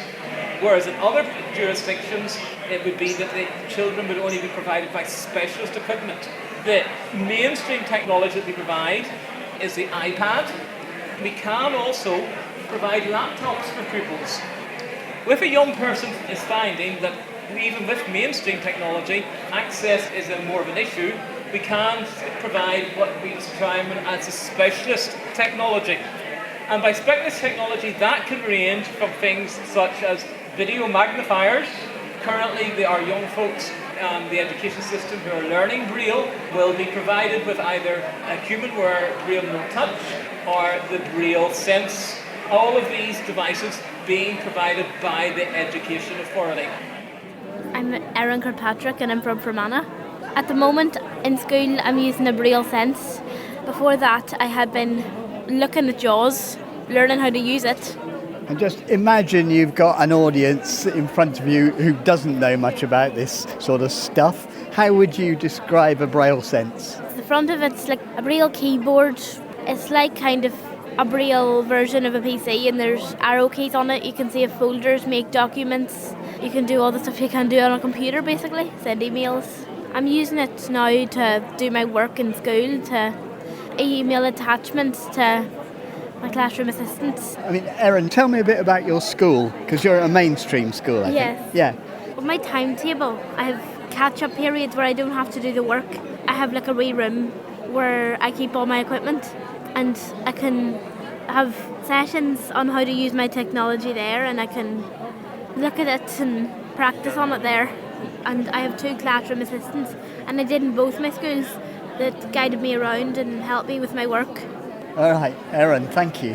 Whereas in other jurisdictions, it would be that the children would only be provided by specialist equipment. The mainstream technology that we provide is the iPad. We can also provide laptops for pupils. If a young person is finding that even with mainstream technology, access is more of an issue, we can provide what we describe as a specialist technology. And by specialist technology, that can range from things such as video magnifiers. Currently, our young folks, the education system who are learning Braille will be provided with either a human-wear Braille no touch or the Braille Sense. All of these devices being provided by the Education Authority. I'm Erin Kirkpatrick and I'm from Fermanagh. At the moment in school I'm using the Braille Sense. Before that I had been looking at JAWS, learning how to use it. And just imagine you've got an audience in front of you who doesn't know much about this sort of stuff. How would you describe a Braille Sense? The front of it's like a Braille keyboard. It's like kind of a Braille version of a PC and there's arrow keys on it. You can save folders, make documents. You can do all the stuff you can do on a computer basically, send emails. I'm using it now to do my work in school, to email attachments to my classroom assistants. I mean, Erin, tell me a bit about your school, because you're at a mainstream school, I think. Yeah. With my timetable, I have catch-up periods where I don't have to do the work. I have like a wee room where I keep all my equipment and I can have sessions on how to use my technology there and I can look at it and practice on it there. And I have 2 classroom assistants and I did in both my schools that guided me around and helped me with my work. All right, Erin, thank you.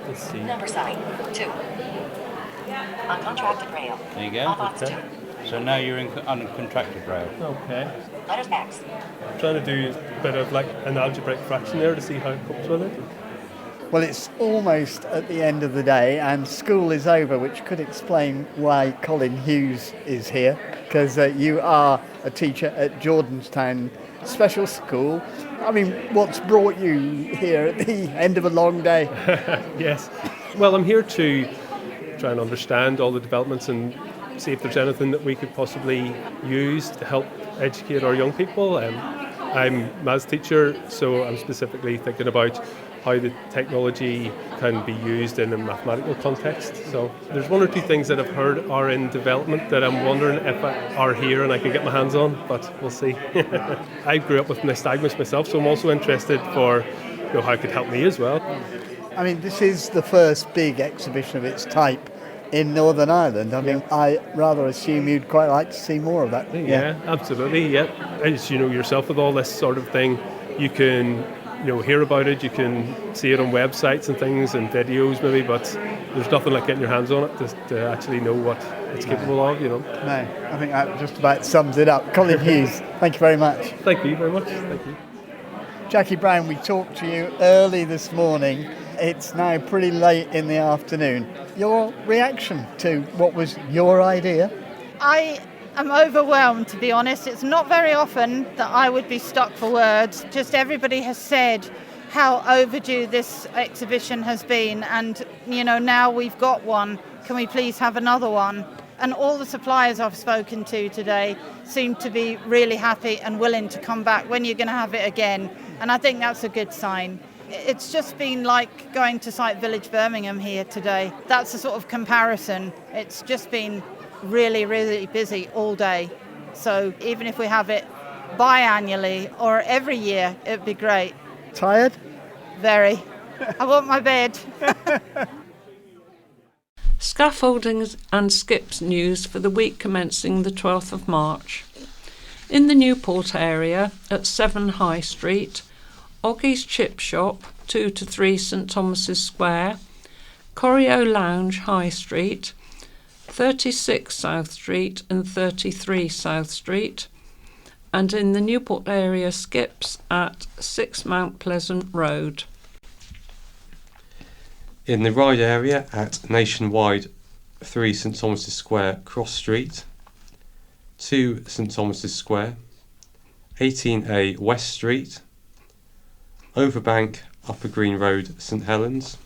Let's see. Number 7, 2. Uncontracted Braille. There you go. Okay. So now you're in uncontracted Braille. Okay. Letters X. I'm trying to do a bit of like an algebraic fraction there to see how it copes with it. Well, it's almost at the end of the day and school is over, which could explain why Colin Hughes is here, because you are a teacher at Jordanstown Special School. I mean, what's brought you here at the end of a long day? Yes. Well, I'm here to try and understand all the developments and see if there's anything that we could possibly use to help educate our young people. I'm a maths teacher, so I'm specifically thinking about how the technology can be used in a mathematical context. So there's one or two things that I've heard are in development that I'm wondering if are here and I can get my hands on, but we'll see. I grew up with nystagmus myself, so I'm also interested for how it could help me as well. I mean, this is the first big exhibition of its type in Northern Ireland. I mean, I rather assume you'd quite like to see more of that. Yeah, absolutely, yeah. As you know yourself, with all this sort of thing, you can hear about it, you can see it on websites and things and videos maybe, but there's nothing like getting your hands on it to actually know what it's capable of, No, I think that just about sums it up. Colin Hughes, thank you very much. Thank you very much. Thank you. Jackie Brown, we talked to you early this morning. It's now pretty late in the afternoon. Your reaction to what was your idea? I'm overwhelmed, to be honest. It's not very often that I would be stuck for words. Just everybody has said how overdue this exhibition has been, and now we've got one. Can we please have another one? And all the suppliers I've spoken to today seem to be really happy and willing to come back. When you're going to have it again? And I think that's a good sign. It's just been like going to Site Village Birmingham here today. That's a sort of comparison. It's just been really, really busy all day. So even if we have it biannually or every year, it'd be great. Tired? Very. I want my bed. Scaffolding and skips news for the week commencing the 12th of March. In the Newport area at 7 High Street, Oggie's Chip Shop, 2 to 3 St Thomas's Square, Corio Lounge High Street, 36 South Street and 33 South Street, and in the Newport area skips at 6 Mount Pleasant Road. In the Ryde area at Nationwide, 3 St Thomas's Square Cross Street, 2 St Thomas's Square, 18A West Street, Overbank Upper Green Road St Helens,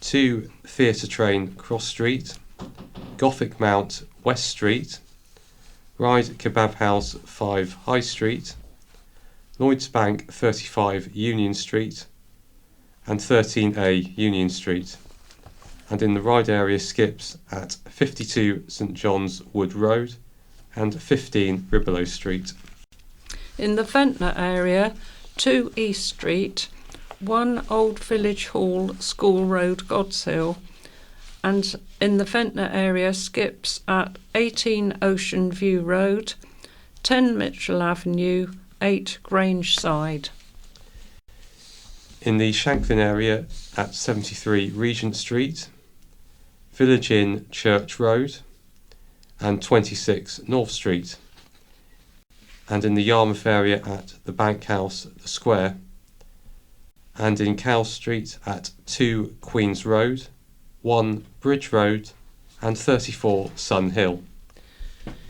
2 Theatre Train Cross Street, Gothic Mount West Street, Ryde Kebab House 5 High Street, Lloyds Bank 35 Union Street, and 13A Union Street, and in the Ryde area skips at 52 St John's Wood Road and 15 Ribbelow Street. In the Ventnor area, 2 East Street, 1 Old Village Hall, School Road, Godshill, and in the Ventnor area skips at 18 Ocean View Road, 10 Mitchell Avenue, 8 Grange Side. In the Shanklin area at 73 Regent Street, Village Inn Church Road and 26 North Street, and in the Yarmouth area at the Bank House The Square, and in Cow Street at 2 Queen's Road, 1 Bridge Road and 34 Sun Hill.